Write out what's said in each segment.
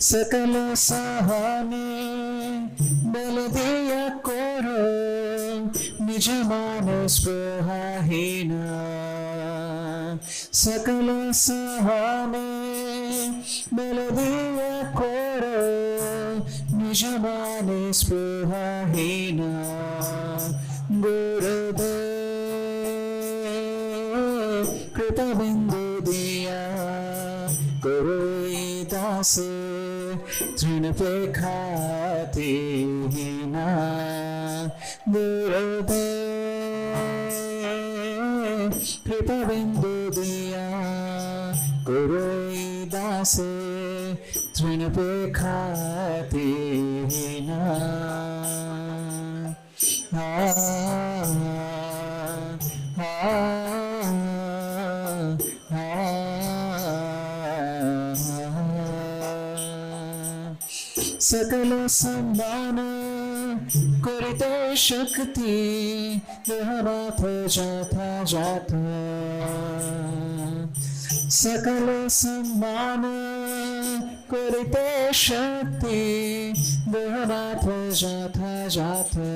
सकल सहाने बल दिया कोरो निज मानस स्पृहाहीन सकल सहाने बल दिया कोरो निज मानस स्पृहाहीन गुरुदेव कृपबिंदु दिया कोई दास तृण पे खाती ना गुरुदेव कृपबिंदु दिया कोई दास तृण पे खाती ना सकल सम्मान करते शक्ति देहनाथ जाता जाता सकल सम्मान करते शक्ति देहनाथ जाता जाता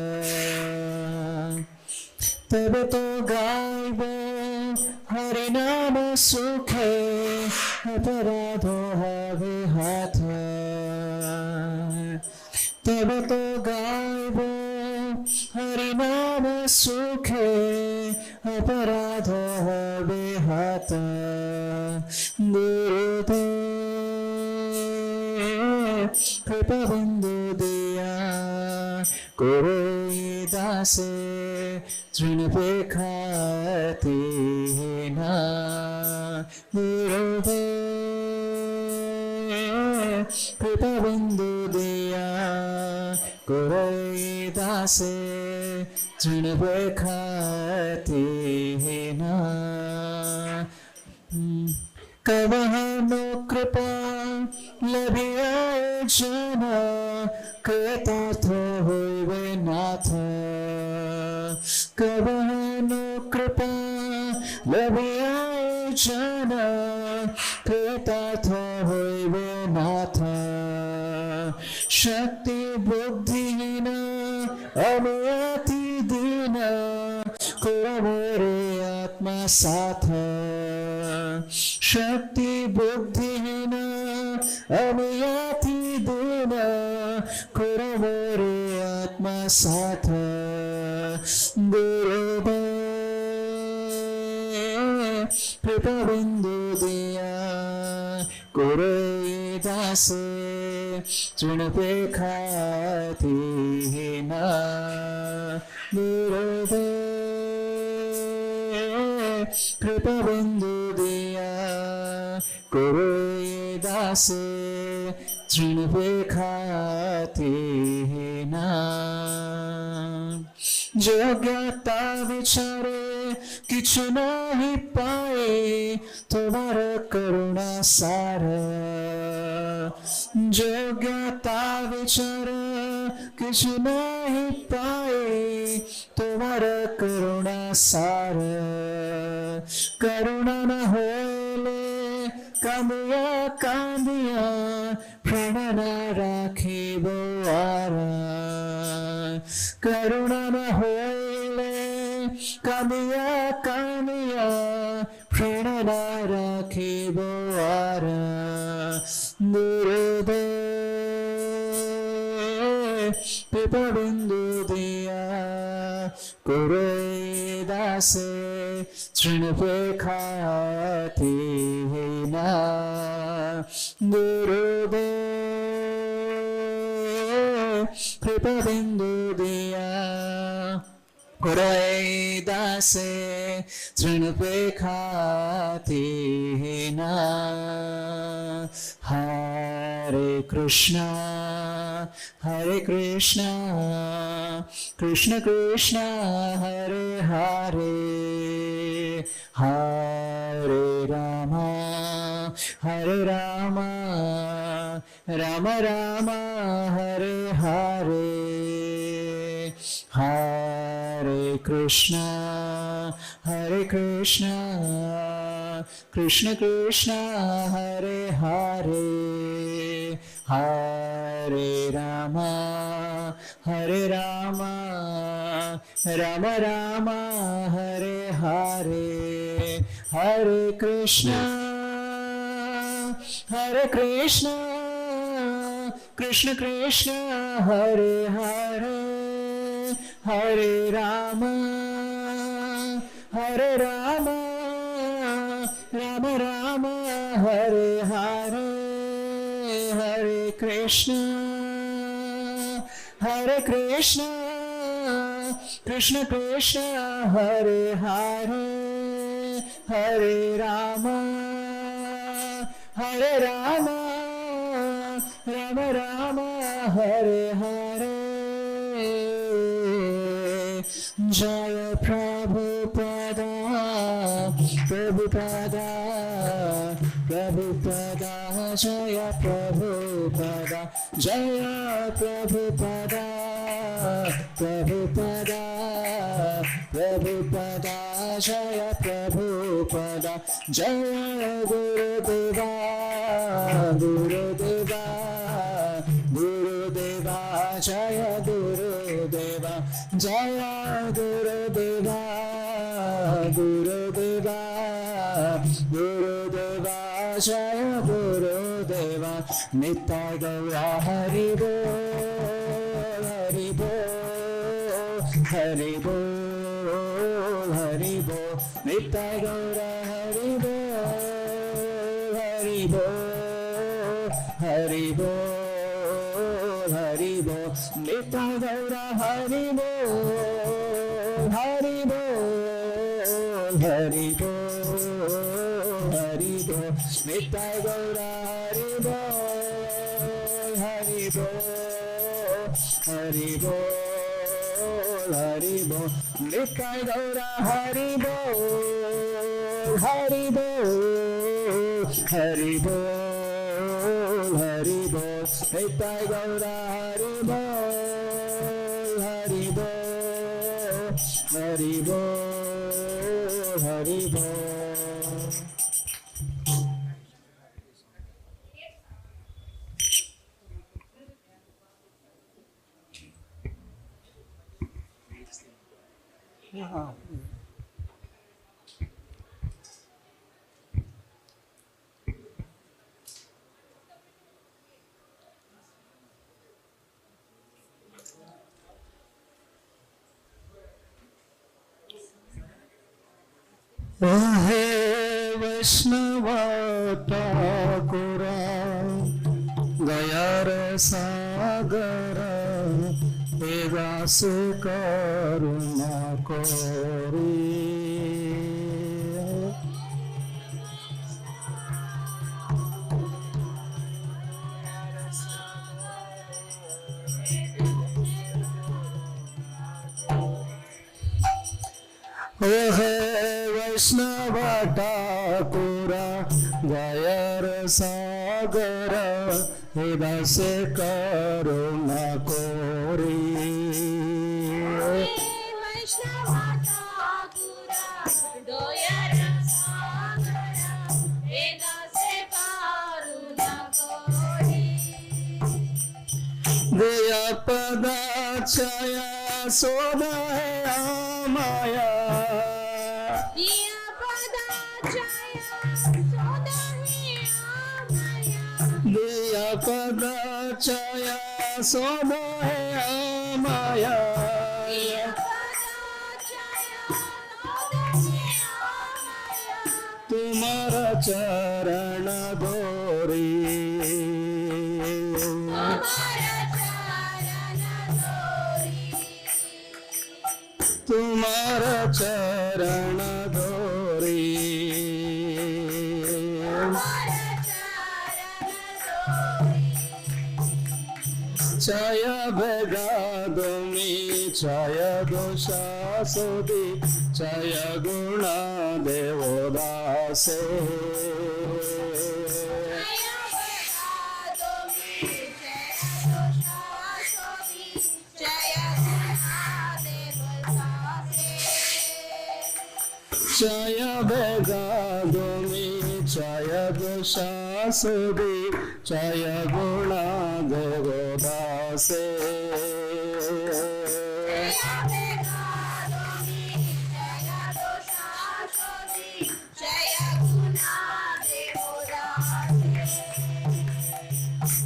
तब तो गाइबो हरि नाम सुखे अपराधो हवे हाथ तब तो गाइबो हरि नाम सुखे अपराध हवे हाथ गुरुदेव कृपबिंदु दिया कोई दास तृण पे खाती ना गुरुदेव कृपबिंदु दिया कोई दास तृण पे खाती ना कवहनो कृपा लभिया जन कृतार्थ होइबे नाथ कवहनो कृपा लभिया जन कृतार्थ होइबे नाथ शक्ति बुद्धिहीन अमयाति दीन कोरे आत्मा साथ शक्ति बुद्धिहीन अमयाति दीन कोरे आत्मा साथ गुरुदेव कृपबिंदु दिया कोई दास तृण पे खाती ना गुरुदेव कृपबिंदु दिया कोई दास तृण पे खाती ना योग्यता विचारे किछु नहीं पाए तुम्हार करुणा सार योग्यता विचार किछु नहीं पाए तुम्हार करुणा सार करुणा न होले कांदिया कांदिया प्राण न राखिब आरा करुणा न होले कांदिया कांदिया प्राण न राखिब आरा गुरुदेव कृपबिंदु दिया कोई दास तृण पे खाती ना गुरुदेव कृपबिंदु दिया कोई दास तृण पे खाती ना हरे Krishna Krishna Krishna Hare Hare Hare Ram Ram Ram Hare Hare Hare Krishna Krishna Krishna Hare Hare, Hare Rama Hare Rama, Rama Rama Hare Hare, Hare Krishna Hare Krishna, Krishna Krishna Hare Hare, Hare Rama Hare Rama, Rama Rama Hare Hare, Hare Krishna Hare Krishna, Krishna Krishna Hare Hare, Hare Rama Hare Rama, Rama Rama Hare Hare. Jaya Prabhupada, Prabhupada, Prabhupada, Jaya Prabhupada, Jaya Prabhupada, Prabhupada, Prabhupada, Jaya Prabhupada, Jaya Gurudeva, Gurudeva, Gurudeva, Jaya Gurudeva, Jaya Gurudeva, Gurudeva, Gurudeva, Jaya Gurudeva, Nitai Gaura Hari Bol, Hari Bol, Hari Bol, Hari Bol, Nitai Gaura Hari Bol, Hari Bol, Hari Bol, Hari Bol, Nitai Gaura Hari Bol, Hari Bol, Hari Bol, Hari Bol, Nitai Gaura Hari Bol, Hari Bol, Hari Bol, Hari Bol, Nitai Gaura Hari Bol, Hari Bol, Hari Bol, Hari Bol, Nitai Gaura Hari Bol, Hari Bol, Hari Bol, Hari Bol. He Vaishnava Thakura, Gayar Sagara, Vyas Karuna Kori. Vaishnava Thakura, Vyas Sagara, Vyas Karuna Kori. Vaishnava Thakura, Vyas Sagara, Vyas Karuna Kori. Jayapataka Soda Maya. Jayapataka Soda Maya. Tumhara charan dori. Tumhara charan dori. Chaya Begadami, Chaya Dosha Sodi, Chaya Guna Devodase. Chaya Begadami, शासुदी जय गुण देवदासे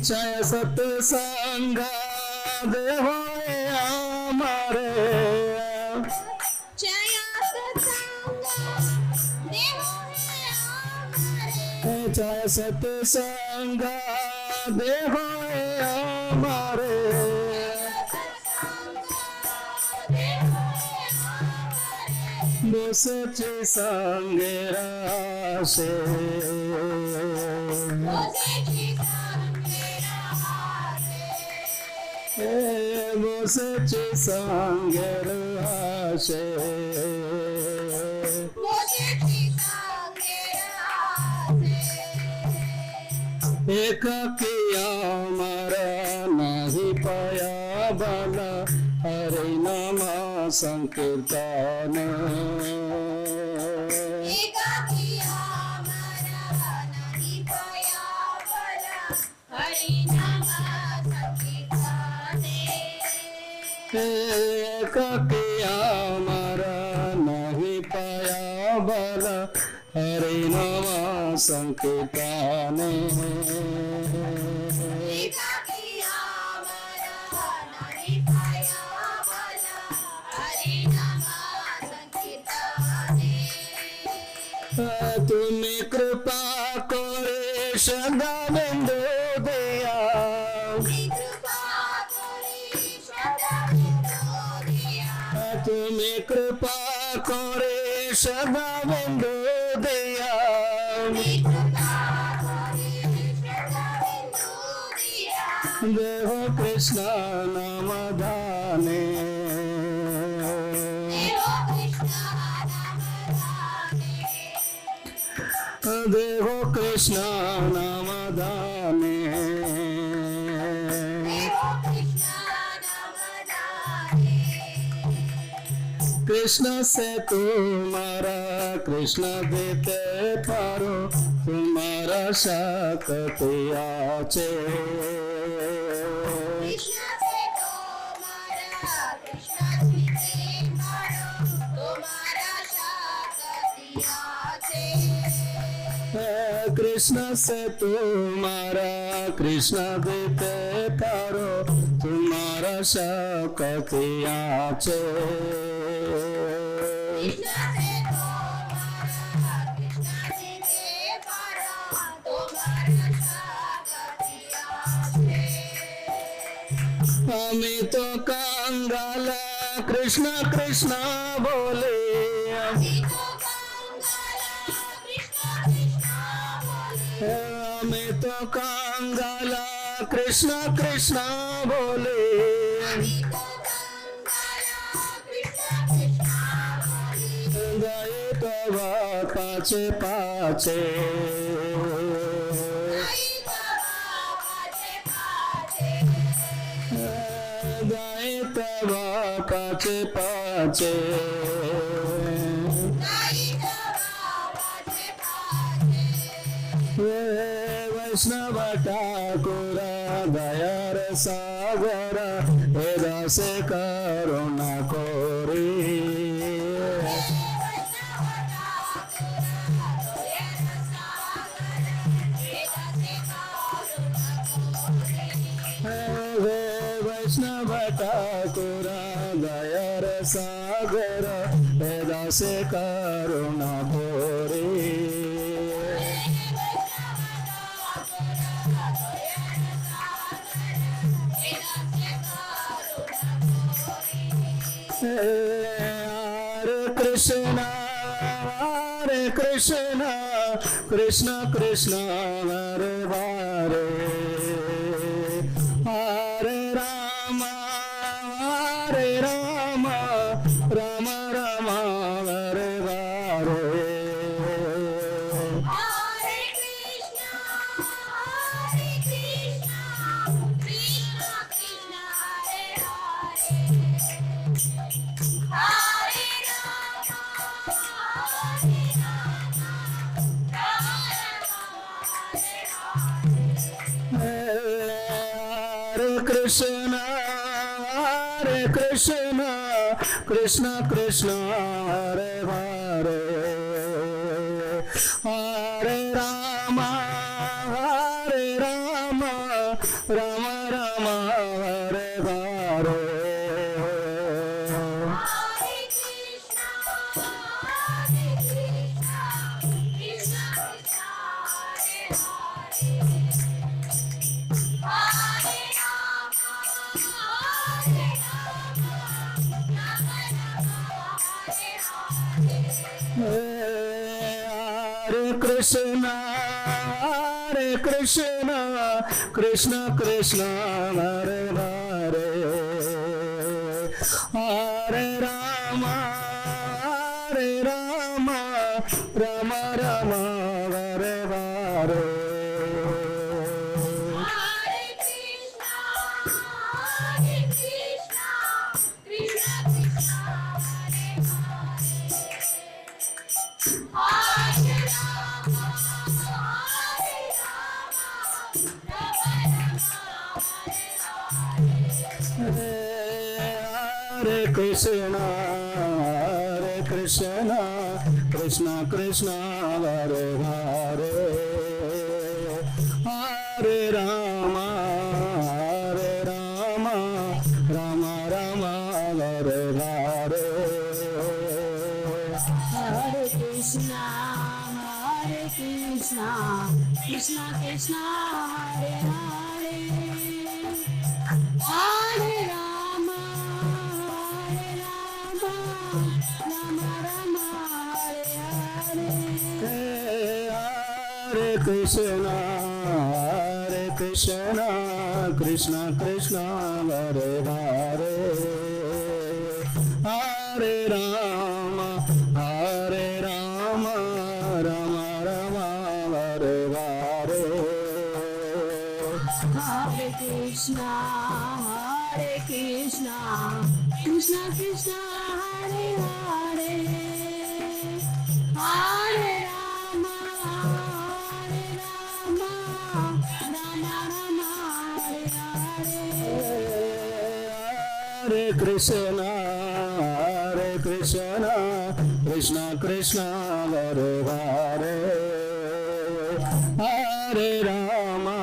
जय सत्संग देव हमारे जय सत्संग देव हमारे सच्ची संगेरा से वो सच्ची संगेरा से एक किया मरा नहीं पाया बला हरे नाम संकीर्तन एक किया मरा नहीं पाया बला हरे नाम संकीर्तन तुम्हें कृपा करे सदा बिंदु दिया तुम्हें कृपा करे सदा बिंदु दिया देव कृष्ण नाम दाने देव कृष्ण नाम दाने कृष्ण से तुम्हारा कृष्ण देते पारो तुम्हारा शक्ति आचे कृष्ण से तुम्हारा कृष्ण देते पारो तुम्हारा शक्ति आचे हमें तो कंगाल कृष्ण कृष्ण बोले हमें तो कंगाल कृष्ण कृष्ण बोले गए तब पाचे पाचे गए तब पाचे पाचे वैष्णव ठाकुर दयार सागर वेदा से करुणा कोरी वैष्णव ठाकुर दयार सागर वेदा से करुणा कोरी Hare Krishna, Hare Krishna, Krishna Krishna, Hare Hare, Hare Rama, Hare Rama, Rama Rama, Hare Hare. Krishna, Hare Krishna, Krishna Krishna, Hare Hare, Hare Rama, Hare Rama, Rama Rama, Hare Hare. Hare Krishna, Hare Krishna, Krishna Krishna, Hare Hare, Hare Rama, Hare Rama, Rama Rama, Hare Hare. Hare Krishna, Hare Krishna, Krishna Krishna, Hare Hare, Hare Rama, Hare Rama, Rama Rama, Hare Hare. Hare Krishna, Krishna Krishna, Hare Hare, Hare Rama, Rama Rama, Hare Hare. Hare Krishna, Hare Krishna, Krishna Krishna, Hare Hare, Hare Rama, Hare Rama, Rama Rama, Hare Hare. Hare Krishna, Krishna Krishna, Hare Hare, Hare Rama, Rama Rama, Hare Hare. Hare Krishna, Hare Krishna, Krishna Krishna, Hare Hare, Hare Rama,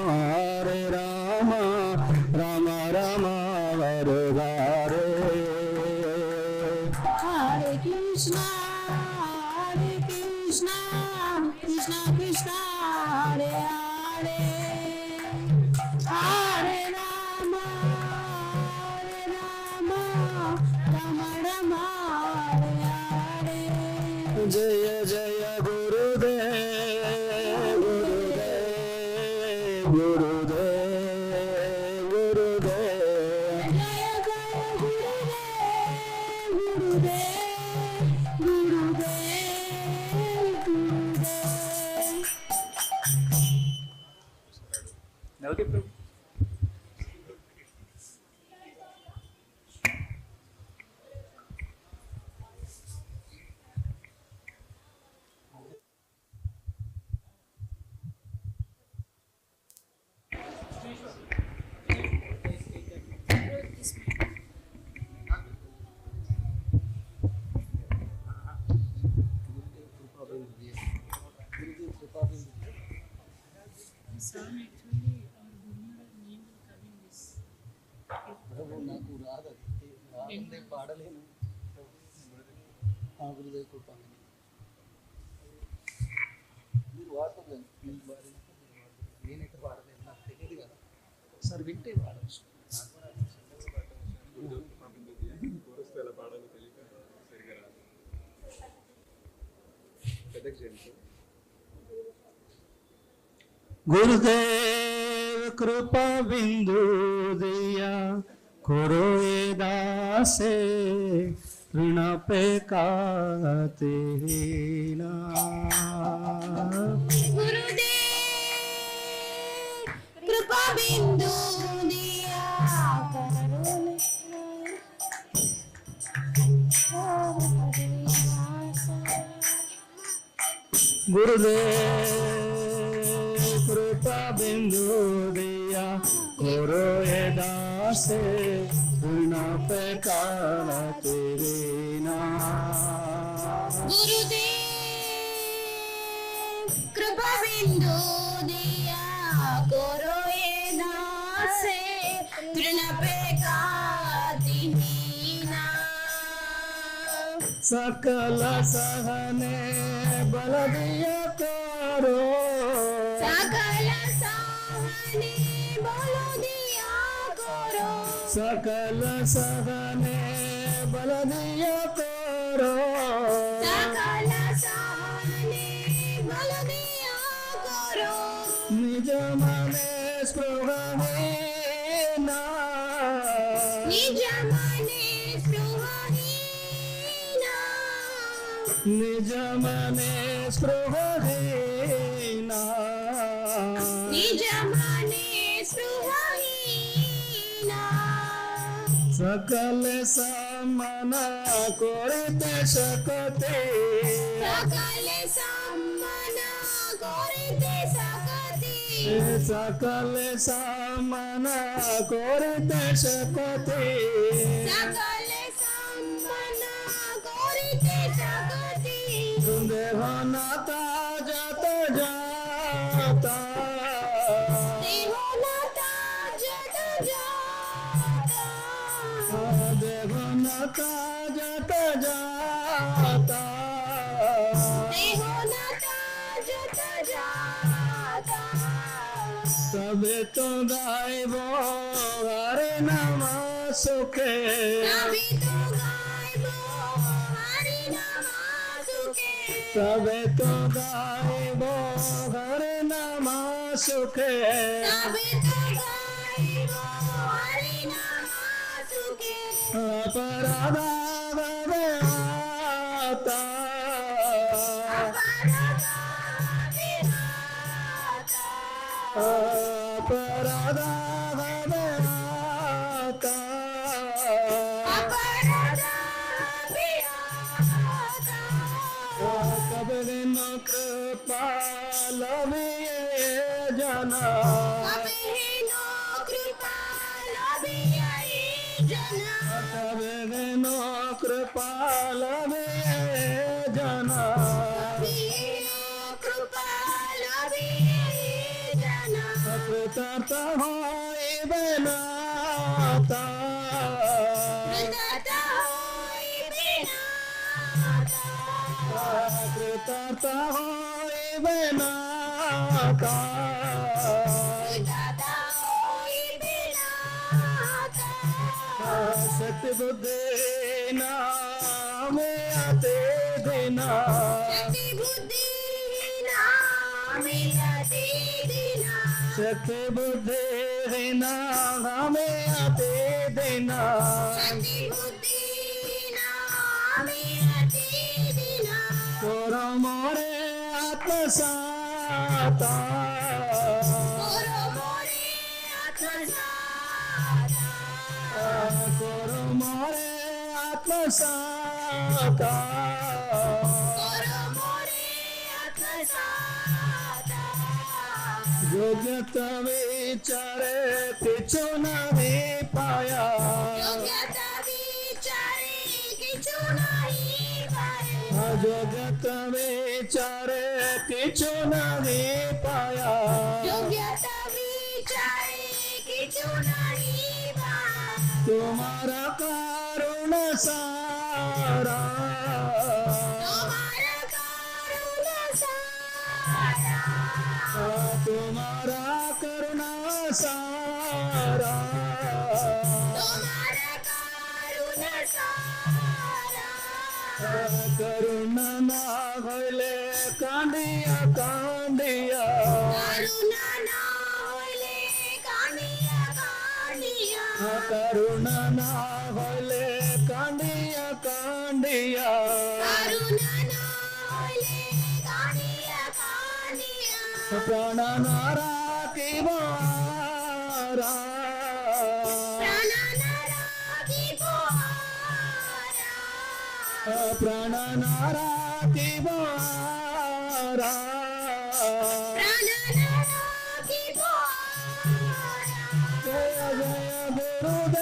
Hare Rama, Rama Rama, Hare Hare. Hare Krishna, Krishna Krishna, Hare Hare, Hare Rama, Rama Rama, Hare Hare. Jaya Jaya Gurudev, Gurudev, Gurudev, Gurudev. Jaya Jaya Gurudev, Gurudev, Gurudev. Swami, actually, our Guru name is coming this. నాకు రాదంటే పాడలేను ఆ గురుదేవ్ కృప మీరు వాడుతుంది మీకు పాడినప్పుడు నేనైతే పాడలేదు నాకు తెలియదు కదా ఒకసారి వింటే పాడవచ్చు गुरुदेव कृपा बिंदु दिया करो ये दासे ऋण पे काते ना गुरुदेव कृपा बिंदु दिया गुरुदेव कृपा बिंदु दिया करो ये से ऋण पे काल तेरे नाम। गुरुदेव कृपा बिंदु दिया करो ये दासे तृण पे कादीना। सकल सहने बल दिया करो, सकल सहने बल दिया करो, सकल सहने बल दिया करो, सकल सहने बल दिया करो। निज मने स्पृहहीना, निज मने स्पृहहीना, निज मने स्पृहहीना, निज मने स्पृहहीना। सकल सम्मान करिते सकते, सकल सम्मान करिते सकते, सकल सम्मान करिते सकते, सकल सम्मान करिते सकते। देहनाता जत जाता, देहनाता जत जाता, देहनाता जत जाता, देहनाता जत जाता। तबे तो गायब हरे नाम सुखे, तभी तो गायब हरि नाम सुखे, तबे तो गायब हरे नाम सुखे। तभी तो गायब हरि नाम सुखे। अपराधा आता, अपराधा विहाता, अपराधा आता, अपराधा विहाता। कबरे न कृपाल जना, कभी नो कृपाल अभियाई जना, कबरे न कृपाल जना, कभी नो कृपाल अभियाई जना। कृतार्थ होई बनाता, कृतज्ञ होई बिनाता, कृतार्थ होई बनाता, कृतज्ञ होई बिनाता। शक्ति बुद्धि नाम आते देना, शक्ति बुद्धि नाम आते देना, शक्ति बुद्धि नाम आते देना, शक्ति बुद्धि नाम आते देना। तोर मोरे आत्मसाता, और मोरे आत्मसाता, तोर मोरे आत्मसाता, और मोरे आत्मसाता। योग्यता विचारे किछु नहीं पाया, योग्यता विचारे किछु नहीं पाया, योग्यता विचारे किछु नहीं पाया, योग्यता विचारे किछु नहीं पाया। तुम्हारा करुण सारा, तुम्हारा करुण सारा, तुम्हारा करुणा सारा, तुम्हारा करुण सारा। करुणा ना होले कांडिया कांडिया, करुणा ना होले कानिया कानिया, करुणा ना होले कांडिया कांडिया, करुणा ना होले कानिया कानिया। प्राण नारा की बारा, प्राण नारा की पोहारा, प्राण नारा की बारा, प्राण नारा की पोहारा। जय जय गुरुदेव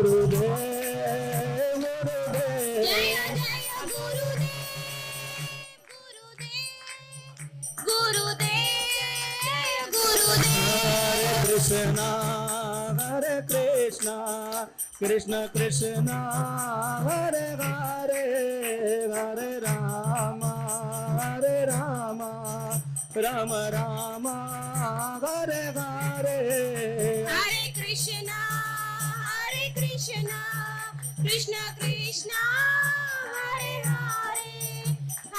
गुरुदेव गुरुदेव जय जय गुरुदेव गुरुदेव गुरुदेव गुरुदेव Hare Krishna Krishna Krishna Hare Hare Hare Rama Rama Rama Hare Hare Hare Krishna Krishna Krishna Hare Hare Hare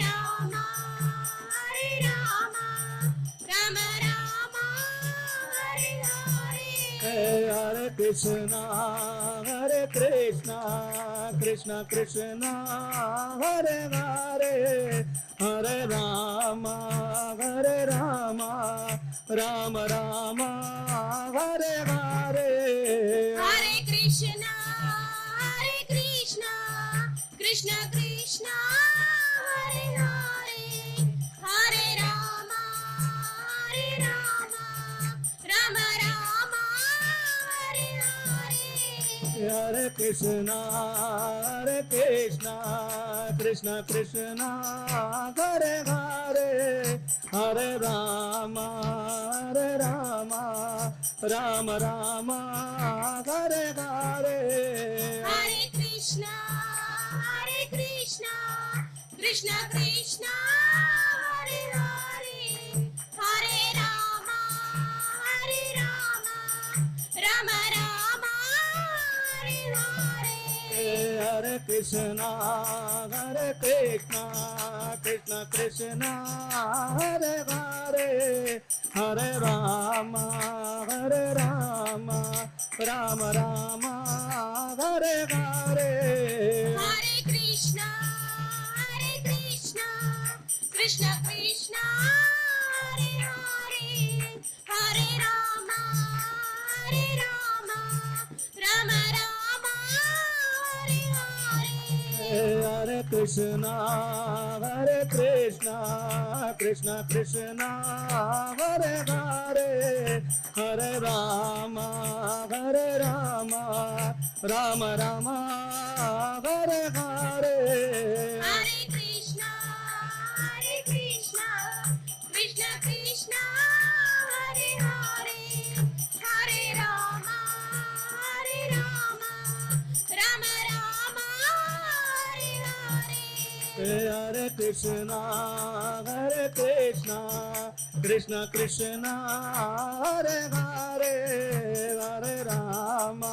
Rama Rama Rama Hare Hare Hare Krishna Krishna Krishna Hare Hare Hare Rama Rama Rama Hare Hare Hare Krishna Krishna Krishna Hare Hare Hare Rama Rama Rama Hare Hare Hare Krishna Krishna Krishna Hare Hare Hare Rama Rama Rama Hare Hare Hare Krishna Krishna Krishna Hare Hare Hare Rama Rama Rama Hare Hare Hare Krishna Krishna Krishna Hare Hare Hare Rama Rama Rama Hare Hare Hare Krishna Krishna Krishna Hare Hare Hare Rama Rama Rama Hare Hare Hare Krishna Krishna Krishna Hare Hare Hare Rama Rama Rama Hare Hare Hare Krishna Krishna Krishna Hare Hare Hare Rama Rama Rama Hare Hare Hare Krishna Krishna Krishna Hare Hare Hare Rama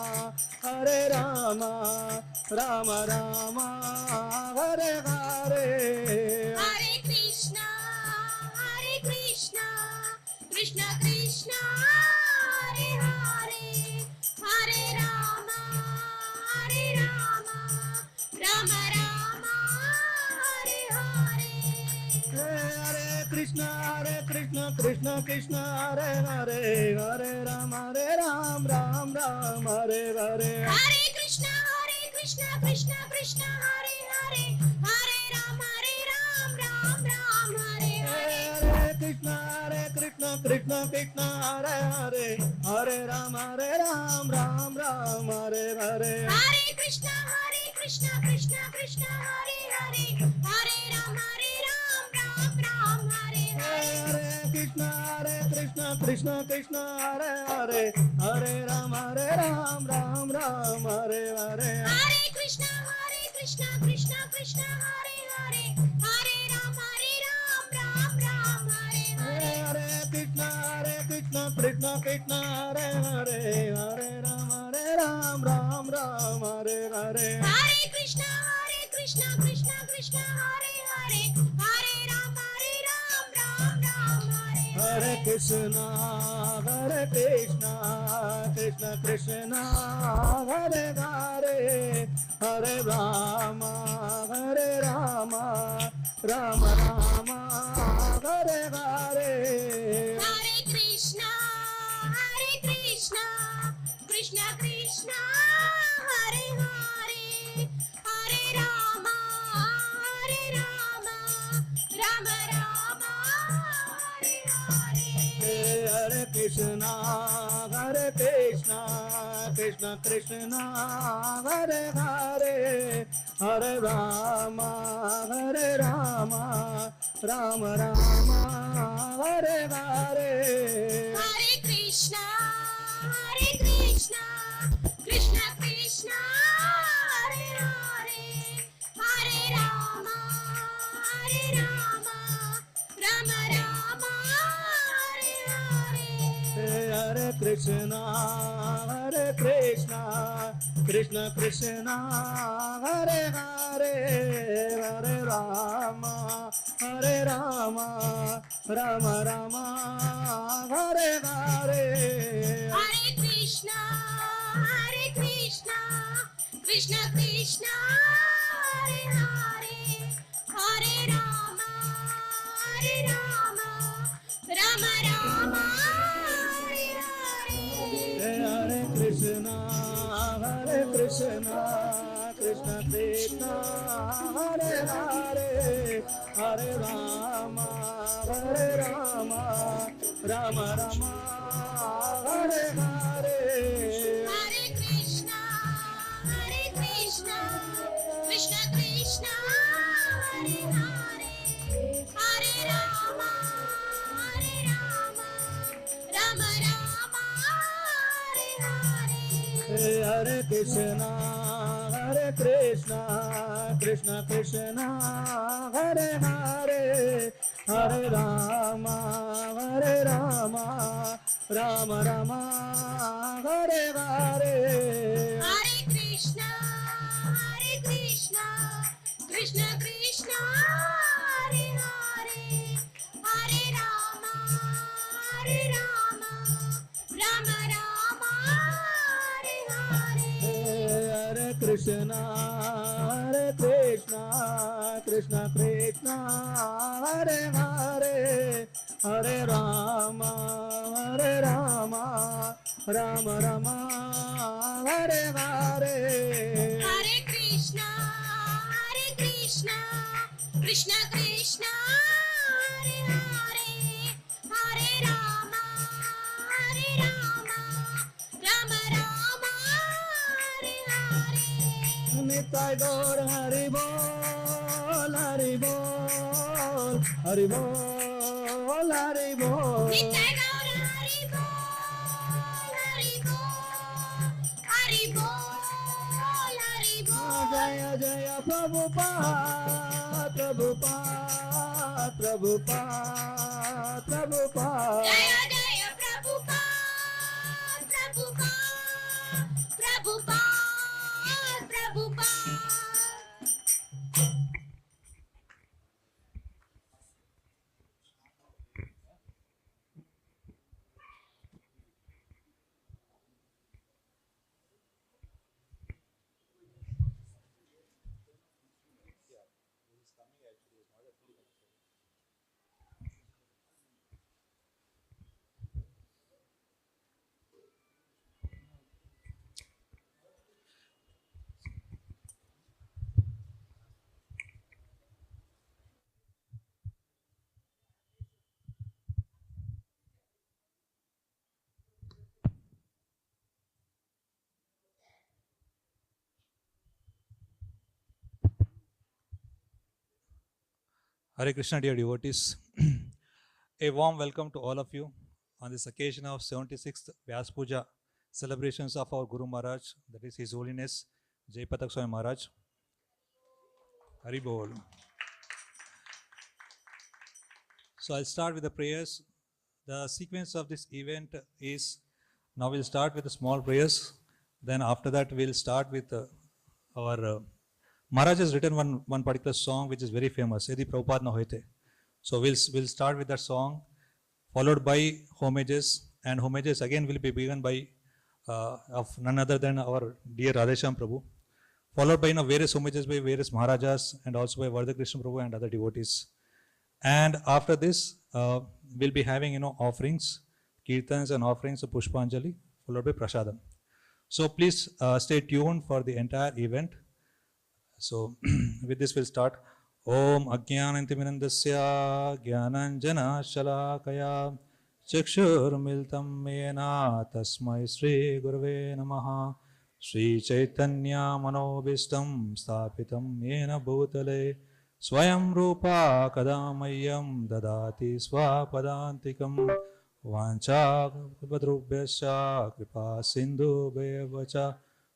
Rama Rama Hare Hare Hare Krishna Krishna Krishna Hare Hare Hare Rama Rama Rama Hare Hare Hare Krishna Krishna Krishna Hare Hare Hare Ram Ram Hare Hare Hare Krishna Krishna Krishna Hare Hare Hare Ram Ram Hare Hare Hare Krishna Krishna Krishna Hare Hare Hare Ram Ram Hare Hare Hare Krishna Krishna Krishna Hare Hare Hare Ram Ram Hare Hare Hare Krishna Krishna Krishna Hare Hare Hare Ram Ram Hare Hare Hare Krishna Krishna Krishna Hare Hare Hare Ram Ram Hare Hare Hare Krishna Krishna Krishna Hare Hare Hare Ram Hare Hare Hare Krishna Krishna Krishna Hare Hare Hare Ram Hare Hare Krishna Krishna Krishna Hare Hare Hare Rama Rama Hare Hare Hare Krishna Krishna Krishna Hare Hare Hare Rama Rama Rama Hare Hare Hare Krishna Krishna Krishna Hare Hare Hare Rama Hare Rama Rama Rama Hare Hare Hare Krishna Krishna Krishna Hare Hare Hare Rama Rama Rama Hare Hare Hare Krishna Krishna Krishna Hare Hare Hare Rama Rama Rama Hare Hare Hare Krishna Krishna Krishna Hare Hare Hare Rama Rama Rama Hare Hare Hare Krishna Krishna Krishna Hare Hare Hare Rama Rama Rama Hare Hare Hare Krishna Krishna Krishna Hare Hare Hare Rama Rama Rama Hare Hare Hare Krishna Krishna Hare Hare Hare Rama Rama Rama Hare Hare Hare Krishna Krishna Krishna Hare Hare Hare Rama Rama Rama Hare Hare Hare Krishna Krishna Hare Hare Hare Rama Rama Rama Hare Hare Hare Krishna Krishna Hare Hare Hare Rama Rama Rama Hare Hare Nitai Gaur Hari Bol Hari Bol Hari Bol Hari Bol Nitai Gaur Hari Bol Hari Bol Jaya Jaya Prabhupada Prabhupada Jaya Jaya Prabhupada Hare Krishna, dear devotees. A warm welcome to all of you on this occasion of 76th Vyas Puja celebrations of our Guru Maharaj, that is His Holiness Jayapataka Swami Maharaj. Hari Bol. So I'll start with the prayers. The sequence of this event is, now we'll start with the small prayers. Then after that we'll start with our Maharaj has written one particular song which is very famous, Yadi Prabhupada Na Hoite. So we'll start with that song, followed by Homages, and Homages again will be begun by of none other than our dear Radhesham Prabhu, followed by various homages by various Maharajas and also by Hare Krishna Prabhu and other devotees. And after this, we'll be having offerings, Kirtans and offerings of Pushpanjali, followed by Prasadam. So please stay tuned for the entire event. So with this we'll start. Om Ajnanantimirandasya Jnananjana Shalakaya Chakshur Miltam Mena Tasmai Sri Gurave Namaha Shri Chaitanya Manobishtam Sthapitam Yena Bhutale Swayam Rupa Kadamayam Dadati Swapadantikam Vancha Padrubhyascha Kripa Sindhu Bevacha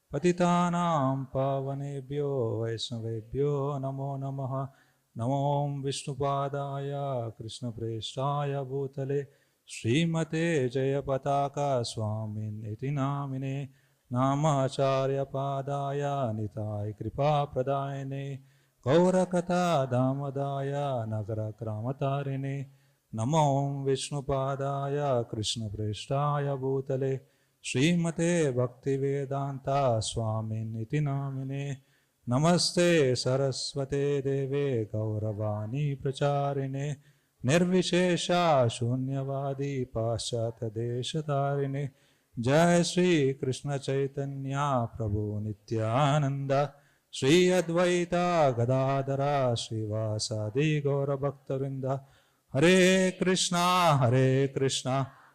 Patitanam Pavanebhyo Vaishnavebhyo Namo Namaha Namo Vishnupadaya Krishna Preshtaya Bhutale Srimate Jayapataka Swamin Iti Namine Namacharya Padaya Nitai Kripa Pradayane Gaurakata Damadaya Nagara Kramatarine Namo Vishnupadaya Krishna Preshtaya Bhutale Srimate Bhaktivedanta Swamin Iti Namine Namaste Saraswate Deve Gauravani Pracharine Nirvishesha Shunyavadi Paschata Deshatarine Jai Shri Krishna Chaitanya Prabhu Nityananda Shri Advaita Gadadara Shri Vasadi Gaura Bhaktarinda Hare Krishna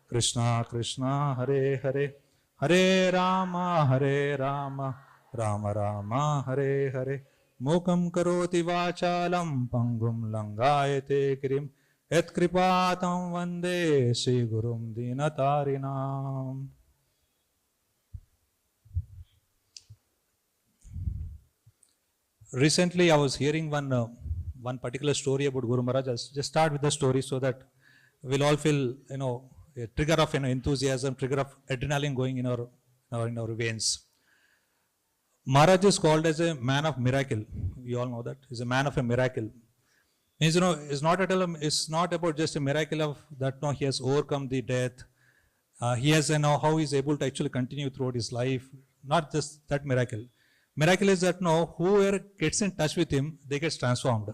Krishna Krishna Hare Hare Hare Rama Rama Rama Hare Hare Mukam Karoti Vachalam Pangum Langayate Kirim Et Kripatam Vande Sri Gurum Dinatarinam. Recently, I was hearing one particular story about Guru Maharaj. I'll just start with the story so that we'll all feel, a trigger of enthusiasm, trigger of adrenaline going in our veins. Maharaj is called as a man of miracle. We all know that he's a man of a miracle. Means it's not about just a miracle of that. No, he has overcome the death. He has how he's able to actually continue throughout his life. Not just that miracle. Miracle is that whoever gets in touch with him, they get transformed.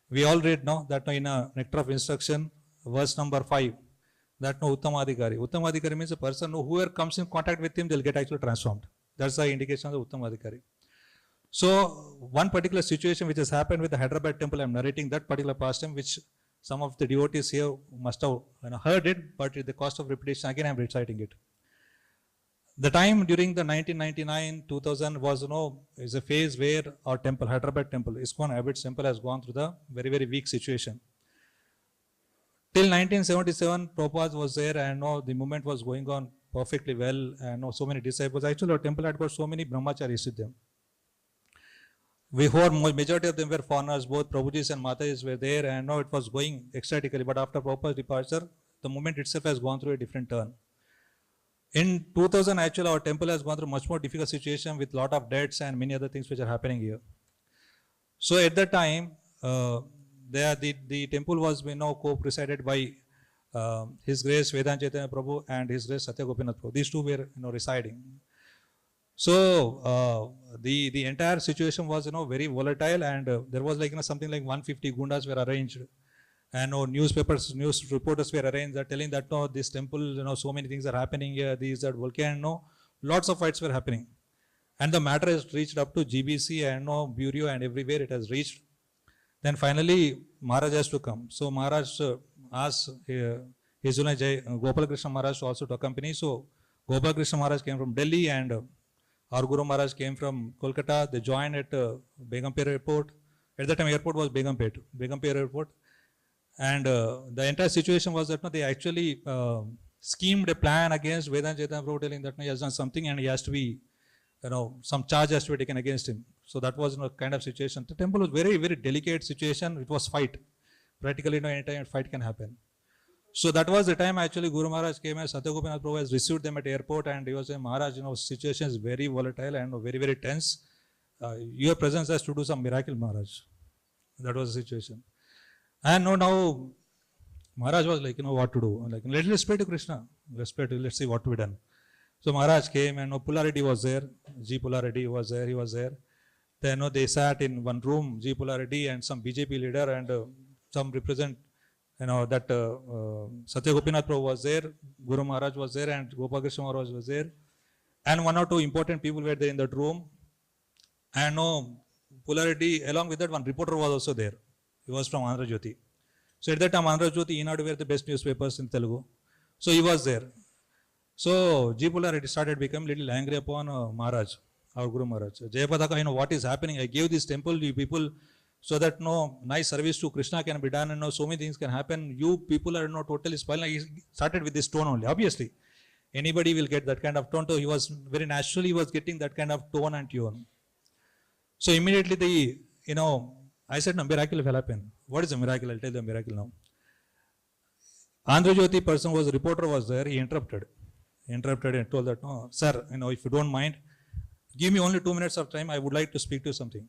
We all read that in a Nectar of Instruction, verse number 5, that Uttamadhikari. Uttamadhikari means a person whoever comes in contact with him, they'll get actually transformed. That's the indication of the Uttamadhikari. So one particular situation which has happened with the Hyderabad temple, I'm narrating that particular pastime, which some of the devotees here must have heard it, but at the cost of repetition, again I'm reciting it. The time during the 1999-2000 was, is a phase where our temple, Hyderabad temple, ISKCON Hyderabad temple has gone through the very, very weak situation. Till 1977, Prabhupada was there and the movement was going on perfectly well and so many disciples. Actually, our temple had got so many brahmacharis with them. We heard majority of them were foreigners, both Prabhujis and Matajis were there and it was going ecstatically. But after Prabhupada's departure, the movement itself has gone through a different turn. In 2000, actually, our temple has gone through much more difficult situation with lot of debts and many other things which are happening here. So at that time, the temple was co-presided by His Grace Vedanta Chaitanya Prabhu and His Grace Satya Gopinath Prabhu. These two were residing. So the entire situation was very volatile, and there was something like 150 gundas were arranged. And news reporters were arranged that telling that this temple, so many things are happening here, these that volcano, lots of fights were happening. And the matter has reached up to GBC and Bureau and everywhere it has reached. Then finally, Maharaj has to come. So Maharaj asked His Gopal Krishna Maharaj also to accompany. So Gopal Krishna Maharaj came from Delhi and our Guru Maharaj came from Kolkata. They joined at Begumpet Airport. At that time, airport was Begumpet Airport. And the entire situation was that they actually schemed a plan against Vedanta Chaitanya Prabhu, telling that he has done something and he has to be, some charge has to be taken against him. So that was kind of situation. The temple was very, very delicate situation. It was fight. Practically, anytime fight can happen. So that was the time actually Guru Maharaj came and Satya Gopinath Prabhu has received them at airport and he was saying, Maharaj, situation is very volatile and very, very tense. Your presence has to do some miracle, Maharaj. That was the situation. And now Maharaj was like, what to do. Like, let's pray to Krishna. Let's see what to be done. So Maharaj came and Pularity was there. G. Pularity was there. He was there. Then they sat in one room, G. Pularity and some BJP leader and some represent, that Satya Gopinath Prabhu was there. Guru Maharaj was there and Gopal Krishna Maharaj was there. And one or two important people were there in that room. And Pularity, along with that, one reporter was also there. He was from Andhra Jyoti. So at that time, Andhra Jyoti, Eenadu were the best newspapers in Telugu. So he was there. So Jipula started becoming little angry upon Maharaj, our Guru Maharaj. Jayapataka, what is happening? I gave this temple to you people so that no nice service to Krishna can be done and no so many things can happen. You people are totally spoiled. He started with this tone only. Obviously, anybody will get that kind of tone. So he was very naturally was getting that kind of tone and tune. So immediately I said, no, miracle will happen. What is a miracle? I'll tell you the miracle now. Andhra Jyoti person reporter was there. He interrupted and told that, no, sir, if you don't mind, give me only 2 minutes of time. I would like to speak to you something.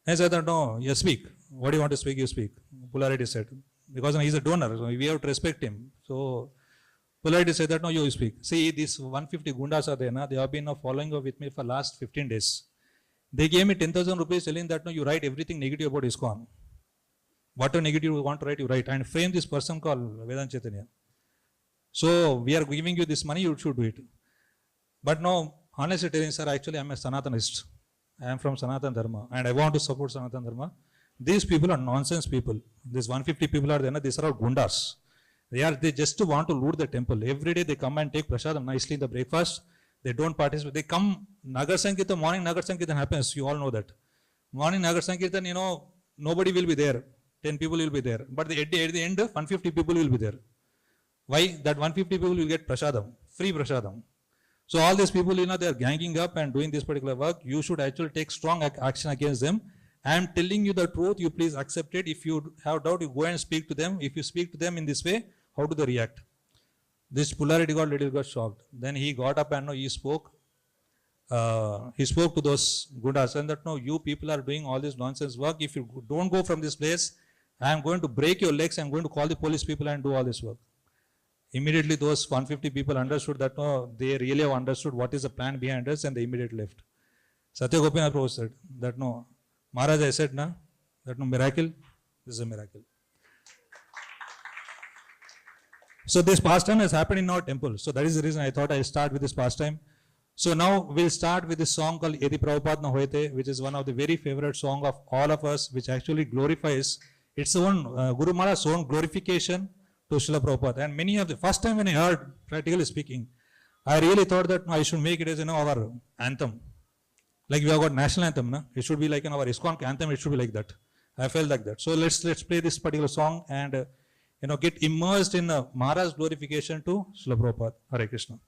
I said that, no, you speak. What do you want to speak? You speak. Polarity said, because he's a donor, so we have to respect him. So Polarity said that, no, you speak. See, these 150 gundas are there. They have been following up with me for last 15 days. They gave me 10,000 rupees telling that, no, you write everything negative about ISKCON. Whatever negative you want to write, you write. And frame this person called Vedant Chaitanya. So we are giving you this money, you should do it. But no, honestly telling, sir, actually I'm a Sanatanist. I am from Sanatan Dharma and I want to support Sanatan Dharma. These people are nonsense people. These 150 people are there, these are all gundas. They just want to loot the temple. Every day they come and take prasadam nicely in the breakfast. They don't participate. They come, Nagar Sankirtan, morning Nagar Sankirtan happens. You all know that. Morning Nagar Sankirtan, nobody will be there. 10 people will be there. But at the end, 150 people will be there. Why? That 150 people will get prasadam, free prasadam. So all these people, they are ganging up and doing this particular work. You should actually take strong action against them. I am telling you the truth. You please accept it. If you have doubt, you go and speak to them. If you speak to them in this way, how do they react? This Polarity got shocked. Then he got up and he spoke. He spoke to those gundas and that, no, you people are doing all this nonsense work. If you don't go from this place, I am going to break your legs. I am going to call the police people and do all this work. Immediately those 150 people understood that, no, they really have understood what is the plan behind us and they immediately left. Satya Gopinath Prabhu said that, no, Maharaj, I said, that no, miracle, this is a miracle. So this pastime has happened in our temple. So that is the reason I thought I'll start with this pastime. So now we'll start with this song called Yadi Prabhupada Na Hoite, which is one of the very favorite song of all of us, which actually glorifies its own Guru Maharaj's own glorification to Srila Prabhupada. And many of the first time when I heard, practically speaking, I really thought that I should make it as our anthem. Like we have got national anthem, it should be like our ISKCON anthem, it should be like that. I felt like that. So let's play this particular song and get immersed in Maharaj's glorification to Srila Prabhupada. Hare Krishna.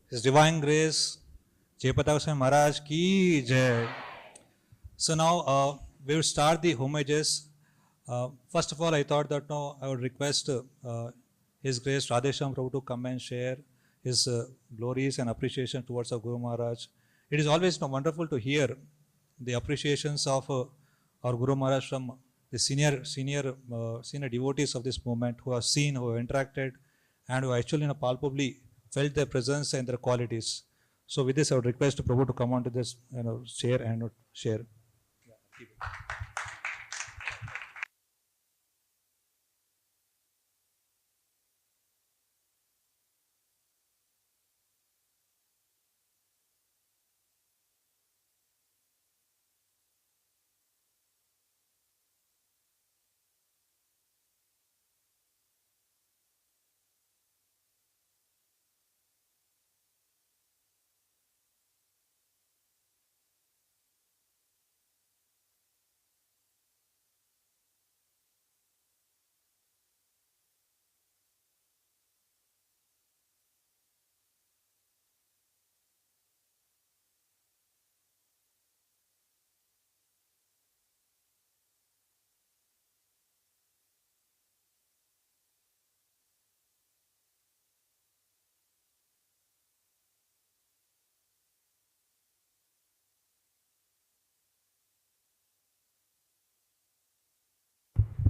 His Divine Grace, Jayapataka Swami Maharaj ki jai. So now we will start the homages. First of all, I thought that no, I would request His Grace Radhesham Prabhu to come and share his glories and appreciation towards our Guru Maharaj. It is always wonderful to hear the appreciations of our Guru Maharaj from the senior devotees of this movement who have seen, who have interacted, and who actually palpably felt their presence and their qualities. So with this, I would request Prabhu to come on to this chair and share.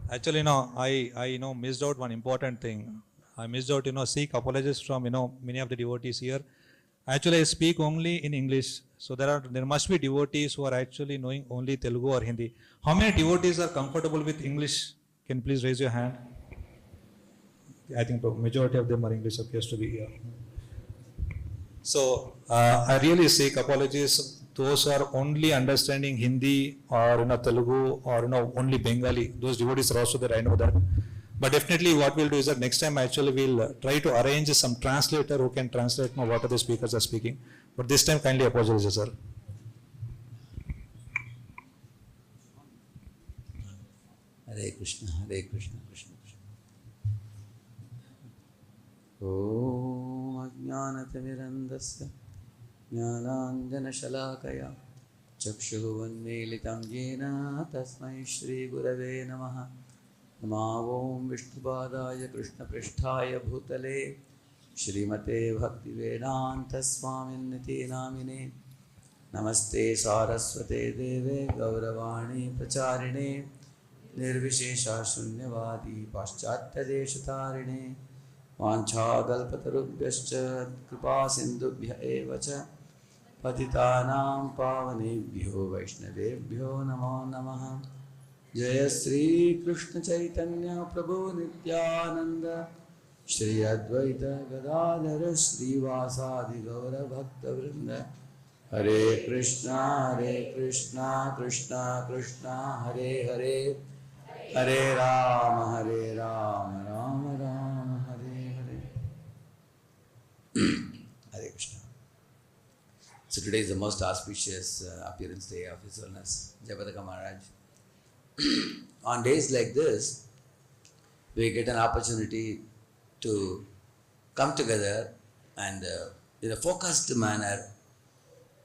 Actually, I missed out one important thing. I missed out, seek apologies from, many of the devotees here. Actually, I speak only in English. So there must be devotees who are actually knowing only Telugu or Hindi. How many devotees are comfortable with English? Can you please raise your hand? I think majority of them are English appears to be here. So I really seek apologies. Those who are only understanding Hindi or Telugu or only Bengali. Those devotees are also there. I know that. But definitely, what we'll do is that next time actually we'll try to arrange some translator who can translate what the speakers are speaking. But this time, kindly apologize, sir. Hare Krishna, Hare Krishna, Krishna Krishna. Om Ajnanatimirandasya Jnananjanashalakaya Chakshuvannmilitam Jena Tasmai Shri Gurave Namaha Namo Vishnupadaya Krishna Pristhaya Bhutale Shrimate Bhaktivedanta Swaminiti Namine Namaste Saraswate Deve Gauravani Pracharine Nirvishesha Shunyavadi Paschatya Deshatarine Vanchagalpatarubhyascha Kripa Sindhubhya Evacha Patitanam Pavanebhyo Vaishnavebhyo Namo Namaha Jaya Sri Krishna Chaitanya Prabhu Nityananda Shri Advaita Gadadhara Shri Vasadi Gaura Bhakta Vrinda Hare Krishna Krishna Krishna Hare Hare Hare Rama Rama Rama Hare Hare. Hare Krishna. So today is the most auspicious appearance day of His Holiness Jayapataka Maharaj. On days like this, we get an opportunity to come together and in a focused manner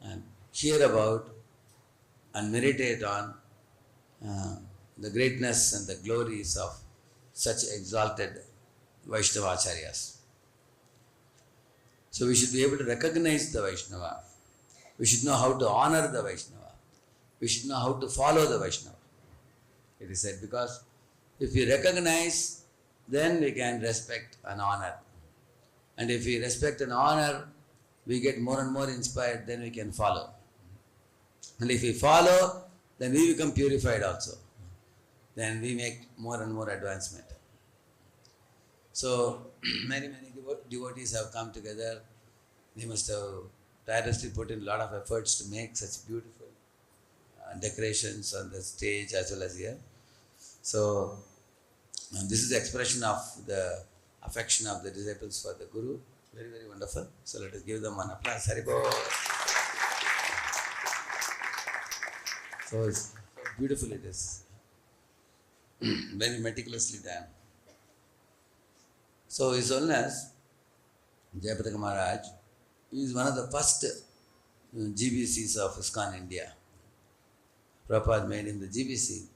and hear about and meditate on the greatness and the glories of such exalted Vaishnavacharyas. So we should be able to recognize the Vaishnava. We should know how to honor the Vaishnava. We should know how to follow the Vaishnava. It is said because if we recognize, then we can respect and honor. And if we respect and honor, we get more and more inspired, then we can follow. And if we follow, then we become purified also. Then we make more and more advancement. So many devotees have come together. They must have tirelessly put in a lot of efforts to make such beautiful decorations on the stage as well as here. So this is the expression of the affection of the disciples for the Guru. Very, very wonderful. So let us give them one applause. Haribol. So it's beautiful it is. Very meticulously done. So His Holiness Jayapataka Maharaj he is one of the first GBCs of ISKCON India. Prabhupada made him the GBC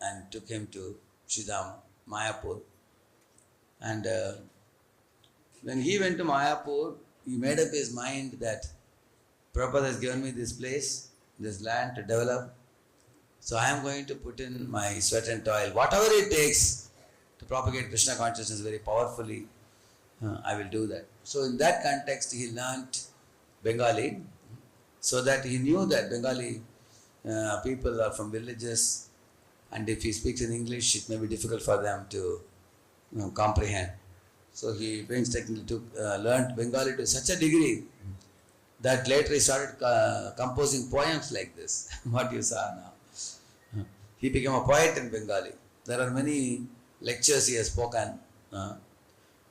and took him to Shridham, Mayapur. And when he went to Mayapur, he made up his mind that Prabhupada has given me this place, this land to develop. So I am going to put in my sweat and toil, whatever it takes to propagate Krishna consciousness very powerfully. I will do that. So in that context, he learnt Bengali, so that he knew that Bengali people are from villages, and if he speaks in English, it may be difficult for them to comprehend. So he painstakingly learnt Bengali to such a degree that later he started composing poems like this, what you saw now. He became a poet in Bengali. There are many lectures he has spoken.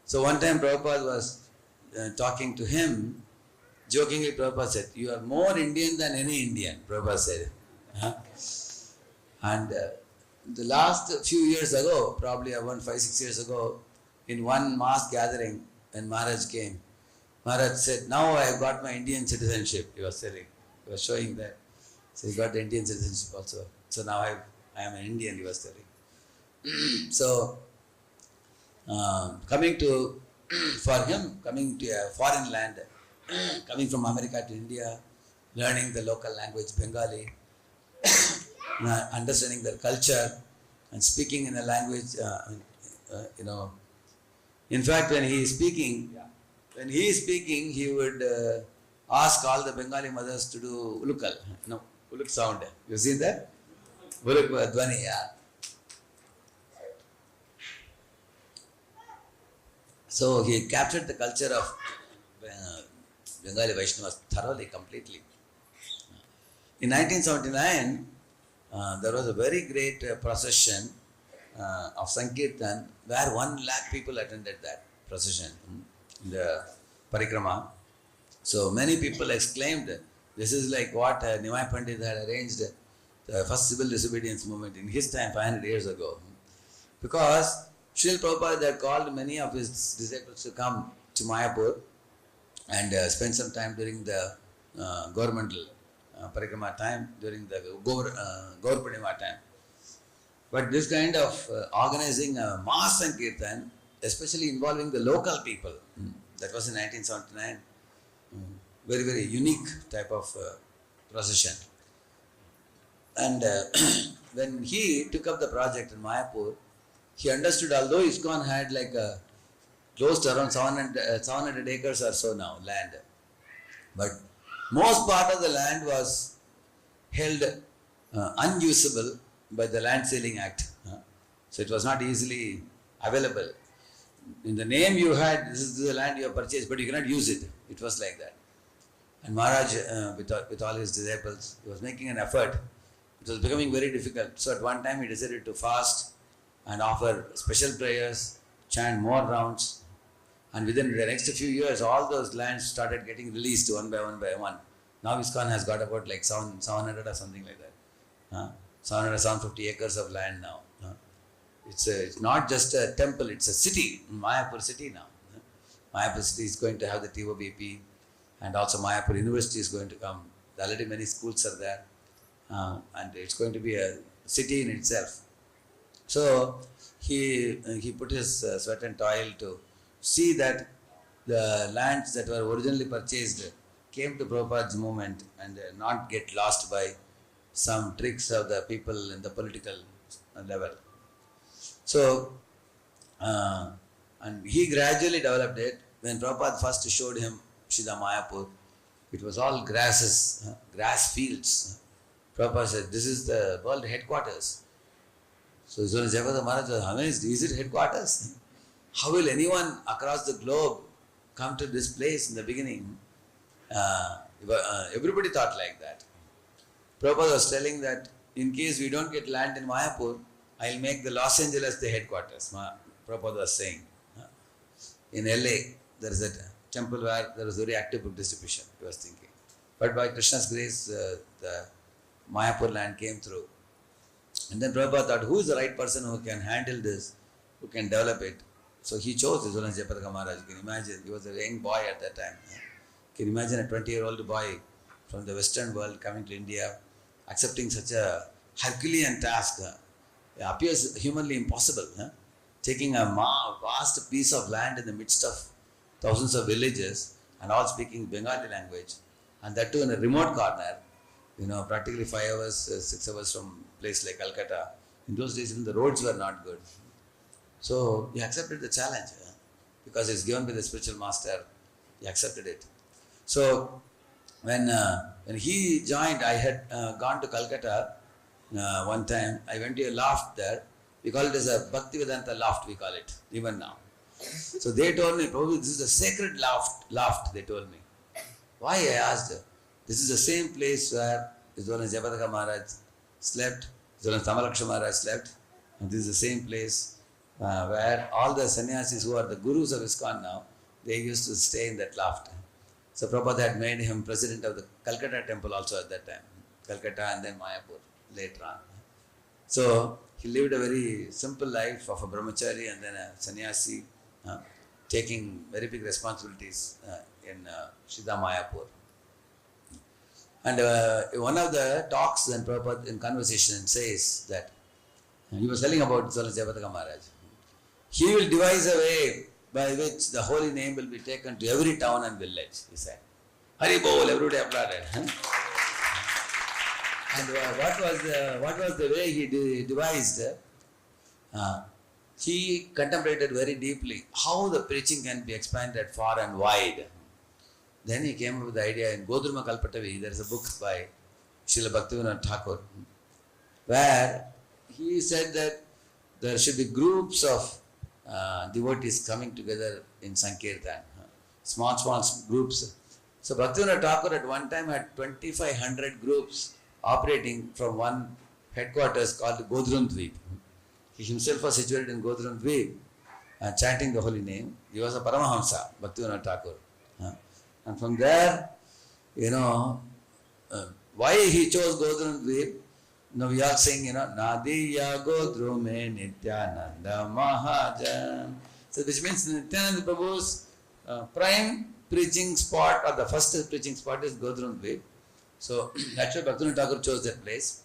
So one time Prabhupada was talking to him, jokingly Prabhupada said, "You are more Indian than any Indian," Prabhupada said. And the last few years ago, probably about 5-6 years ago, in one mass gathering when Maharaj came, Maharaj said, "Now I have got my Indian citizenship," he was telling. He was showing that. So he got the Indian citizenship also. So now I am an Indian, he was telling. So, coming to a foreign land, coming from America to India, learning the local language Bengali, understanding their culture and speaking in a language, in fact when he is speaking, he would ask all the Bengali mothers to do ulukal, uluk sound. You seen that? Uluk Dwani, yeah. So he captured the culture of Bengali Vaishnavas thoroughly, completely. In 1979, there was a very great procession of Sankirtan where 1 lakh people attended that procession, the parikrama. So many people exclaimed, this is like what Nimai Pandit had arranged, the first civil disobedience movement in his time 500 years ago. Because Srila Prabhupada had called many of his disciples to come to Mayapur and spend some time during the governmental parikrama time, during the Gaur Purnima time. But this kind of organizing a mass Sankirtan, especially involving the local people, that was in 1979, very, very unique type of procession. And when he took up the project in Mayapur, he understood, although ISKCON had like close to around 700 acres or so now, land, but most part of the land was held unusable by the Land Ceiling Act. So it was not easily available. In the name you had, this is the land you have purchased, but you cannot use it. It was like that. And Maharaj, with all his disciples, he was making an effort. It was becoming very difficult. So at one time he decided to fast and offer special prayers, chant more rounds. And within the next few years, all those lands started getting released one by one. Now ISKCON has got about like 700 or something like that. 700 or 750 acres of land now. It's not just a temple, it's a city, Mayapur city now. Mayapur city is going to have the TOBP, and also Mayapur University is going to come. Already many schools are there, and it's going to be a city in itself. So he put his sweat and toil to see that the lands that were originally purchased came to Prabhupada's movement and not get lost by some tricks of the people in the political level. So, and he gradually developed it. When Prabhupada first showed him Shridham Mayapur, it was all grasses, grass fields. Prabhupada said, this is the world headquarters. So Jayapataka Maharaj was amazed, is it headquarters? How will anyone across the globe come to this place in the beginning? Everybody thought like that. Prabhupada was telling that in case we don't get land in Mayapur, I'll make the Los Angeles the headquarters. Prabhupada was saying. In LA, there is a temple where there is very active book distribution, he was thinking. But by Krishna's grace, the Mayapur land came through. And then Prabhupada thought, who is the right person who can handle this, who can develop it? So he chose Jayapataka Maharaj. You can imagine, he was a young boy at that time. Can you imagine a 20-year-old boy from the Western world coming to India, accepting such a Herculean task? It appears humanly impossible. Taking a vast piece of land in the midst of thousands of villages and all speaking Bengali language, and that too in a remote corner, practically 5 hours, 6 hours from place like Calcutta. In those days, even the roads were not good. So he accepted the challenge because it's given by the spiritual master. He accepted it. So when he joined, I had gone to Calcutta one time. I went to a loft there. We call it as a Bhaktivedanta loft, we call it, even now. So they told me, probably this is a sacred loft, they told me. Why, I asked. This is the same place where His Holiness Jayapataka Maharaj slept, His Holiness Tamalaksha Maharaj slept, and this is the same place where all the sannyasis who are the gurus of ISKCON now, they used to stay in that loft. So Prabhupada had made him president of the Calcutta temple also at that time. Calcutta and then Mayapur later on. So he lived a very simple life of a brahmachari and then a sannyasi, taking very big responsibilities in Siddha Mayapur. And one of the talks then Prabhupada in conversation says that he was telling about His Holiness Jayapataka Maharaj. He will devise a way by which the holy name will be taken to every town and village, he said. Hari Bol, everybody applauded. And what was the way he devised? He contemplated very deeply how the preaching can be expanded far and wide. Then he came up with the idea in Godruma Kalpatavi. There is a book by Srila Bhaktivinoda Thakur, where he said that there should be groups of devotees coming together in Sankirtan, small groups. So Bhaktivinoda Thakur at one time had 2,500 groups operating from one headquarters called Godrundvip. He himself was situated in Godrundvip, chanting the holy name. He was a Paramahamsa, Bhaktivinoda Thakur. And from there, why he chose Godrundvip? We all sing, Nadiya Godrume Nityananda Mahajan. So which means Nityananda Prabhu's prime preaching spot, or the first preaching spot, is Godrundvip. So that's why Bhaktivinoda Thakur chose that place.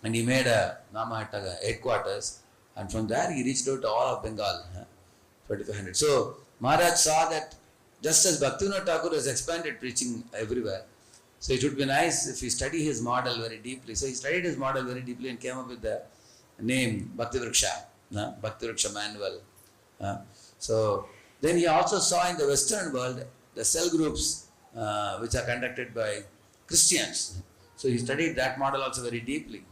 And he made a Namahatta headquarters. And from there he reached out to all of Bengal, 2,500. So Maharaj saw that just as Bhaktivinoda Thakur has expanded preaching everywhere, so it would be nice if we study his model very deeply. So he studied his model very deeply and came up with the name Bhakti Vriksha Manual. So then he also saw in the Western world the cell groups which are conducted by Christians. So he studied that model also very deeply.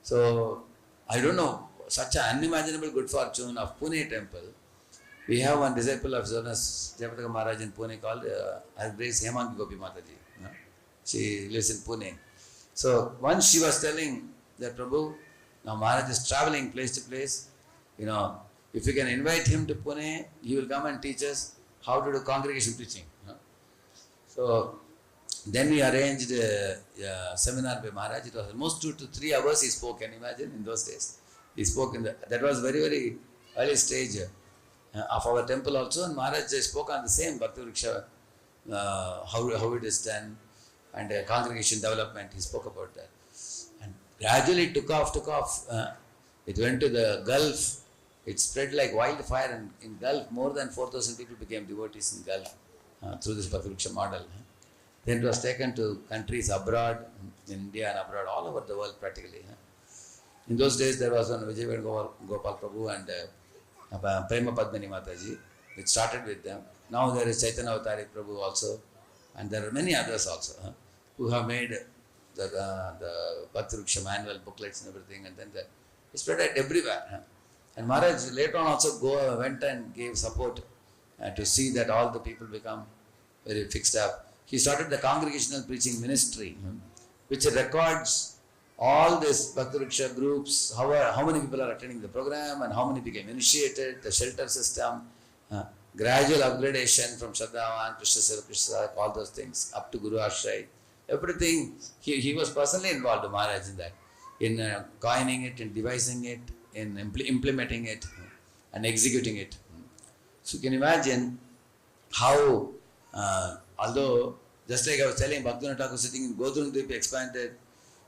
So I don't know, such an unimaginable good fortune of Pune temple. We have one disciple of His Holiness Jayapataka Maharaj in Pune called Her Grace Hemangi Gopi Mataji. She lives in Pune. So once she was telling that Prabhu, now Maharaj is traveling place to place. If we can invite him to Pune, he will come and teach us how to do congregation preaching. So then we arranged a seminar by Maharaj. It was almost 2 to 3 hours he spoke. Can you imagine in those days? He spoke that was very, very early stage of our temple also. And Maharaj spoke on the same Bhakti Vriksha, how it is done, and congregation development. He spoke about that. And gradually it took off. It went to the Gulf. It spread like wildfire, and in Gulf more than 4,000 people became devotees in Gulf through this Bhakti Vriksha model. Then it was taken to countries abroad, in India and abroad, all over the world practically. In those days there was one Vijay Gopal Prabhu and Prema Padmini Mataji. It started with them. Now there is Chaitanya Avatari Prabhu also, and there are many others also who have made the Bhakti Vriksha manual booklets and everything, and then it spread it everywhere. And Maharaj later on also went and gave support to see that all the people become very fixed up. He started the congregational preaching ministry, which records all these Bhakti Vriksha groups, how many people are attending the program and how many became initiated, the shelter system, gradual upgradation from Shraddhavan, Krishna Seva, Krishna, all those things, up to Guru Ashray. Everything, he was personally involved, Maharaj, in that, in coining it, in devising it, in implementing it, and executing it. So you can imagine how Although, just like I was telling, Bhaktivinoda Thakur sitting in Godrundip expanded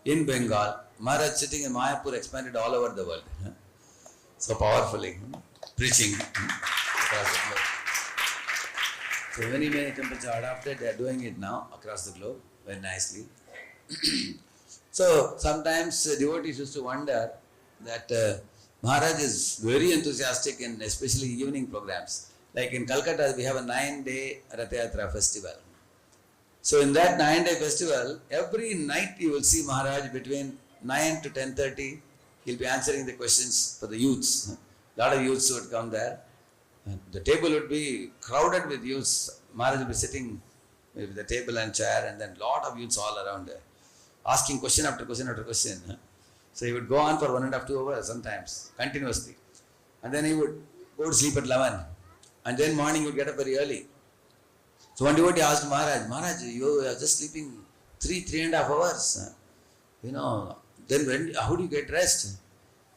in Bengal, Maharaj sitting in Mayapur expanded all over the world. So powerfully preaching across the globe. So many temples are adopted, they are doing it now across the globe very nicely. So sometimes devotees used to wonder that Maharaj is very enthusiastic in especially evening programs. Like in Calcutta, we have a 9-day Rath Yatra festival. So in that 9-day festival, every night you will see Maharaj between 9 to 10:30. He'll be answering the questions for the youths. A lot of youths would come there. And the table would be crowded with youths. Maharaj would be sitting with the table and chair, and then lot of youths all around there, asking question after question after question. So he would go on for 1.5 to 2 hours sometimes, continuously. And then he would go to sleep at 11. And then morning he would get up very early. So one devotee asked Maharaj, you are just sleeping 3.5 hours. Then how do you get rest?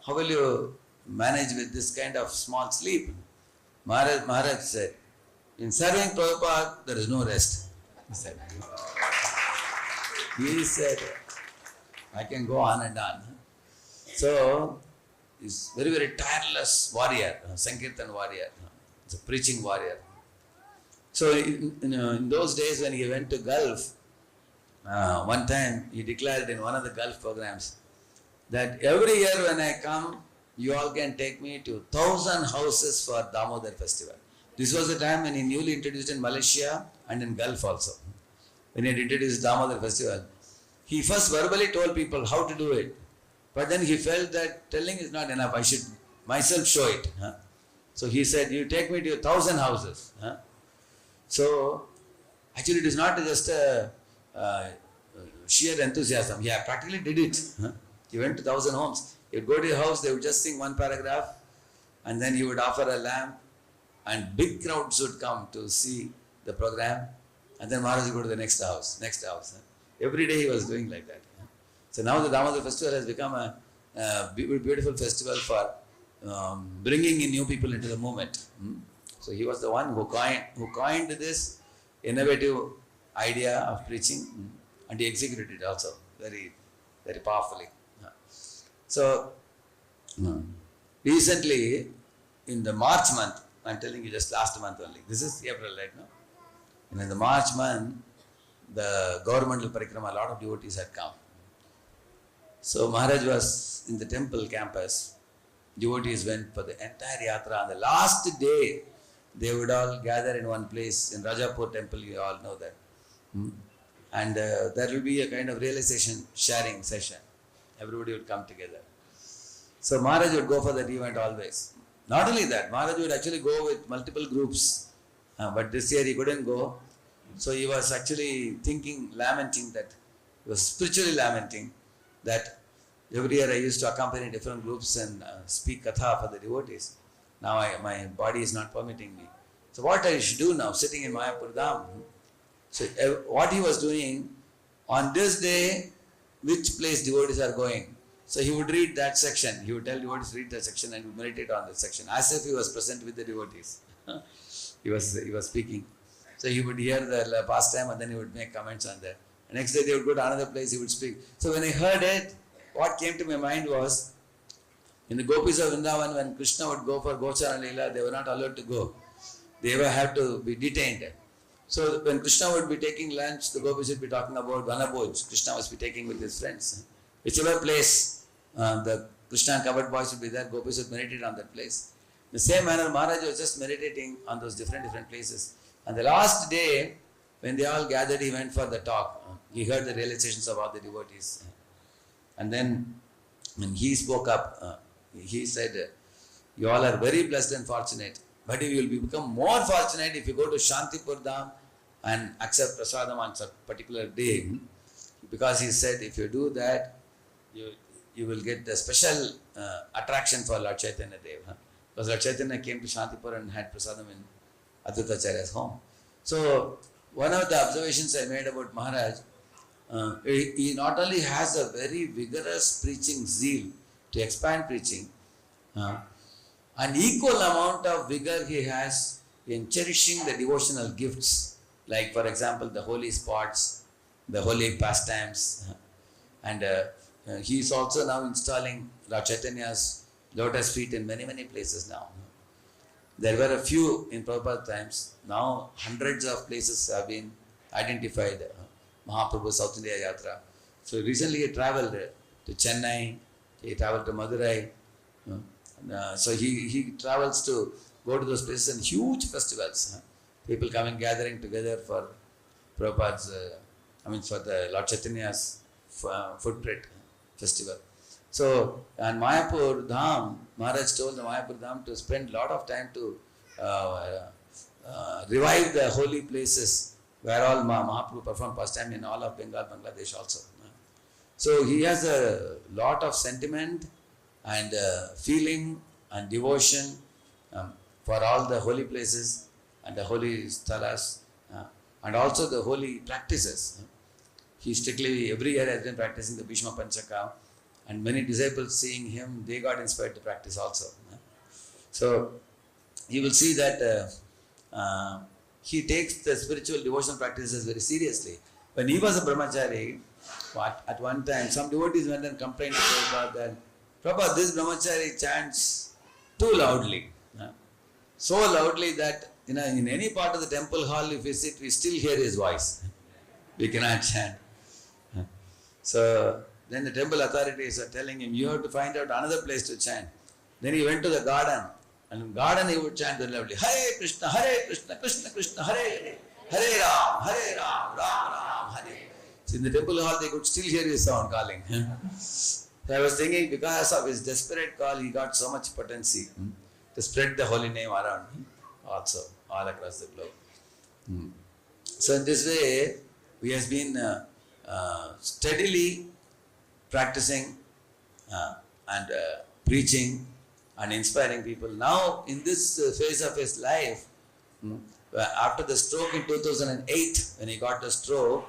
How will you manage with this kind of small sleep? Maharaj said, in serving Prabhupada, there is no rest. He said, I can go on and on. So, he's very, very tireless warrior, Sankirtan warrior. He's a preaching warrior. So, in those days when he went to Gulf, one time he declared in one of the Gulf programs that every year when I come, you all can take me to 1,000 houses for Damodar festival. This was the time when he newly introduced in Malaysia and in Gulf also. When he had introduced Damodar festival, he first verbally told people how to do it. But then he felt that telling is not enough, I should myself show it. So he said, you take me to 1,000 houses. So, actually it is not just a sheer enthusiasm. He practically did it. He went to 1,000 homes. He would go to a house, they would just sing one paragraph, and then he would offer a lamp, and big crowds would come to see the program, and then Maharaj would go to the next house. Every day he was doing like that. So now the Damodar festival has become a beautiful festival for bringing in new people into the movement. So he was the one who coined this innovative idea of preaching, and he executed it also very, very powerfully. So recently in the March month, I'm telling you just last month only, this is April right now, and in the March month, the governmental parikrama, a lot of devotees had come. So Maharaj was in the temple campus, devotees went for the entire yatra. On the last day, they would all gather in one place, in Rajapur temple, you all know that. And there will be a kind of realization sharing session. Everybody would come together. So Maharaj would go for that event always. Not only that, Maharaj would actually go with multiple groups. But this year he couldn't go. So he was actually lamenting that, he was spiritually lamenting that every year I used to accompany different groups and speak katha for the devotees. Now my body is not permitting me. So what I should do now, sitting in Mayapur Dham? So what he was doing, on this day, which place devotees are going. So he would read that section. He would tell devotees read that section and would meditate on that section as if he was present with the devotees. He was speaking. So he would hear the pastime and then he would make comments on that. The next day they would go to another place, he would speak. So when I heard it, what came to my mind was, in the Gopis of Vrindavan, when Krishna would go for Gochara Leela, they were not allowed to go. They were have to be detained. So when Krishna would be taking lunch, the Gopis would be talking about Vanabhoj. Krishna was be taking with his friends. Whichever place, the Krishna and covered boys would be there, Gopis would meditate on that place. In the same manner, Maharaj was just meditating on those different places. And the last day, when they all gathered, he went for the talk. He heard the realizations of all the devotees. And then, when he spoke up, he said, you all are very blessed and fortunate. But you will become more fortunate if you go to Shantipur Dham and accept prasadam on a particular day. Because he said, if you do that, you will get the special attraction for Lord Chaitanya Dev. Because Lord Chaitanya came to Shantipur and had prasadam in Advaitacharya's home. So, one of the observations I made about Maharaj, he not only has a very vigorous preaching zeal to expand preaching, an equal amount of vigor he has in cherishing the devotional gifts like for example the holy spots, the holy pastimes, and he is also now installing Lord Chaitanya's lotus feet in many places now. There were a few in Prabhupada times. Now hundreds of places have been identified. Mahaprabhu South India Yatra. So recently he travelled to Chennai, he travelled to Madurai. So he travels to go to those places and huge festivals. People coming gathering together for Prabhupada's, for the Lord Chaitanya's footprint festival. So, and Mayapur Dham, Maharaj told the Mayapur Dham to spend a lot of time to revive the holy places where all Mahaprabhu performed pastime in all of Bengal, Bangladesh also. So he has a lot of sentiment and feeling and devotion for all the holy places and the holy sthalas and also the holy practices. He strictly every year has been practicing the Bhishma Panchaka, and many disciples seeing him, they got inspired to practice also. So you will see that he takes the spiritual devotional practices very seriously. When he was a brahmachari, at one time some devotees went and complained to Prabhupada that, Prabhupada, this brahmachari chants too loudly. So loudly that in any part of the temple hall, if we sit, we still hear his voice. We cannot chant. So then the temple authorities are telling him, you have to find out another place to chant. Then he went to the garden, and in the garden he would chant very loudly, Hare Krishna, Krishna Krishna, Hare Hare, Ram, Ram Ram, Hare. So in the temple hall they could still hear his sound calling. So I was thinking, because of his desperate call, he got so much potency to spread the holy name around also, all across the globe. So in this way, we have been steadily practicing and preaching and inspiring people. Now, in this phase of his life, after the stroke in 2008, when he got the stroke,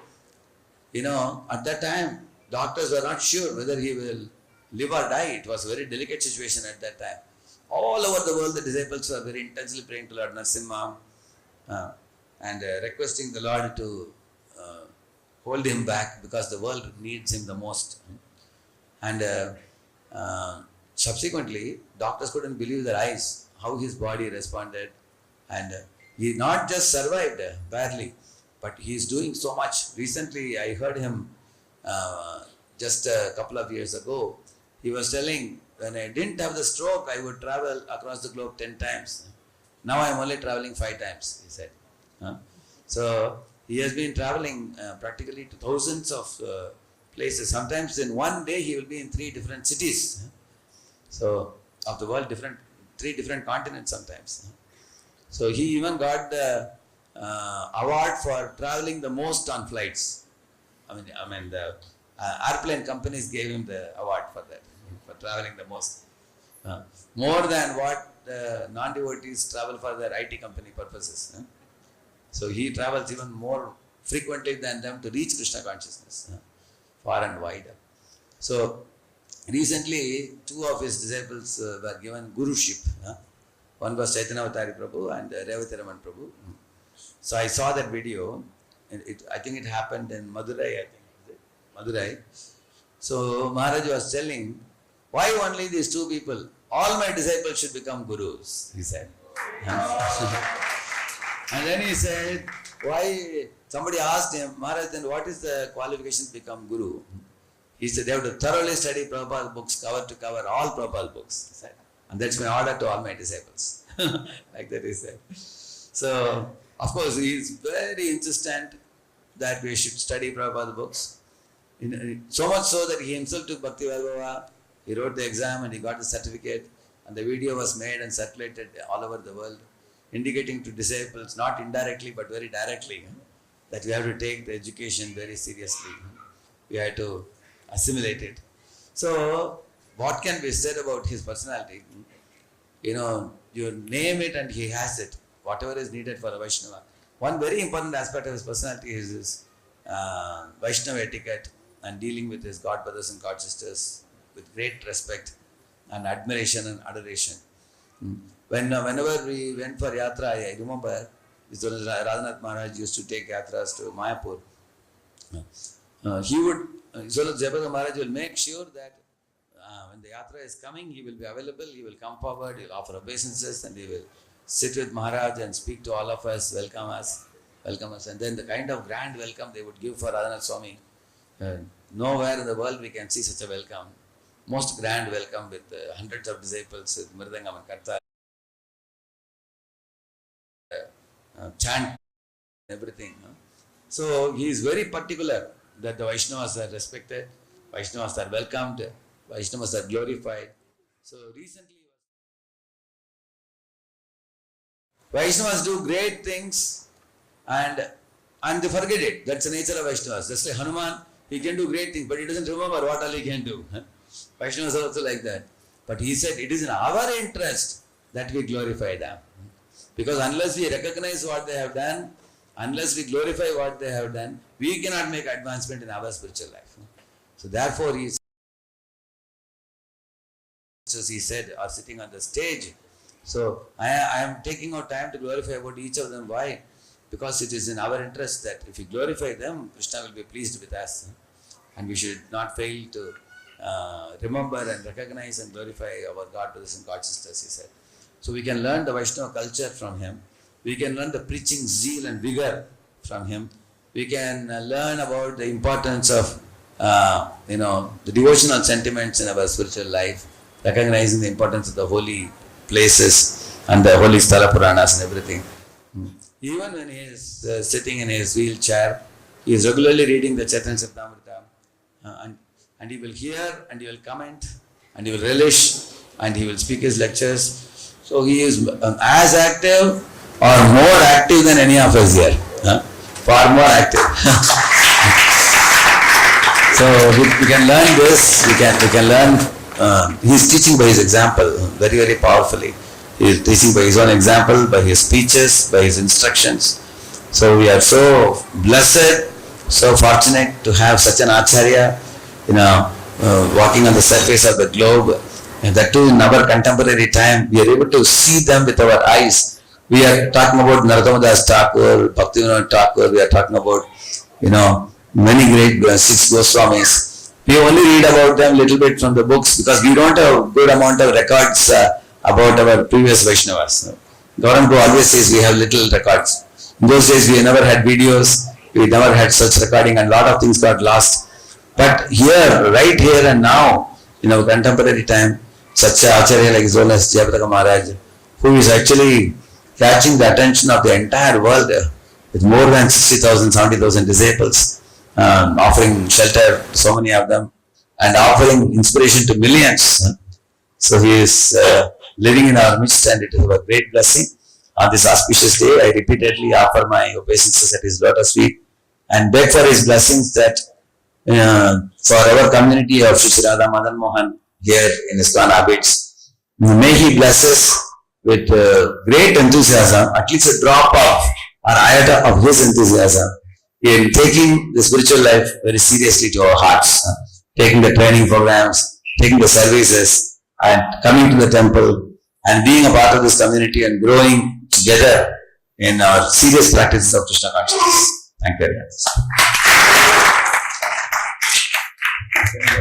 at that time, doctors were not sure whether he will live or die. It was a very delicate situation at that time. All over the world, the disciples were very intensely praying to Lord Narasimha and requesting the Lord to hold him back because the world needs him the most. And subsequently, doctors couldn't believe their eyes, how his body responded. And he not just survived barely, but he is doing so much. Recently, I heard him just a couple of years ago. He was telling, when I didn't have the stroke, I would travel across the globe 10 times. Now I am only traveling 5 times, he said. So he has been traveling practically to thousands of places. Sometimes in one day he will be in 3 different cities. So of the world, 3 different continents sometimes. So he even got the award for traveling the most on flights. The airplane companies gave him the award for that, for traveling the most. More than what non-devotees travel for their IT company purposes. So he travels even more frequently than them to reach Krishna consciousness, far and wide. So recently, 2 of his disciples were given guruship. One was Chaitanya Avatari Prabhu and Revati Raman Prabhu. So I saw that video. I think it happened in Madurai, Madurai. So Maharaj was telling, why only these 2 people? All my disciples should become gurus, he said. And then he said, why? Somebody asked him, Maharaj, then what is the qualification to become guru? He said, they have to thoroughly study Prabhupada's books, cover to cover, all Prabhupada's books. He said. And that's my order to all my disciples. Like that he said. So, of course, he is very insistent that we should study Prabhupada's books. So much so that he himself took Bhakti Vaibhava, he wrote the exam and he got the certificate, and the video was made and circulated all over the world, indicating to disciples, not indirectly but very directly, that we have to take the education very seriously. We have to assimilate it. So, what can be said about his personality? You name it and he has it, whatever is needed for a Vaishnava. One very important aspect of his personality is his Vaishnava etiquette and dealing with his God brothers and God sisters with great respect and admiration and adoration. Whenever we went for yatra, I remember His Holiness Radhanath Maharaj used to take yatras to Mayapur. He would, His Holiness Jayapataka Maharaj will make sure that when the yatra is coming, he will be available, he will come forward, he will offer obeisances, and he will sit with Maharaj and speak to all of us, welcome us. And then the kind of grand welcome they would give for Radhanath Swami. Nowhere in the world we can see such a welcome. Most grand welcome with hundreds of disciples with Mridangam and Karta, chant, everything. So he is very particular that the Vaishnavas are respected, Vaishnavas are welcomed, Vaishnavas are glorified. So recently, Vaishnavas do great things and they forget it. That's the nature of Vaishnavas. Just like Hanuman, he can do great things, but he doesn't remember what all he can do. Vaishnavas are also like that. But he said, it is in our interest that we glorify them. Because unless we recognize what they have done, unless we glorify what they have done, we cannot make advancement in our spiritual life. So therefore, he said, are sitting on the stage. So I am taking our time to glorify about each of them. Why? Because it is in our interest that if we glorify them, Krishna will be pleased with us. And we should not fail to remember and recognize and glorify our God brothers and God sisters, he said. So we can learn the Vaishnava culture from him. We can learn the preaching zeal and vigor from him. We can learn about the importance of the devotional sentiments in our spiritual life, recognizing the importance of the holy places and the holy Sthala Puranas and everything. Even when he is sitting in his wheelchair, he is regularly reading the Chaitanya Charitamrita, and he will hear and he will comment and he will relish and he will speak his lectures. So he is as active or more active than any of us here. Far more active. So we can learn this, we can learn, he is teaching by his example very, very powerfully. He is teaching by his own example, by his speeches, by his instructions. So we are so blessed, so fortunate to have such an Acharya, walking on the surface of the globe. And that too in our contemporary time, we are able to see them with our eyes. We are talking about Narottama Das Thakur, Bhaktivinoda Thakur, we are talking about, many great 6 Goswamis. We only read about them little bit from the books because we don't have good amount of records about our previous Vaishnavas. Gauranga always says we have little records. In those days we never had videos, we never had such recording and a lot of things got lost. But here, right here and now, in our contemporary time, such an Acharya like His Holiness Jayapataka Maharaj, who is actually catching the attention of the entire world with more than 60,000, 70,000 disciples, offering shelter to so many of them and offering inspiration to millions. So he is living in our midst and it is a great blessing. On this auspicious day, I repeatedly offer my obeisances at his lotus feet and beg for his blessings that for our community of Sri Radha Madan Mohan here in ISKCON habits, may he bless us with great enthusiasm, at least a drop of or iota of his enthusiasm in taking the spiritual life very seriously to our hearts, taking the training programs, taking the services and coming to the temple and being a part of this community and growing together in our serious practice of Krishna consciousness. Thank you very much.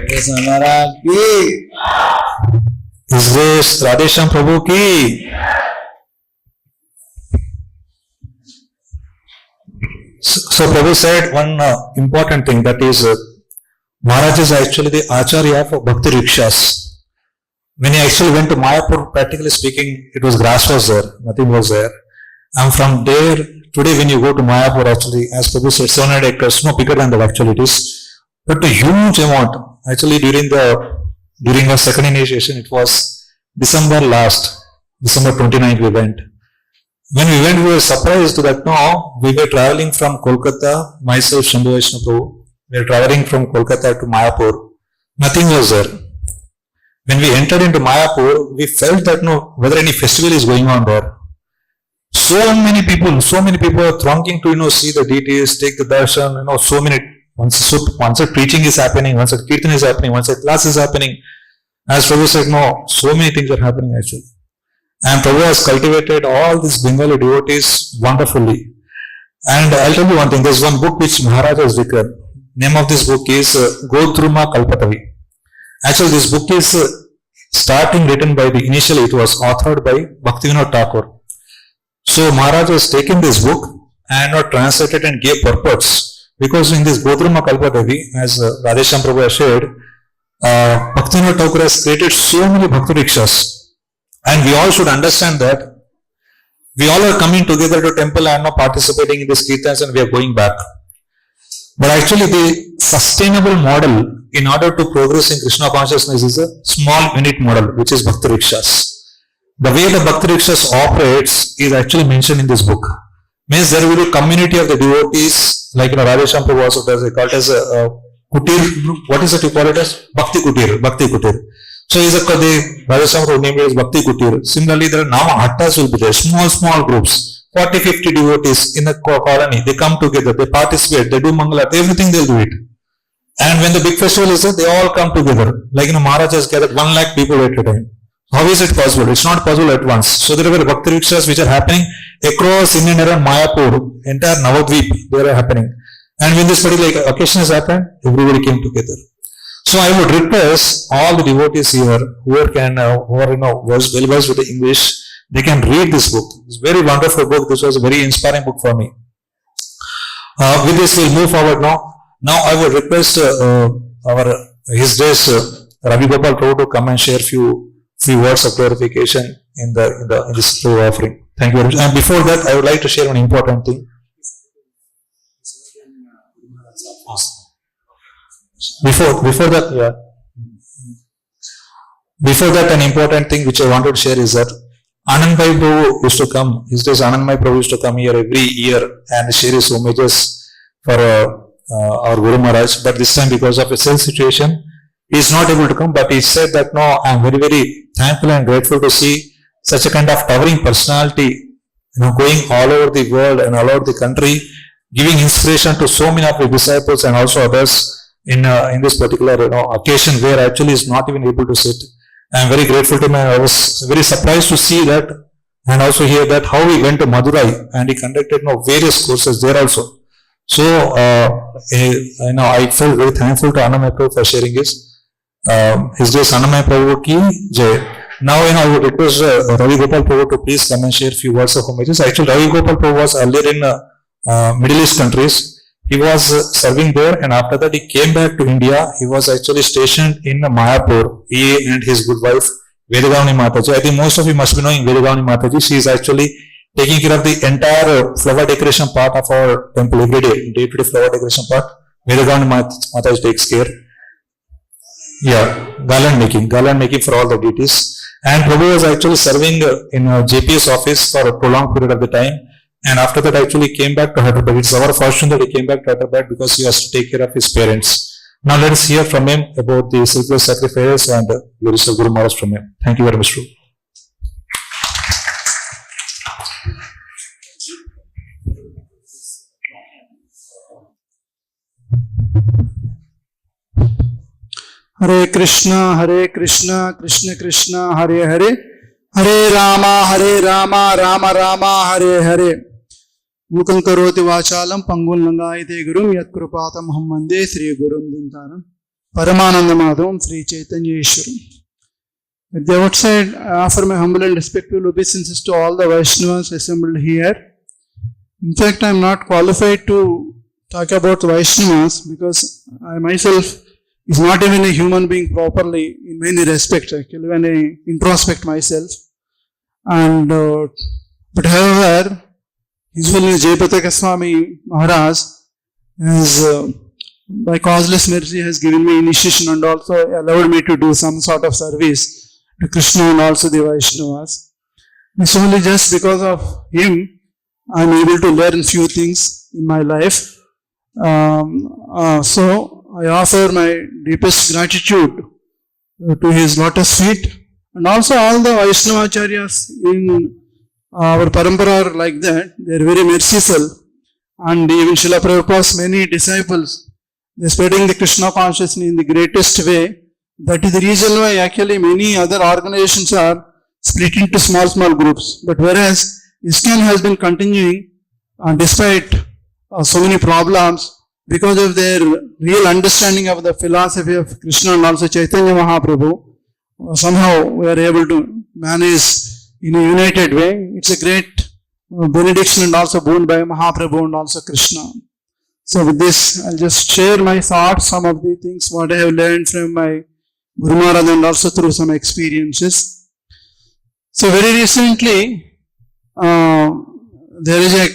Maharaj ki His Grace Radhesham Prabhu ki. So Prabhu said one important thing, that is Maharaj is actually the Acharya for Bhakti Rikshas. When he actually went to Mayapur, practically speaking, it was grass was there, nothing was there. And from there, today when you go to Mayapur, actually, as Prabhu said, 700 acres, no bigger than that actually it is. But a huge amount. Actually, during our second initiation, it was December 29th we went. When we went, we were surprised that no, we were traveling from Kolkata, myself, Shambhu Vaishnava Prabhu, we were traveling from Kolkata to Mayapur. Nothing was there. When we entered into Mayapur, we felt that no, whether any festival is going on there. So many people are thronging to, see the deities, take the darshan, so many. Once a preaching is happening, once a Kirtan is happening, once a class is happening. As Prabhu said, no, so many things are happening actually. And Prabhu has cultivated all these Bengali devotees wonderfully. And I'll tell you one thing, there's one book which Maharaj has written. Name of this book is Godhruma Kalpatavi. Actually, this book is written by initially it was authored by Bhaktivinoda Thakur. So Maharaj has taken this book and translated and gave purpose. Because in this Godhruma Kalpatavi, as Radhesham Prabhu has shared, Bhaktivinoda Thakur has created so many Bhakti Rikshas. And we all should understand that we all are coming together to temple and not participating in these kirtans and we are going back. But actually the sustainable model in order to progress in Krishna consciousness is a small unit model, which is Bhakti Rikshas. The way the Bhakti Rikshas operates is actually mentioned in this book. Means there will be a community of the devotees, like Radhesham Prabhu also does, they call it as a kutir. What is it you call it as? Bhakti Kutir. Bhakti Kutir. So the Radhesham Prabhu named it as Bhakti Kutir. Similarly, there are now hattas will be there, small groups, 40-50 devotees in a colony. They come together, they participate, they do Mangalat, everything they'll do it. And when the big festival is there, they all come together. Like Maharaj has gathered 1 lakh people at a time. How is it possible? It's not possible at once. So there were Bhakti Rikshas which are happening across Indian and Mayapur, entire Navadvip, they are happening. And when this particular occasion has happened, everybody came together. So I would request all the devotees here who are well versed with the English, they can read this book. It's a very wonderful book. This was a very inspiring book for me. With this, we'll move forward now. Now I would request His Grace Ravi Gopal Prabhu to come and share few words of clarification in this offering. Thank you very much. And before that, I would like to share an important thing. Before that, an important thing which I wanted to share is that Anandbhai Prabhu used to come. His days Anandbhai Prabhu used to come here every year and share his homages for our Guru Maharaj. But this time, because of his health situation, he is not able to come. But he said that no, I am very, very thankful and grateful to see such a kind of towering personality, going all over the world and all over the country, giving inspiration to so many of his disciples and also others in this particular occasion where actually is not even able to sit. I am very grateful to him. I was very surprised to see that and also hear that how he went to Madurai and he conducted various courses there also. So I felt very thankful to Annamaya Prabhu for sharing this. His Grace Annamaya Prabhu ki jai. Now I would request Ravi Gopal Prabhu to please come and share a few words of homages. Actually, Ravi Gopal Prabhu was earlier in Middle East countries. He was serving there, and after that he came back to India. He was actually stationed in Mayapur, he and his good wife Vedagavani Mataji. I think most of you must be knowing Vedagavani Mataji. She is actually taking care of the entire flower decoration part of our temple every day, day-to-day flower decoration part. Vedagavani Mataji takes care. Yeah, garland making for all the deities. And Prabhu was actually serving in JP's office for a prolonged period of the time. And after that actually came back to Hyderabad. It's our fortune that he came back to Hyderabad because he has to take care of his parents. Now let us hear from him about the selfless sacrifices and glorious Guru Maharaj from him. Thank you very much, Prabhu. Hare Krishna, Krishna Krishna, Hare Hare, Hare Rama, Rama Rama, Hare Hare. Mukam karoti vachalam pangul langayate gurum yat krupatam hammande Sri Gurum Dintaram Paramananda Madhavam Sri Chaitanya Ishwaram. At the outside, I offer my humble and respectful obeisances to all the Vaishnavas assembled here. In fact, I am not qualified to talk about Vaishnavas because I myself is not even a human being properly in many respects, actually, when I introspect myself. And but however, usually Jayapataka Swami Maharaj has, by causeless mercy, has given me initiation and also allowed me to do some sort of service to Krishna and also the Vaishnavas. It's only just because of him I am able to learn few things in my life. So I offer my deepest gratitude to his lotus feet, and also all the Vaishnavacharyas in our parampara are like that. They are very merciful, and even Srila Prabhupada's many disciples, they are spreading the Krishna consciousness in the greatest way. That is the reason why actually many other organizations are split into small groups. But whereas ISKCON has been continuing despite so many problems, because of their real understanding of the philosophy of Krishna and also Chaitanya Mahaprabhu, somehow we are able to manage in a united way. It's a great benediction and also boon by Mahaprabhu and also Krishna. So with this, I'll just share my thoughts, some of the things what I have learned from my Guru Maharaj and also through some experiences. So very recently, there is a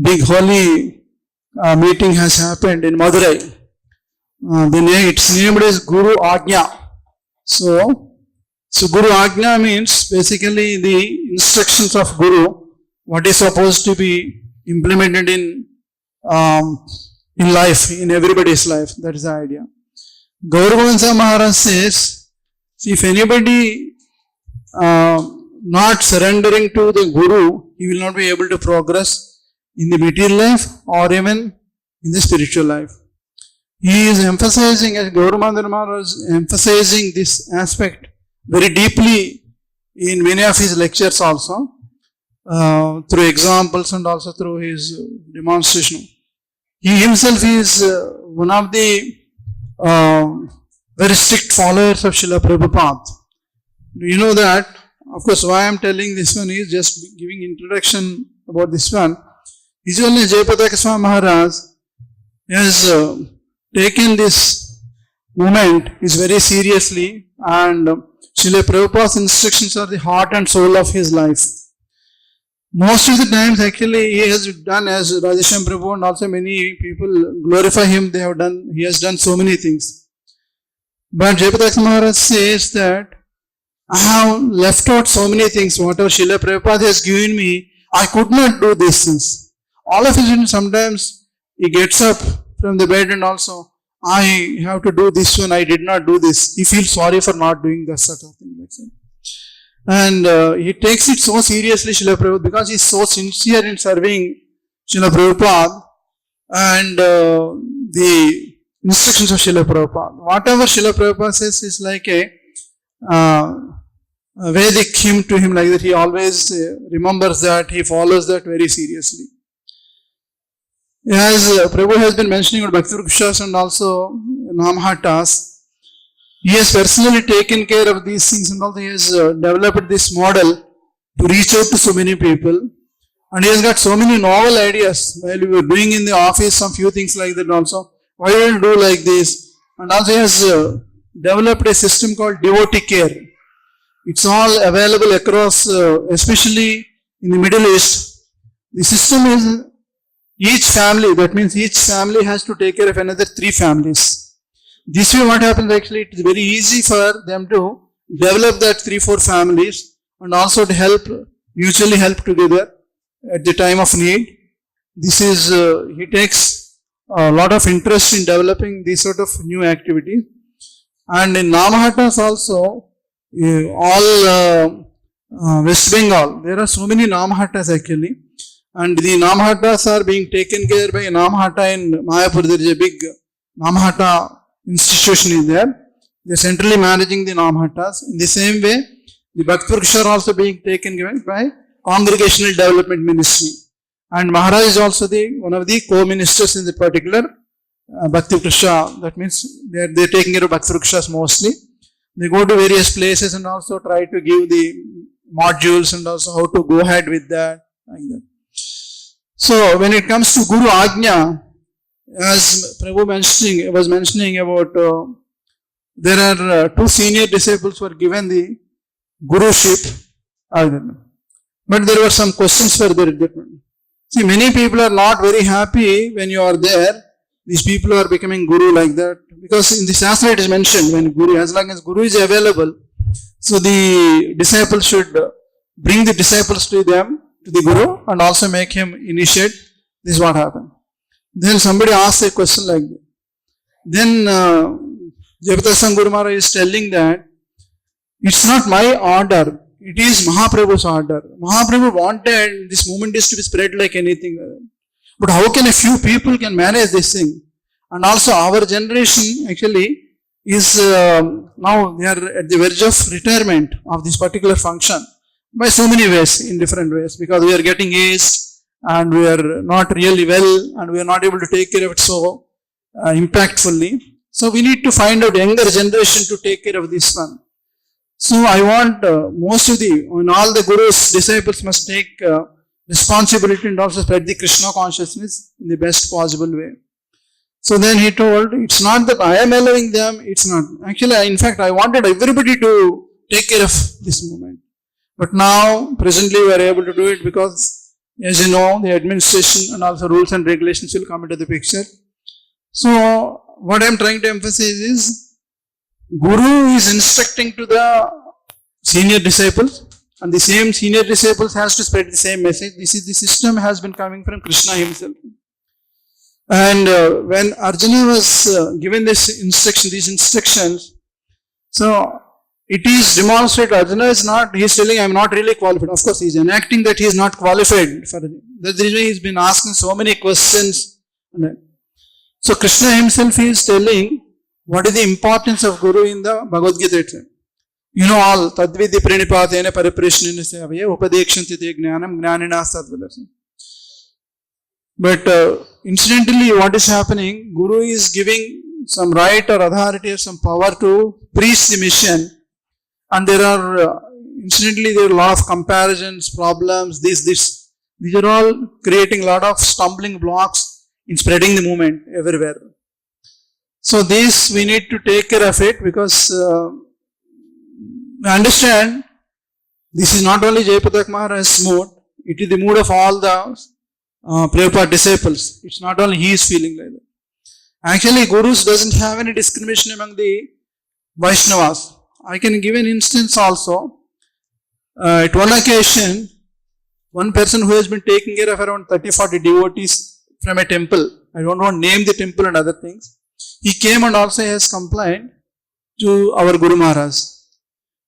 big holy meeting has happened in Madurai. It's named as Guru Ajna. So Guru Ajna means basically the instructions of Guru, what is supposed to be implemented in life, in everybody's life. That is the idea. Gauravansa Maharaj says, if anybody not surrendering to the Guru, he will not be able to progress in the material life or even in the spiritual life. He is emphasizing, as Gauravansa Maharaj is emphasizing this aspect very deeply in many of his lectures also, through examples and also through his demonstration. He himself is one of the very strict followers of Srila Prabhupada. Do you know that? Of course, why I am telling this one is just giving introduction about this one. Usually Jayapataka Swami Maharaj has taken this movement is very seriously, and Srila Prabhupada's instructions are the heart and soul of his life. Most of the times actually he has done, as Radhesham Prabhu and also many people glorify him, he has done so many things. But Jayapataka Maharaj says that I have left out so many things, whatever Srila Prabhupada has given me, I could not do these things. All of a sudden sometimes he gets up from the bed and also, I have to do this one, I did not do this. He feels sorry for not doing that sort of thing. Like that. And he takes it so seriously, Srila Prabhupada, because he is so sincere in serving Srila Prabhupada and the instructions of Srila Prabhupada. Whatever Srila Prabhupada says is like a Vedic hymn to him, like that. He always remembers that, he follows that very seriously. As Prabhu has been mentioning about Bhakti Vrikshas and also Namhatas, he has personally taken care of these things and also he has developed this model to reach out to so many people. And he has got so many novel ideas while we were doing in the office, some few things like that also. Why don't you do like this? And also he has developed a system called devotee care. It's all available across, especially in the Middle East. The system is each family, that means each family has to take care of another 3 families. This way what happens actually, it is very easy for them to develop that 3-4 families and also to help, mutually help together at the time of need. This is, he takes a lot of interest in developing this sort of new activity. And in Namahatas also, all West Bengal, there are so many Namahatas actually. And the Namahatas are being taken care by Namahata in Mayapur. There is a big Namahata institution is there. They are centrally managing the Namahatas. In the same way, the Bhakti Vrikshas are also being taken care by Congregational Development Ministry. And Maharaj is also one of the co-ministers in the particular Bhakti Vrikshas. That means they are taking care of Bhakti Vrikshas mostly. They go to various places and also try to give the modules and also how to go ahead with that. Like that. So when it comes to Guru Ajna, as Prabhu was mentioning about, there are 2 senior disciples who were given the Guruship. But there were some questions further. See, many people are not very happy when you are there. These people are becoming Guru like that. Because in the Shastra it is mentioned, when Guru, as long as Guru is available, so the disciples should bring the disciples to them, to the Guru, and also make him initiate. This is what happened. Then somebody asked a question like that. Then Jayapataka Guru Maharaj is telling that it's not my order, it is Mahaprabhu's order. Mahaprabhu wanted this movement is to be spread like anything. But how can a few people can manage this thing? And also our generation actually is now they are at the verge of retirement of this particular function by so many ways, in different ways, because we are getting aged and we are not really well and we are not able to take care of it so impactfully. So we need to find out younger generation to take care of this one. So I want most of all the Guru's disciples must take responsibility and also spread the Krishna consciousness in the best possible way. So then he told, it's not that I am allowing them, it's not. Actually, in fact, I wanted everybody to take care of this movement. But now, presently, we are able to do it because, as you know, the administration and also rules and regulations will come into the picture. So, what I am trying to emphasize is, Guru is instructing to the senior disciples, and the same senior disciples has to spread the same message. This is the system has been coming from Krishna himself. And when Arjuna was given these instructions, so it is demonstrated Arjuna is not, he is telling I am not really qualified. Of course, he is enacting that he is not qualified for it. That's the reason he has been asking so many questions. So Krishna himself is telling what is the importance of Guru in the Bhagavad Gita. You know all, Tadvidhi pranipatena pariprashnena sevaya upadekshanti te jnanam jnanina sadvadarsan. But incidentally, what is happening, Guru is giving some right or authority or some power to preach the mission. And there are, incidentally, there are a lot of comparisons, problems, this. These are all creating a lot of stumbling blocks in spreading the movement everywhere. So this, we need to take care of it because understand, this is not only Jayapataka Maharaj's mood, it is the mood of all the Prabhupada disciples. It's not only he is feeling like that. Actually, Gurus doesn't have any discrimination among the Vaishnavas. I can give an instance also. At one occasion, one person who has been taking care of around 30-40 devotees from a temple, I don't want to name the temple and other things, he came and also has complained to our Guru Maharaj.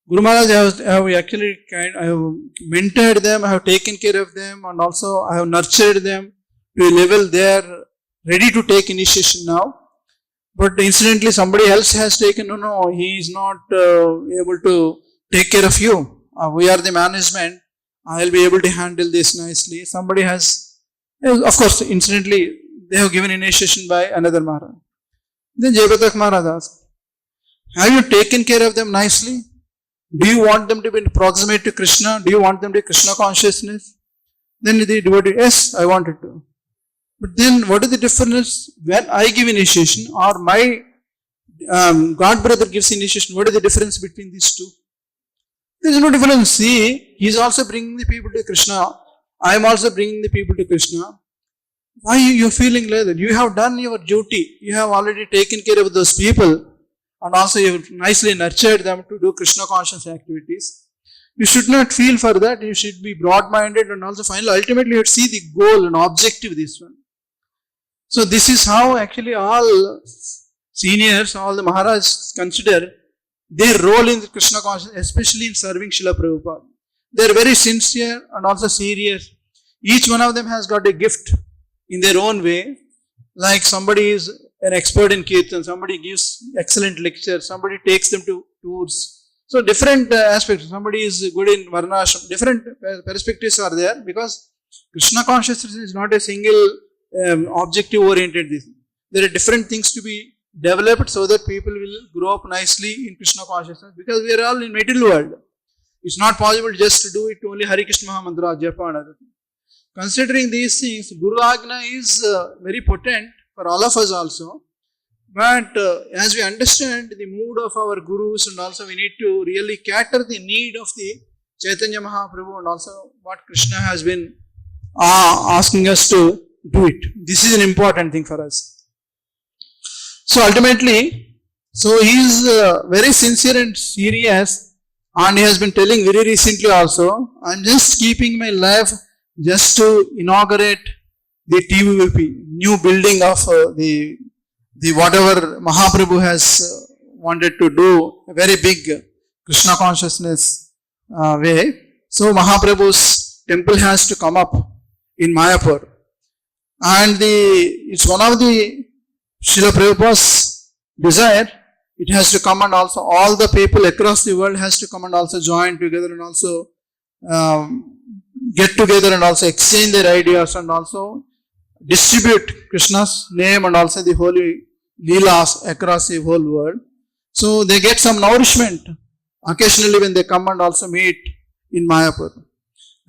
Guru Maharaj, I have actually I have mentored them, I have taken care of them, and also I have nurtured them to a level they are ready to take initiation now. But incidentally, somebody else has taken, no, he is not able to take care of you. We are the management, I will be able to handle this nicely. Somebody has, of course, incidentally, they have given initiation by another Maharaj. Then Jayapataka Maharaj asked, have you taken care of them nicely? Do you want them to be in proximate to Krishna? Do you want them to Krishna consciousness? Then the devotee, yes, I wanted to. But then what is the difference when I give initiation or my God brother gives initiation? What is the difference between these two? There is no difference. See, he is also bringing the people to Krishna. I am also bringing the people to Krishna. Why are you feeling like that? You have done your duty. You have already taken care of those people. And also you have nicely nurtured them to do Krishna conscious activities. You should not feel for that. You should be broad-minded and also finally, ultimately you have to see the goal and objective of this one. So this is how actually all seniors, all the Maharajs consider their role in the Krishna consciousness, especially in serving Srila Prabhupada. They are very sincere and also serious. Each one of them has got a gift in their own way. Like somebody is an expert in Kirtan, somebody gives excellent lectures, somebody takes them to tours. So different aspects. Somebody is good in Varnashram. Different perspectives are there because Krishna consciousness is not a single objective oriented thing. There are different things to be developed so that people will grow up nicely in Krishna consciousness because we are all in material world. It's not possible just to do it only Hare Krishna mantra, japa and other things. Considering these things, Guru Agna is very potent for all of us also. But as we understand the mood of our Gurus and also we need to really cater the need of the Chaitanya Mahaprabhu and also what Krishna has been asking us to do it. This is an important thing for us. So ultimately, so he is very sincere and serious and he has been telling very recently also, I am just keeping my life just to inaugurate the TVP, new building of the whatever Mahaprabhu has wanted to do, a very big Krishna consciousness way. So Mahaprabhu's temple has to come up in Mayapur. And it's one of the Srila Prabhupada's desire it has to come and also all the people across the world has to come and also join together and also get together and also exchange their ideas and also distribute Krishna's name and also the holy Leelas across the whole world. So they get some nourishment occasionally when they come and also meet in Mayapur.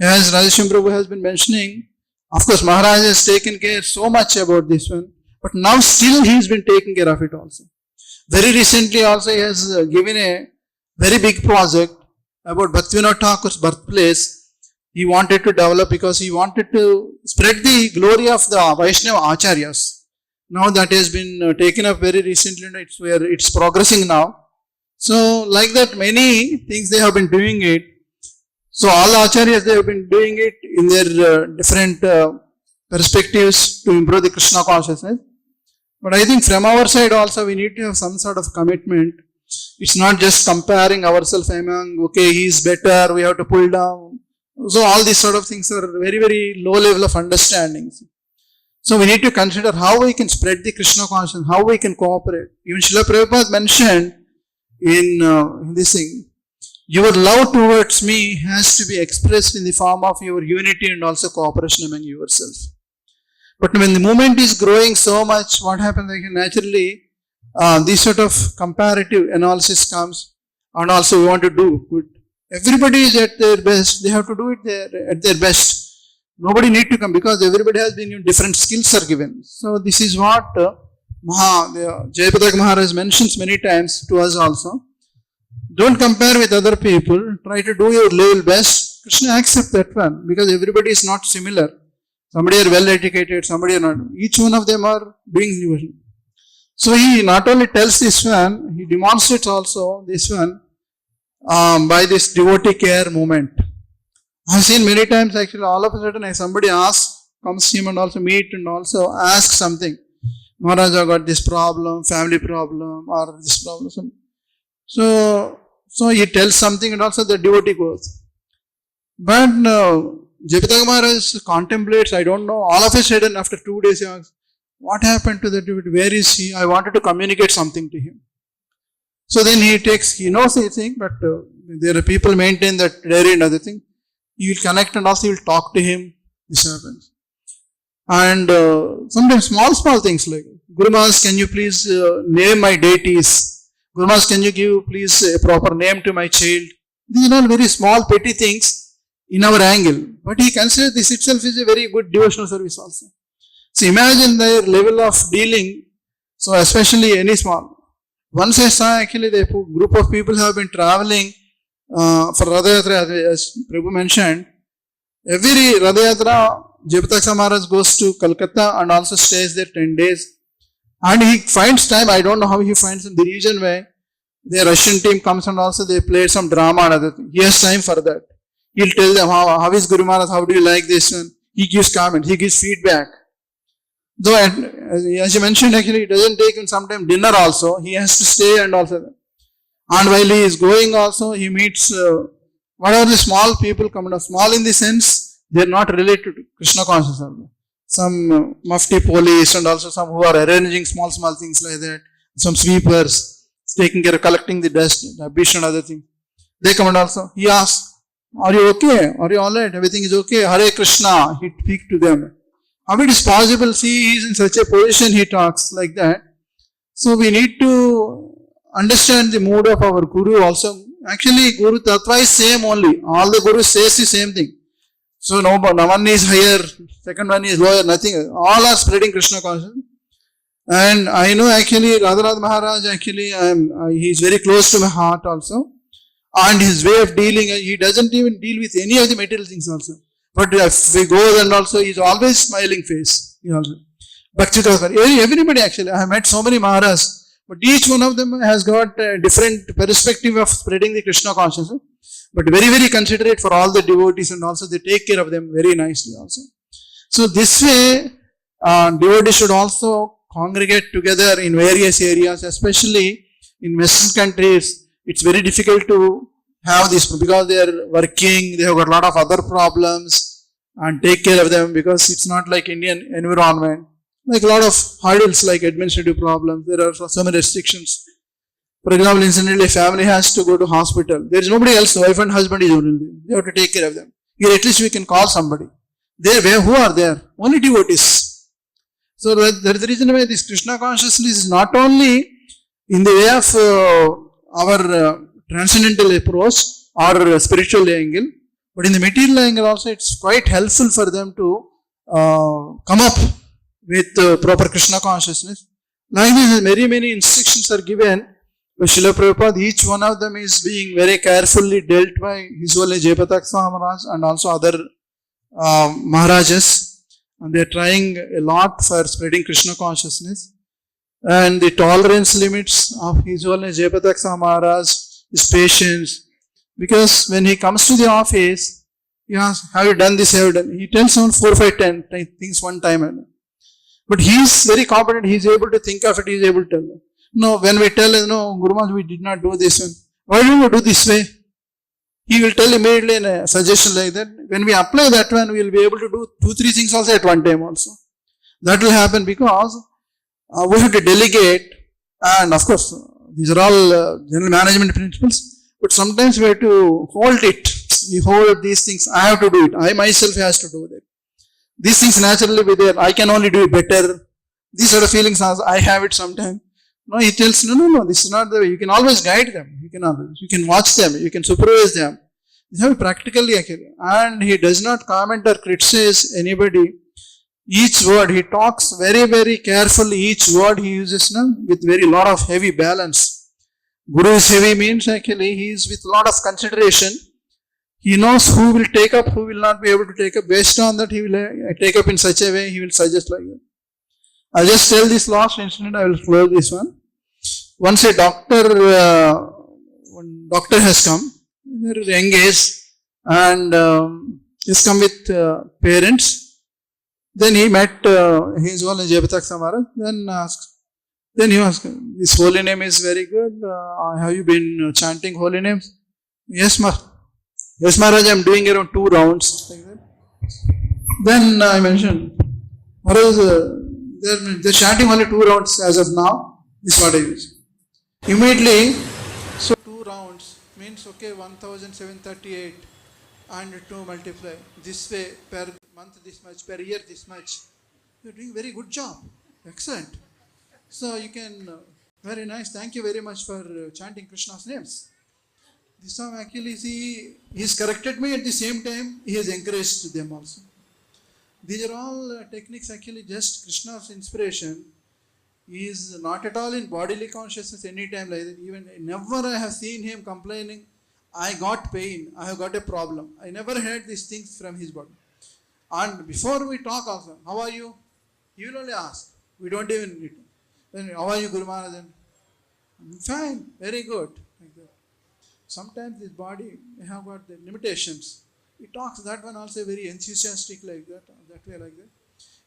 As Radhesham Prabhu has been mentioning, of course Maharaj has taken care so much about this one, but now still he has been taking care of it also. Very recently also he has given a very big project about Bhaktivinoda Thakur's birthplace. He wanted to develop because he wanted to spread the glory of the Vaishnava Acharyas. Now that has been taken up very recently, it's where it's progressing now. So like that many things they have been doing it. So all Acharyas they have been doing it in their different perspectives to improve the Krishna consciousness. But I think from our side also we need to have some sort of commitment. It's not just comparing ourselves among, okay, he is better, we have to pull down. So all these sort of things are very, very low level of understanding. So we need to consider how we can spread the Krishna consciousness, how we can cooperate. Even Srila Prabhupada mentioned in this thing, your love towards me has to be expressed in the form of your unity and also cooperation among yourself. But when the movement is growing so much, what happens? Naturally, this sort of comparative analysis comes, and also we want to do good. Everybody is at their best. They have to do it at their best. Nobody need to come because everybody has been different skills are given. So this is what Jayapataka Maharaj mentions many times to us also. Don't compare with other people. Try to do your level best. Krishna accepts that one because everybody is not similar. Somebody are well educated, somebody are not. Each one of them are doing devotion. So he not only tells this one, he demonstrates also this one by this devotee care movement. I have seen many times actually all of a sudden somebody asks, comes to him and also meet and also ask something. Maharaj, I got this problem, family problem or this problem. So he tells something and also the devotee goes. But Jayapataka Maharaj contemplates, I don't know, all of a sudden after 2 days he asks, what happened to the devotee? Where is he? I wanted to communicate something to him. So then he knows anything, but there are people maintain that diary and other thing. You will connect and also you will talk to him. This happens. And sometimes small things like, Guru Maharaj, can you please name my deities? Guru Maharaj, can you give please a proper name to my child? These are all very small petty things in our angle. But he considers this itself is a very good devotional service also. So imagine their level of dealing. So especially any small. Once I saw actually the group of people have been traveling for Radha Yatra, as Prabhu mentioned. Every Radha Yatra, Jayapataka Maharaj goes to Calcutta and also stays there 10 days. And he finds time, I don't know how he finds in the region where the Russian team comes and also they play some drama and other things. He has time for that. He'll tell them how is Guru Maharaj, how do you like this one? He gives comments, he gives feedback. Though as you mentioned actually it doesn't take him sometime dinner also. He has to stay and also. And while he is going also he meets whatever the small people come out. Small in the sense they are not related to Krishna consciousness. Some mufti police and also some who are arranging small things like that. Some sweepers taking care of collecting the dust, the rubbish and other things. They come and also he asks, are you okay? Are you alright? Everything is okay? Hare Krishna. He speaks to them. How it is possible? See, he is in such a position, he talks like that. So we need to understand the mood of our Guru also. Actually, Guru Tattva is same only. All the Gurus says the same thing. So no one is higher, second one is lower, nothing. All are spreading Krishna consciousness. And I know actually Radharaj Maharaj actually he is very close to my heart also. And his way of dealing, he doesn't even deal with any of the material things also. But if we go and also he is always smiling face. Bhakti Thakur. Everybody actually, I have met so many Maharajs. But each one of them has got a different perspective of spreading the Krishna consciousness. But very, very considerate for all the devotees and also they take care of them very nicely also. So this way, devotees should also congregate together in various areas, especially in Western countries. It's very difficult to have this because they are working, they have got a lot of other problems and take care of them because it's not like Indian environment. Like a lot of hurdles like administrative problems, there are so many restrictions. For example, incidentally, a family has to go to hospital. There is nobody else, wife and husband is only there. They have to take care of them. Here at least we can call somebody. There, who are there? Only devotees. So that is the reason why this Krishna consciousness is not only in the way of our transcendental approach or spiritual angle, but in the material angle also it's quite helpful for them to come up with proper Krishna consciousness. Like this, many instructions are given by Srila Prabhupada. Each one of them is being very carefully dealt by His Holiness Jayapataka Maharaj and also other Maharajas. And they are trying a lot for spreading Krishna consciousness. And the tolerance limits of His Holiness Jayapataka Maharaj is patience. Because when he comes to the office, he asks, have you done this, have you done? He tells someone 4, 5, 10 things one time. But he is very competent, he is able to think of it, he is able to tell. No, when we tell, no, Guru Maharaj, we did not do this one. Why don't you do this way? He will tell immediately in a suggestion like that. When we apply that one, we will be able to do 2, 3 things also at one time also. That will happen because we have to delegate, and of course, these are all general management principles. But sometimes we have to hold it. We hold these things. I have to do it. I myself has to do that. These things naturally be there. I can only do it better. These sort of feelings I have it sometimes. No, he tells, no, this is not the way. You can always guide them. You can watch them. You can supervise them. This is practically accurate. And he does not comment or criticize anybody. Each word, he talks very carefully. Each word he uses with very lot of heavy balance. Guru is heavy means actually he is with lot of consideration. He knows who will take up, who will not be able to take up. Based on that, he will take up in such a way, he will suggest like that. I'll just tell this last incident, I will close this one. Once a one doctor has come, they are engaged, and he's come with parents. Then he met his own Jayapataka Maharaj, then he asked, this holy name is very good, have you been chanting holy names? Yes, Maharaj, I am doing around 2 rounds. Like that. Then I mentioned, Maharaj, they're chanting only 2 rounds as of now. This is what I use. Immediately, so 2 rounds means, okay, 1738 and 2 multiply. This way, per month this much, per year this much. You're doing very good job. Excellent. So you can, very nice. Thank you very much for chanting Krishna's names. This time actually, he has corrected me, at the same time he has encouraged them also. These are all techniques actually just Krishna's inspiration. He is not at all in bodily consciousness any time like that. Even never I have seen him complaining, I got pain, I have got a problem. I never heard these things from his body. And before we talk also, how are you? He will only ask. We don't even need to. Then, how are you, Guru Maharaj? I'm fine, very good. Like that. Sometimes this body may have got the limitations. He talks that one also very enthusiastic like that way like that.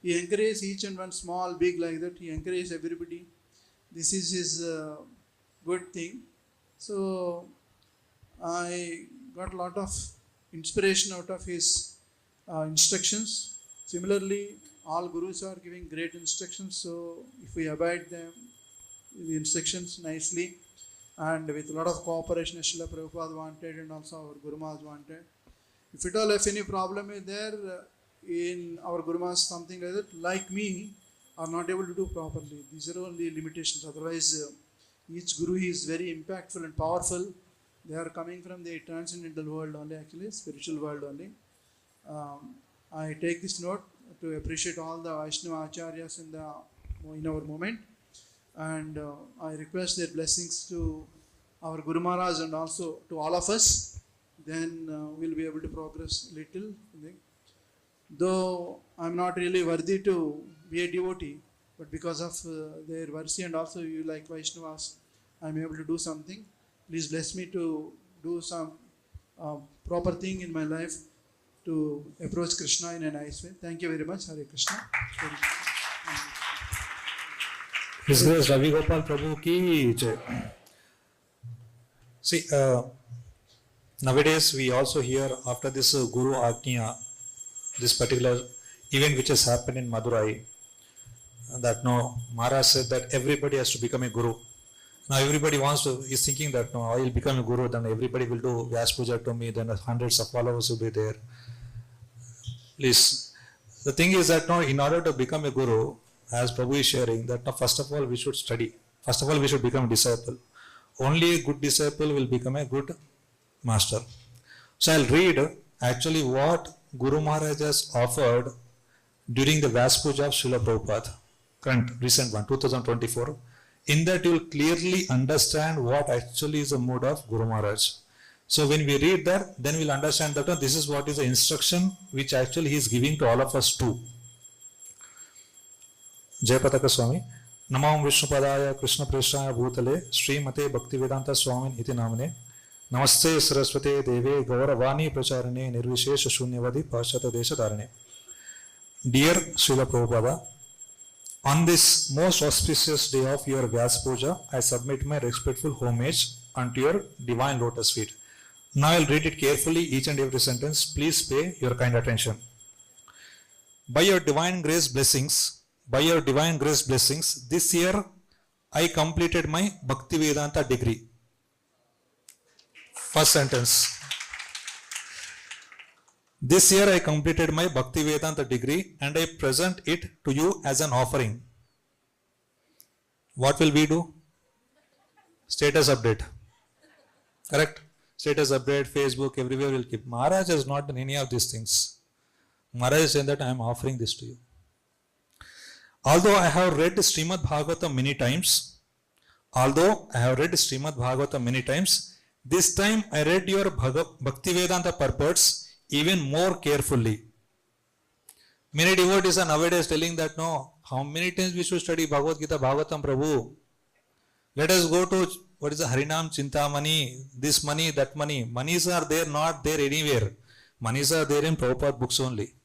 He encourages each and one small, big like that. He encourages everybody. This is his good thing. So I got a lot of inspiration out of his instructions. Similarly, all gurus are giving great instructions. So if we abide them, the instructions nicely, and with a lot of cooperation, as Srila Prabhupada wanted, and also our Guru Maharaj wanted. If at all, if any problem is there in our Guru Maharaj, something like that, like me, are not able to do properly. These are only limitations. Otherwise, each Guru is very impactful and powerful. They are coming from the transcendental world only, actually, spiritual world only. I take this note to appreciate all the Vaishnava Acharyas in our movement. And I request their blessings to our Guru Maharaj and also to all of us. Then we'll be able to progress little. Though I'm not really worthy to be a devotee, but because of their mercy and also you like Vaishnavas, I'm able to do something. Please bless me to do some proper thing in my life to approach Krishna in a nice way. Thank you very much. Hare Krishna. His Grace Ravi Gopal Prabhu ki jai. See, nowadays we also hear after this Guru Agnya, this particular event which has happened in Madurai, that no, Maharaj said that everybody has to become a Guru. Now everybody is thinking that no, I will become a guru, then everybody will do Vyas Puja to me, then hundreds of followers will be there. Please. The thing is that no, in order to become a guru, as Prabhu is sharing, that no, first of all we should study. First of all we should become a disciple. Only a good disciple will become a good master. So I'll read actually what Guru Maharaj has offered during the Vyas Puja of Srila Prabhupada, recent one, 2024. In that you will clearly understand what actually is the mood of Guru Maharaj. So when we read that, then we'll understand that this is what is the instruction which actually he is giving to all of us too. Jayapataka Swami. Namam Vishnupadaya Krishna Preshaya Bhutale Srimate Bhaktivedanta Swamin Iti Namane Namaste Saraswate Deve Gauravani Pracharane Nirvishesha Shunyavadi Pashata Desha Dharane. Dear Srila Prabhupada, on this most auspicious day of your Vyas Puja, I submit my respectful homage unto your divine lotus feet. Now I will read it carefully, each and every sentence. Please pay your kind attention. By your divine grace blessings, this year I completed my Bhaktivedanta degree. First sentence. This year I completed my Bhaktivedanta degree and I present it to you as an offering. What will we do? Status update. Correct? Status update, Facebook, everywhere will keep. Maharaj has not done any of these things. Maharaj is saying that I am offering this to you. Although I have read Srimad Bhagavatam many times, this time I read your Bhaktivedanta purports even more carefully. Many devotees are nowadays telling that no, how many times we should study Bhagavad Gita, Bhagavatam, Prabhu? Let us go to, what is the Harinam Chintamani, this money, that money. Monies are there, not there anywhere. Monies are there in Prabhupada books only.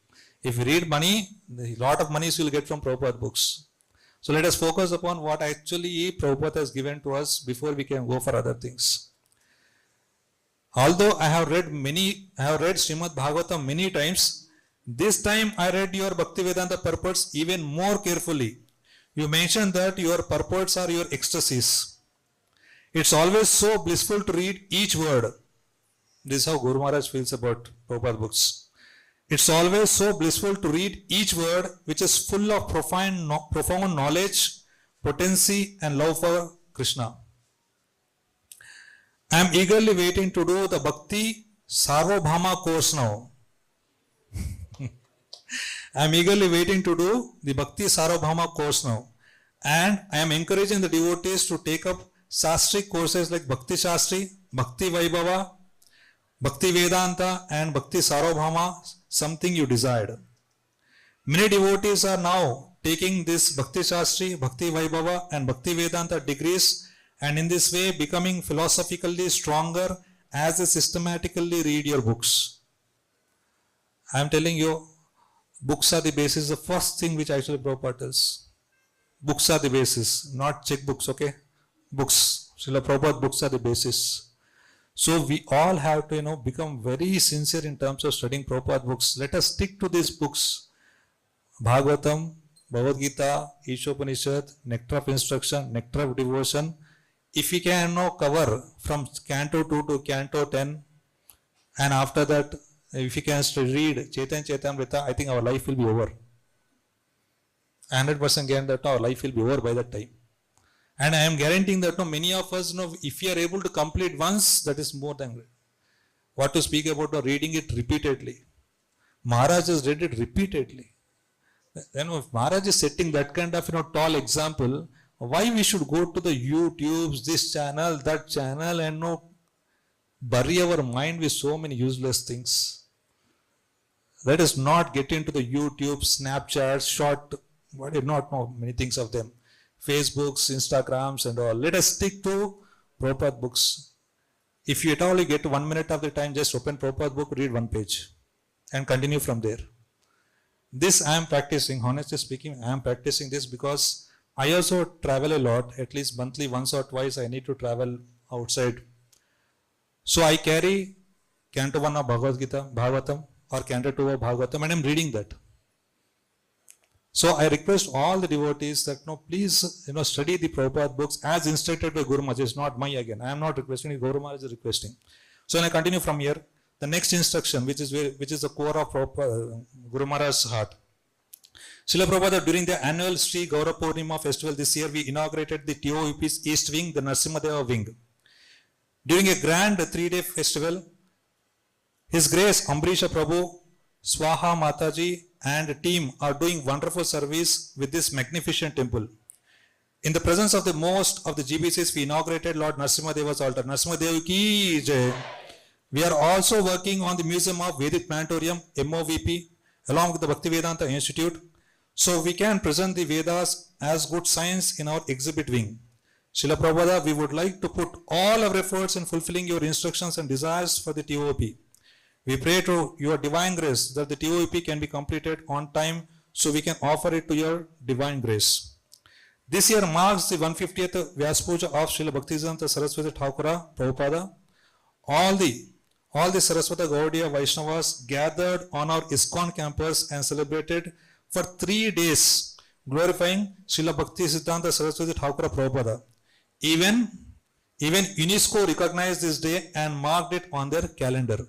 If you read money, a lot of monies you will get from Prabhupada books. So let us focus upon what actually Prabhupada has given to us before we can go for other things. Although I have read Srimad Bhagavatam many times, this time I read your Bhaktivedanta purports even more carefully. You mentioned that your purports are your ecstasies. It's always so blissful to read each word. This is how Guru Maharaj feels about Prabhupada books. It's always so blissful to read each word which is full of profound knowledge, potency and love for Krishna. I am eagerly waiting to do the Bhakti Sarvabhauma course now. And I am encouraging the devotees to take up Shastric courses like Bhakti Shastri, Bhakti Vaibhava, Bhakti Vedanta and Bhakti Sarvabhauma, something you desired. Many devotees are now taking this Bhakti Shastri, Bhakti Vaibhava and Bhakti Vedanta degrees and in this way becoming philosophically stronger as they systematically read your books. I am telling you, books are the basis, the first thing which actually Prabhupada does. Books are the basis, not checkbooks, okay? Books, Srila Prabhupada books are the basis. So we all have to, become very sincere in terms of studying Prabhupada books. Let us stick to these books. Bhagavatam, Bhagavad Gita, Ishopanishad, Nectar of Instruction, Nectar of Devotion. If we can cover from Canto 2 to Canto 10, and after that, if we can read Chaitanya Chaitamrita, I think our life will be over. 100% guarantee that our life will be over by that time. And I am guaranteeing that many of us, if we are able to complete once, that is more than great. What to speak about reading it repeatedly. Maharaj has read it repeatedly. Then if Maharaj is setting that kind of tall example, why we should go to the YouTubes, this channel, that channel and bury our mind with so many useless things. Let us not get into the YouTube, Snapchat, short, I did not know many things of them. Facebooks, Instagrams and all. Let us stick to Prabhupada books. If you at all get 1 minute of the time, just open Prabhupada book, read one page and continue from there. This I am practicing, honestly speaking, I am practicing this because I also travel a lot, at least monthly once or twice I need to travel outside. So I carry Canto 1 of Bhagavad Gita, Bhagavatam or Canto 2 of Bhagavatam and I am reading that. So I request all the devotees that please study the Prabhupada books as instructed by Guru Maharaj. It's not my again. I am not requesting. Guru Maharaj is requesting. So when I continue from here, the next instruction, which is the core of Guru Maharaj's heart. Srila Prabhupada, during the annual Sri Gaura Purnima festival this year, we inaugurated the TOUP's East Wing, the Narasimhadeva Wing. During a grand 3-day festival, His Grace Ambrisha Prabhu, Swaha Mataji and team are doing wonderful service with this magnificent temple. In the presence of the most of the GBCs, we inaugurated Lord Narasimhadeva's altar. Narasimhadev ki jai. We are also working on the Museum of Vedic Planetarium, MOVP, along with the Bhaktivedanta Institute, so we can present the Vedas as good science in our exhibit wing. Srila Prabhupada, we would like to put all our efforts in fulfilling your instructions and desires for the TOP. We pray to your divine grace that the TOP can be completed on time so we can offer it to your divine grace. This year marks the 150th Vyas Puja of Srila Bhaktivedanta Saraswati Thakura Prabhupada. All the Saraswati Gaudiya Vaishnavas gathered on our ISKCON campus and celebrated for 3 days glorifying Srila Bhaktisiddhanta Saraswati Thakura Prabhupada. Even UNESCO recognized this day and marked it on their calendar.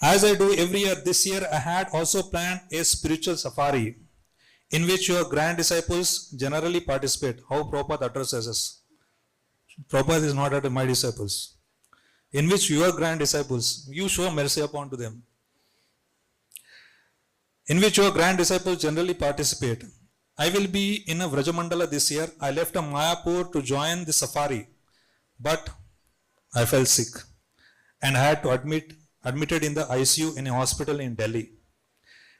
As I do every year, this year I had also planned a spiritual safari in which your grand disciples generally participate. How Prabhupada addresses us. Prabhupada is not at my disciples. In which your grand disciples, you show mercy upon to them. In which your grand disciples generally participate. I will be in a Vrajamandala this year. I left Mayapur to join the safari, but I fell sick and I had to admitted in the ICU in a hospital in Delhi.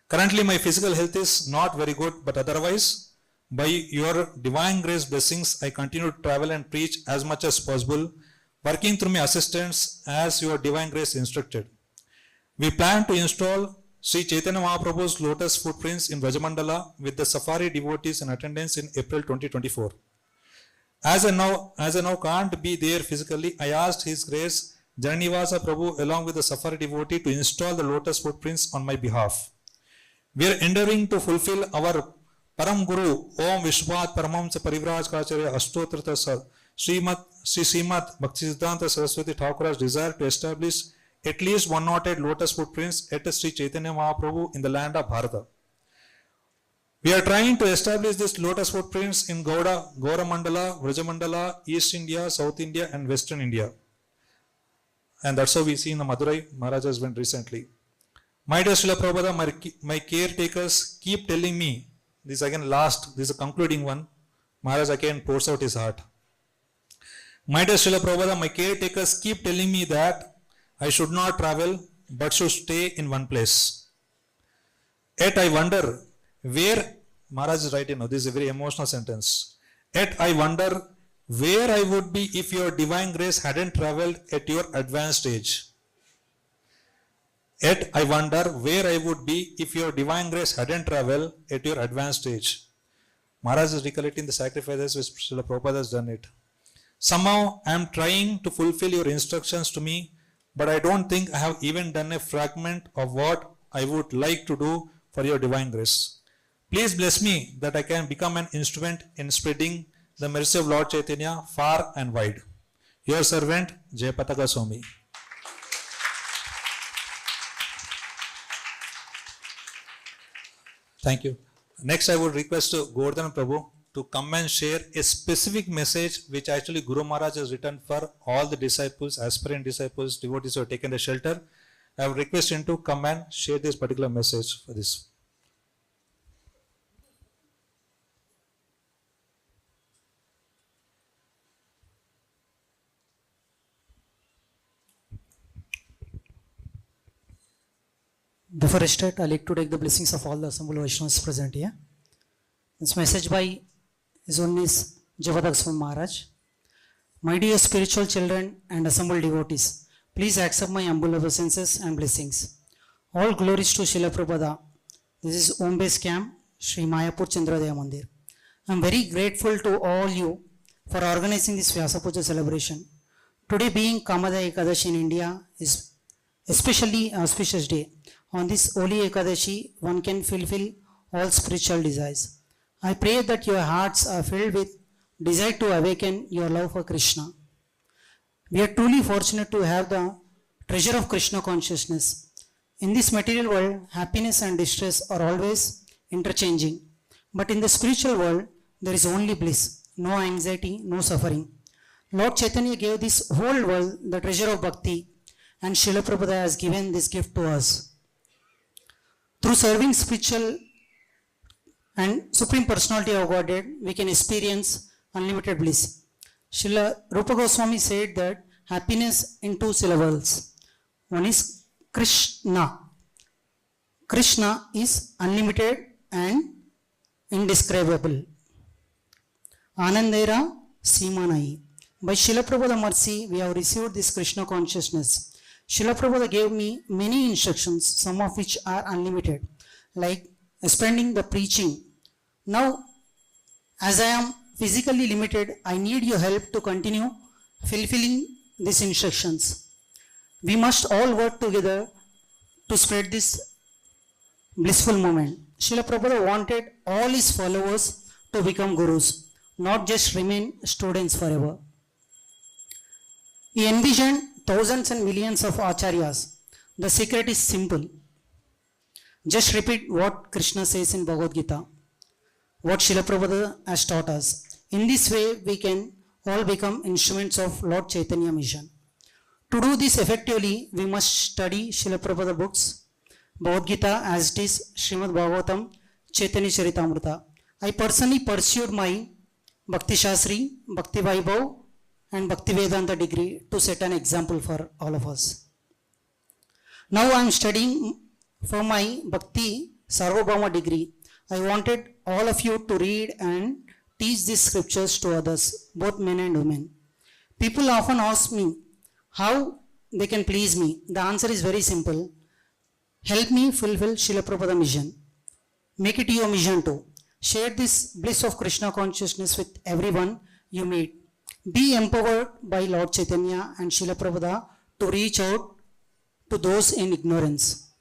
Currently my physical health is not very good, but otherwise by your divine grace blessings I continue to travel and preach as much as possible, working through my assistants as your divine grace instructed. We plan to install Sri Chaitanya Mahaprabhu's lotus footprints in Vrajamandala with the safari devotees in attendance in April 2024. As I now can't be there physically, I asked His Grace Janivasa Prabhu along with the safari devotee to install the lotus footprints on my behalf. We are endeavoring to fulfill our Param Guru Om Vishvat Paramamsa Parivrajkacharya Ashtotrata Sri Srimad Bhaktisiddhanta Saraswati Thakura's desire to establish at least 108 lotus footprints at Sri Chaitanya Mahaprabhu in the land of Bharata. We are trying to establish these lotus footprints in Gaura Mandala, Vrajamandala, East India, South India and Western India. And that's how we see in the Madurai, Maharaj has went recently. My dear Srila Prabhupada, my caretakers keep telling me, this is a concluding one, Maharaj again pours out his heart. My dear Srila Prabhupada, my caretakers keep telling me that I should not travel, but should stay in one place. Yet I wonder where, Maharaj is writing, this is a very emotional sentence. Yet I wonder where I would be if your divine grace hadn't traveled at your advanced age. Yet I wonder where I would be if your divine grace hadn't traveled at your advanced age. Maharaj is recollecting the sacrifices which Srila Prabhupada has done it. Somehow I am trying to fulfill your instructions to me, but I don't think I have even done a fragment of what I would like to do for your divine grace. Please bless me that I can become an instrument in spreading the mercy of Lord Chaitanya far and wide. Your servant, Jayapataka Swami. Thank you. Next, I would request Govardhan Prabhu to come and share a specific message which actually Guru Maharaj has written for all the disciples, aspirant disciples, devotees who have taken the shelter. I would request him to come and share this particular message for this. Before I start, I'd like to take the blessings of all the assembled Vaishnavas present here. This message by His Holiness Jayapataka Swami Maharaj. My dear spiritual children and assembled devotees, please accept my humble obeisances and blessings. All glories to Srila Prabhupada. This is Om Base Camp, Sri Mayapur Chandrodaya Mandir. I am very grateful to all you for organizing this Vyasa Puja celebration. Today being Kamadaya Ekadashi in India is especially an auspicious day. on this holy Ekadashi one can fulfill all spiritual desires. I pray that your hearts are filled with desire to awaken your love for Krishna. We are truly fortunate to have the treasure of Krishna consciousness. In this material world, happiness and distress are always interchanging. But in the spiritual world, there is only bliss, no anxiety, no suffering. Lord Chaitanya gave this whole world the treasure of bhakti, and Srila Prabhupada has given this gift to us. Through serving spiritual and Supreme Personality of Godhead, we can experience unlimited bliss. Srila Rupa Goswami said that happiness in two syllables. One is Krishna. Krishna is unlimited and indescribable. Anandera Simanai. By Srila Prabhupada mercy, we have received this Krishna consciousness. Srila Prabhupada gave me many instructions, some of which are unlimited, like expanding the preaching. Now, as I am physically limited, I need your help to continue fulfilling these instructions. We must all work together to spread this blissful moment. Srila Prabhupada wanted all his followers to become gurus, not just remain students forever. He envisioned thousands and millions of acharyas. The secret is simple. Just repeat what Krishna says in Bhagavad Gita, what Srila Prabhupada has taught us. In this way, we can all become instruments of Lord Chaitanya mission. To do this effectively, we must study Srila Prabhupada books, Bhagavad Gita as it is, Srimad Bhagavatam, Chaitanya Charitamrita. I personally pursued my Bhakti Shastri, Bhakti Vaibhav and Bhakti Vedanta degree to set an example for all of us. Now I am studying for my Bhakti Sarvabhauma degree. I wanted all of you to read and teach these scriptures to others, both men and women. People often ask me how they can please me. The answer is very simple. Help me fulfill Srila Prabhupada mission. Make it your mission too. Share this bliss of Krishna consciousness with everyone you meet. Be empowered by Lord Chaitanya and Srila Prabhupada to reach out to those in ignorance.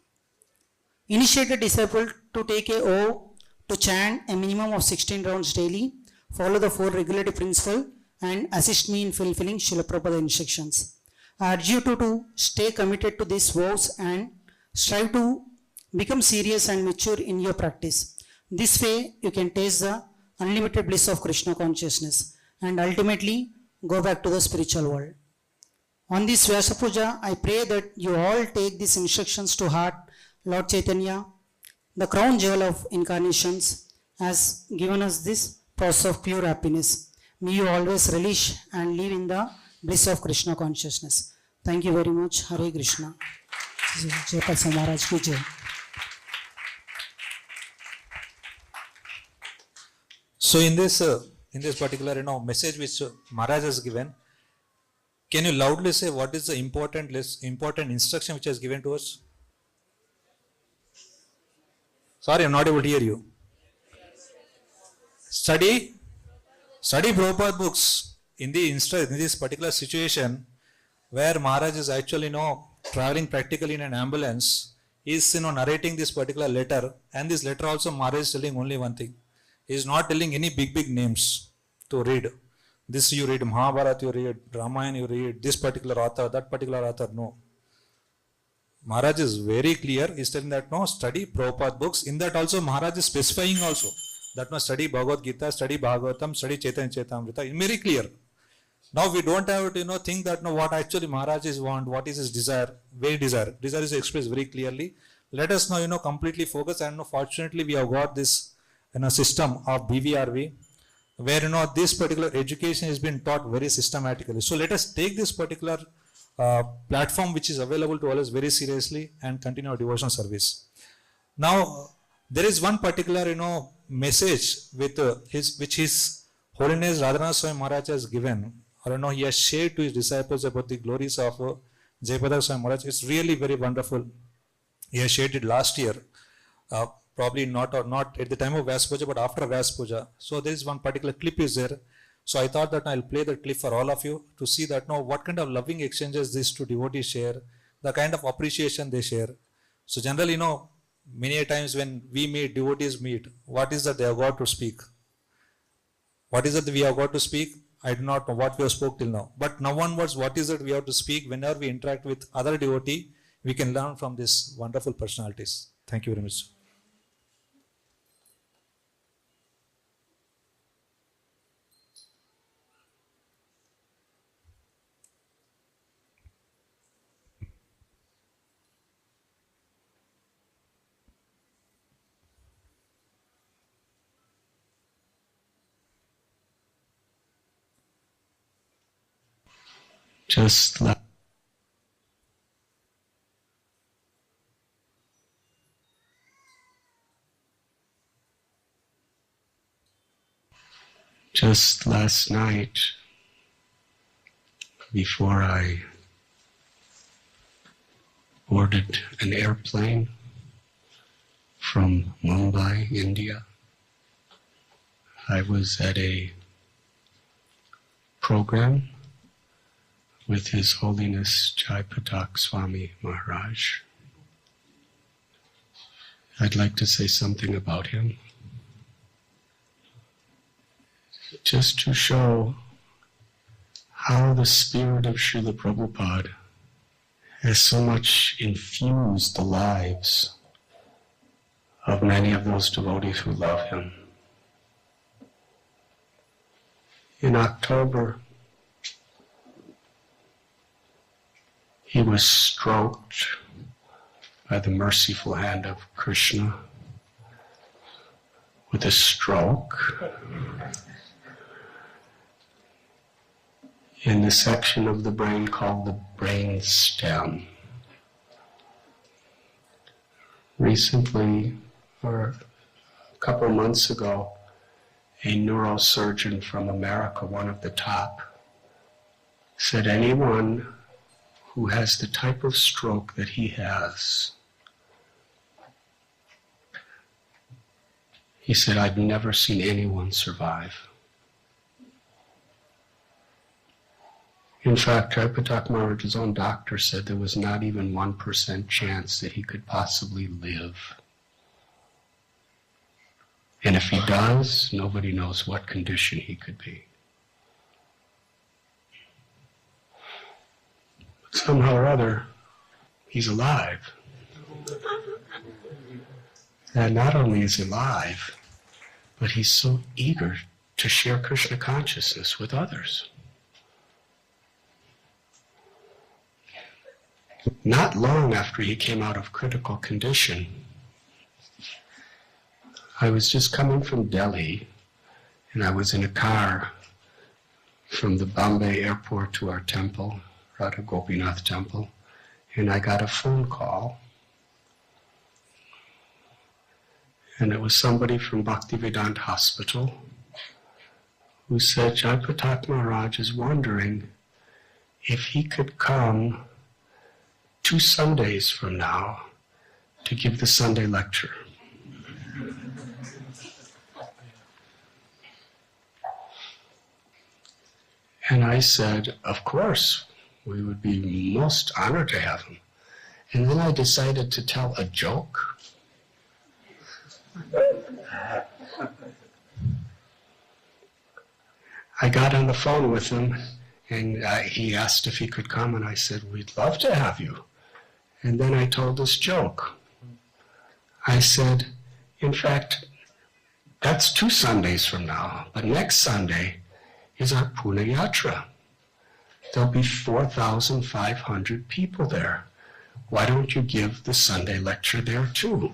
Initiate a disciple to take a oath to chant a minimum of 16 rounds daily, follow the 4 regulative principles, and assist me in fulfilling Srila Prabhupada instructions. I urge you to stay committed to these vows and strive to become serious and mature in your practice. This way, you can taste the unlimited bliss of Krishna consciousness and ultimately go back to the spiritual world. On this Vyasa Puja, I pray that you all take these instructions to heart. Lord Chaitanya, the crown jewel of incarnations, has given us this process of pure happiness. May you always relish and live in the bliss of Krishna consciousness. Thank you very much. Hare Krishna. Jayapataka Maharaj ki jai. So in this particular message which Maharaj has given, can you loudly say what is the important instruction which has given to us? Sorry, I'm not able to hear you. Study Prabhupada books. In this particular situation where Maharaj is actually traveling practically in an ambulance, he is narrating this particular letter, and this letter also Maharaj is telling only one thing. He is not telling any big names to read. This you read Mahabharata, you read Ramayana, you read this particular author, that particular author. No. Maharaj is very clear. He is telling that study Prabhupada books. In that also Maharaj is specifying also that study Bhagavad Gita, study Bhagavatam, study Chaitanya Charitamrita. It's very clear. Now we don't have to think that what actually Maharaj is want, what is his desire. Very desire. Desire is expressed very clearly. Let us now completely focus, and fortunately we have got this system of BVRV where this particular education has been taught very systematically. So let us take this particular platform which is available to us very seriously and continue our devotional service. Now there is one particular message with which His Holiness Radhanath Swami Maharaj has given, or he has shared to his disciples about the glories of Jayapataka Swami Maharaj. It's really very wonderful. He has shared it last year, probably not at the time of Vyas Puja, but after Vyas Puja. So there is one particular clip is there. So I thought that I'll play the clip for all of you to see that what kind of loving exchanges these two devotees share, the kind of appreciation they share. So generally, many a times when we meet, devotees meet, what is that they have got to speak? What is it that we have got to speak? I do not know what we have spoke till now. But now onwards, what is it we have to speak? Whenever we interact with other devotee, we can learn from these wonderful personalities. Thank you very much. Just last night, before I boarded an airplane from Mumbai, India, I was at a program with His Holiness Jayapataka Swami Maharaj. I'd like to say something about him, just to show how the spirit of Srila Prabhupada has so much infused the lives of many of those devotees who love him. In October, he was stroked by the merciful hand of Krishna with a stroke in the section of the brain called the brain stem. Recently, or a couple months ago, a neurosurgeon from America, one of the top, said anyone who has the type of stroke that he has, he said, I've never seen anyone survive. In fact, Jayapataka Maharaj's own doctor said there was not even 1% chance that he could possibly live. And if he does, nobody knows what condition he could be. But somehow or other, he's alive. And not only is he alive, but he's so eager to share Krishna consciousness with others. Not long after he came out of critical condition, I was just coming from Delhi, and I was in a car from the Bombay airport to our temple, Radha Gopinath temple, and I got a phone call. And it was somebody from Bhaktivedanta Hospital who said Jayapataka Maharaj is wondering if he could come 2 Sundays from now to give the Sunday lecture. And I said, of course, we would be most honored to have him. And then I decided to tell a joke. I got on the phone with him, and he asked if he could come, and I said, we'd love to have you. And then I told this joke. I said, in fact, that's 2 Sundays from now, but next Sunday is our Pune Yatra. There'll be 4,500 people there. Why don't you give the Sunday lecture there too?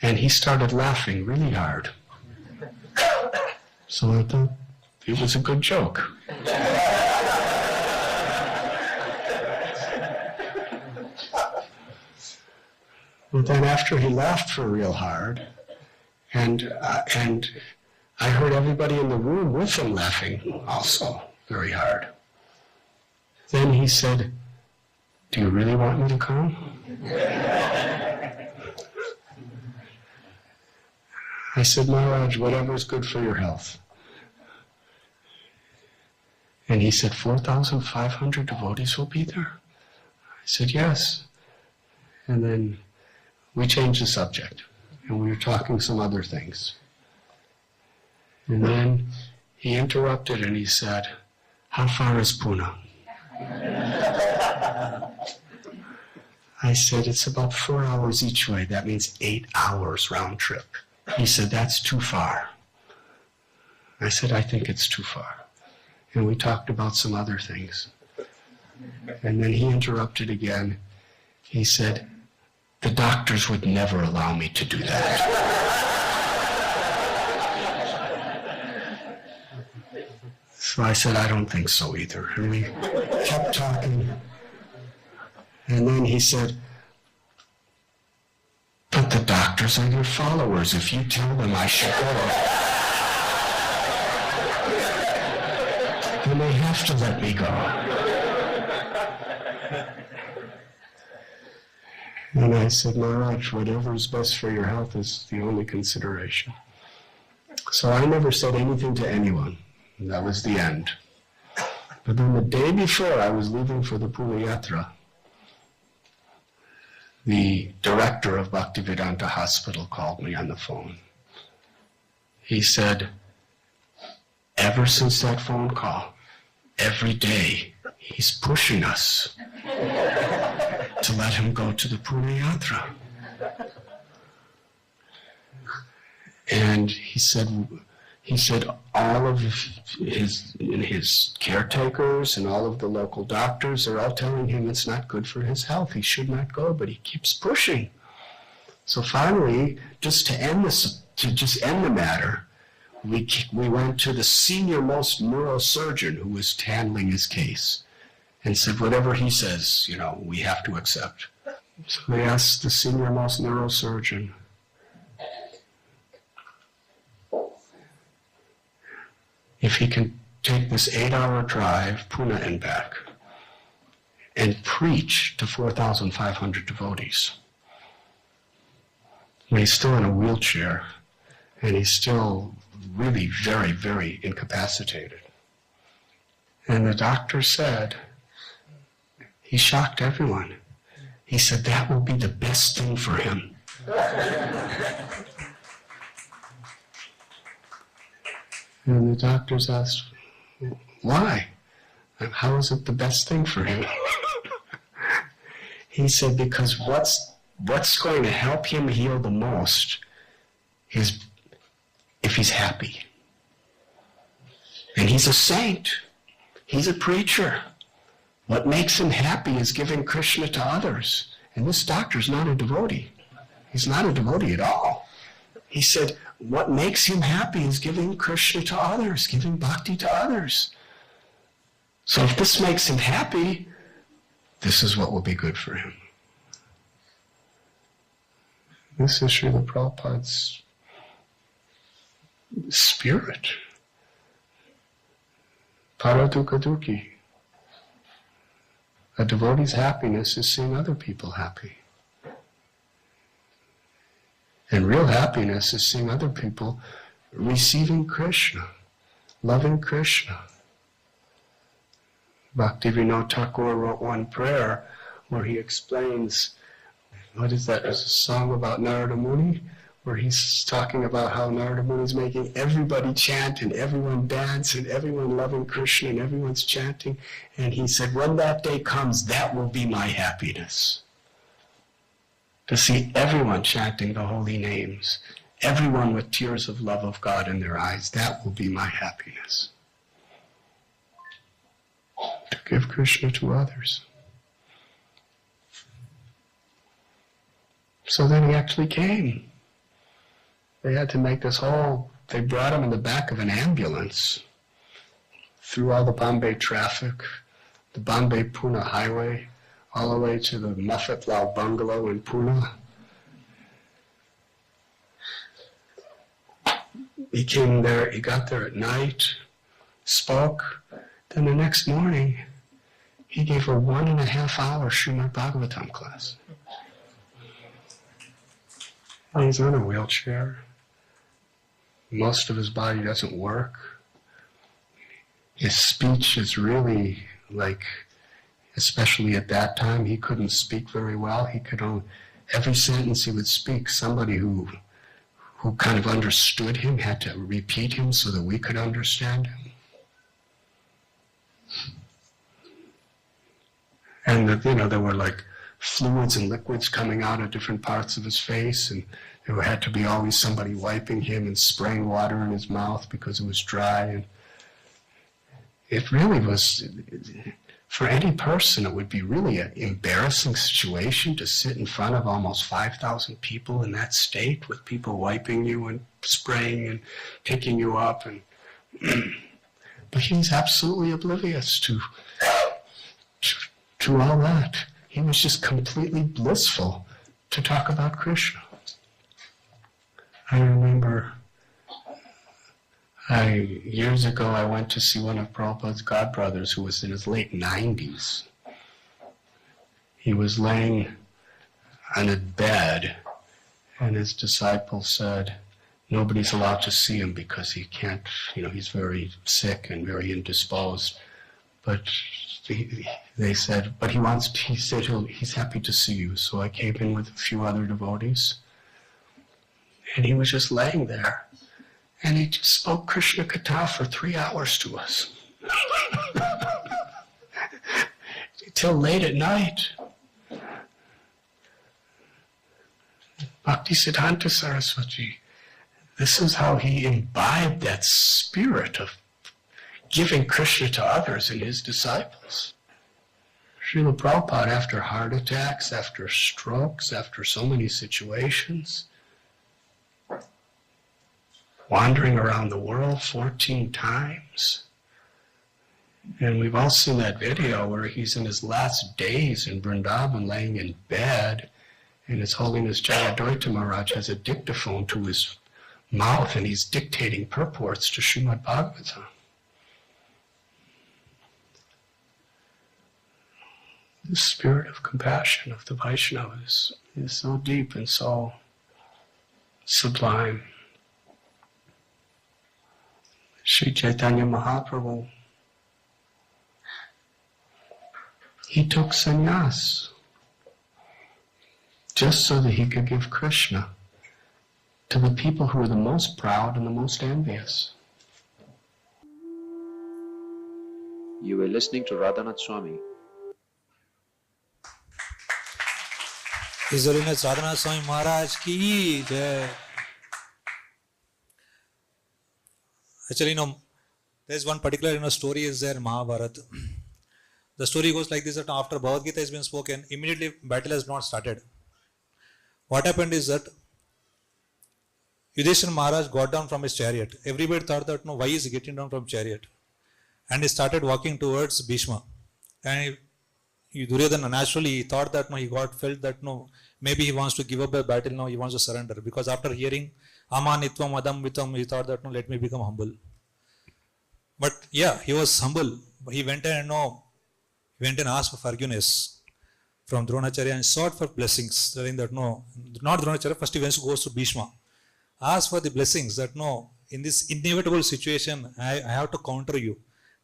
And he started laughing really hard. So I thought it was a good joke. But then after he laughed for real hard, and I heard everybody in the room with him laughing also very hard. Then he said, do you really want me to come? I said, Maharaj, whatever's good for your health. And he said, 4,500 devotees will be there? I said, yes. And then we changed the subject, and we were talking some other things. And then he interrupted and he said, how far is Pune? I said, it's about 4 hours each way. That means 8 hours round trip. He said, that's too far. I said, I think it's too far. And we talked about some other things. And then he interrupted again. He said, the doctors would never allow me to do that. So I said, I don't think so either. And we kept talking. And then he said, but the doctors are your followers. If you tell them I should go, then they have to let me go. And I said, Maharaj, whatever is best for your health is the only consideration. So I never said anything to anyone. And that was the end. But then the day before I was leaving for the Pune Yatra, the director of Bhaktivedanta Hospital called me on the phone. He said, ever since that phone call, every day he's pushing us to let him go to the Pune Yatra. And he said all of his caretakers and all of the local doctors are all telling him it's not good for his health. He should not go, but he keeps pushing. So finally, just to end the matter, we went to the senior most neurosurgeon who was handling his case and said, whatever he says, we have to accept. So they asked the senior most neurosurgeon, if he can take this 8-hour drive, Pune and back, and preach to 4,500 devotees. And he's still in a wheelchair, and he's still really very, very incapacitated. And the doctor said, he shocked everyone. He said, that will be the best thing for him. And the doctors asked, why? How is it the best thing for him? He said, because what's going to help him heal the most is if he's happy. And he's a saint. He's a preacher. What makes him happy is giving Krishna to others. And this doctor's not a devotee. He's not a devotee at all. He said, what makes him happy is giving Krishna to others, giving bhakti to others. So if this makes him happy, this is what will be good for him. This is Srila Prabhupada's spirit. Paradukkha dukhi. A devotee's happiness is seeing other people happy. And real happiness is seeing other people receiving Krishna, loving Krishna. Bhaktivinoda Thakur wrote one prayer where he explains, what is that? There's a song about Narada Muni, where he's talking about how Narada Muni is making everybody chant and everyone dance and everyone loving Krishna and everyone's chanting. And he said, when that day comes, that will be my happiness. To see everyone chanting the holy names, everyone with tears of love of God in their eyes, that will be my happiness. To give Krishna to others. So then he actually came. They had to make this they brought him in the back of an ambulance through all the Bombay traffic, the Bombay-Pune highway, all the way to the Maffatlal bungalow in Pune. He came there, he got there at night, spoke, then the next morning, he gave a 1.5-hour Srimad Bhagavatam class. And he's on a wheelchair. Most of his body doesn't work. His speech is really like, especially at that time, he couldn't speak very well. He could only, every sentence he would speak, somebody who kind of understood him had to repeat him so that we could understand him. And there were like fluids and liquids coming out of different parts of his face, and there had to be always somebody wiping him and spraying water in his mouth because it was dry. And it really was, for any person, it would be really an embarrassing situation to sit in front of almost 5,000 people in that state with people wiping you and spraying and picking you up. And but he was absolutely oblivious to all that. He was just completely blissful to talk about Krishna. I remember years ago I went to see one of Prabhupada's godbrothers who was in his late 90s. He was laying on a bed, and his disciple said, nobody's allowed to see him because he can't, he's very sick and very indisposed. But they said, but he said he's happy to see you. So I came in with a few other devotees, and he was just laying there. And he just spoke Krishna Katha for 3 hours to us. Till late at night. Bhaktisiddhanta Saraswati, this is how he imbibed that spirit of giving Krishna to others and his disciples. Srila Prabhupada, after heart attacks, after strokes, after so many situations, wandering around the world 14 times. And we've all seen that video where he's in his last days in Vrindavan laying in bed, and His Holiness Jayapataka Maharaj has a dictaphone to his mouth and he's dictating purports to Srimad Bhagavatam. The spirit of compassion of the Vaishnavas is so deep and so sublime. Sri Chaitanya Mahaprabhu, he took sannyas just so that he could give Krishna to the people who were the most proud and the most envious. You were listening to Radhanath Swami. His Holiness Radhanath Swami Maharaj ki jai. Actually, there's one particular story is there in Mahabharata. The story goes like this, that after Bhagavad Gita has been spoken, immediately battle has not started. What happened is that Yudhishthira Maharaj got down from his chariot. Everybody thought that, why is he getting down from chariot? And he started walking towards Bhishma. And Duryodhana naturally thought that, felt that, maybe he wants to give up the battle now, he wants to surrender. Because after hearing Amanitvam Adam Vitam, he thought that, let me become humble. But yeah, he was humble. He went and asked for forgiveness from Dronacharya and sought for blessings, telling that not Dronacharya, first he goes to Bhishma. Ask for the blessings that in this inevitable situation, I have to counter you.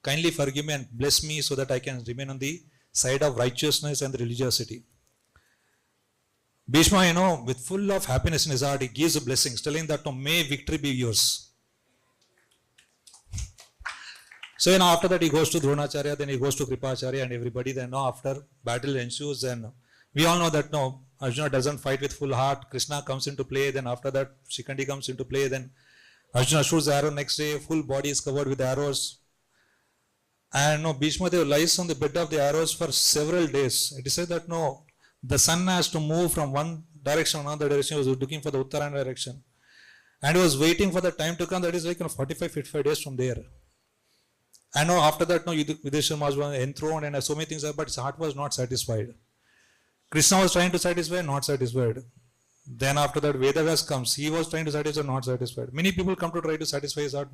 Kindly forgive me and bless me so that I can remain on the side of righteousness and religiosity. Bhishma, with full of happiness in his heart, he gives the blessings, telling that may victory be yours. So after that he goes to Dronacharya, then he goes to Kripacharya and everybody. Then after battle ensues, and we all know that Arjuna doesn't fight with full heart. Krishna comes into play. Then after that Shikandi comes into play. Then Arjuna shoots the arrow. Next day full body is covered with arrows. And Bhishma Dev lies on the bed of the arrows for several days. It is said that the sun has to move from one direction to another direction. He was looking for the Uttarana direction. And he was waiting for the time to come. That is like 45 days from there. I know after that, Yudhishthira was enthroned and so many things, but his heart was not satisfied. Krishna was trying to satisfy, not satisfied. Then after that, Vedavyas comes. He was trying to satisfy, not satisfied. Many people come to try to satisfy his heart.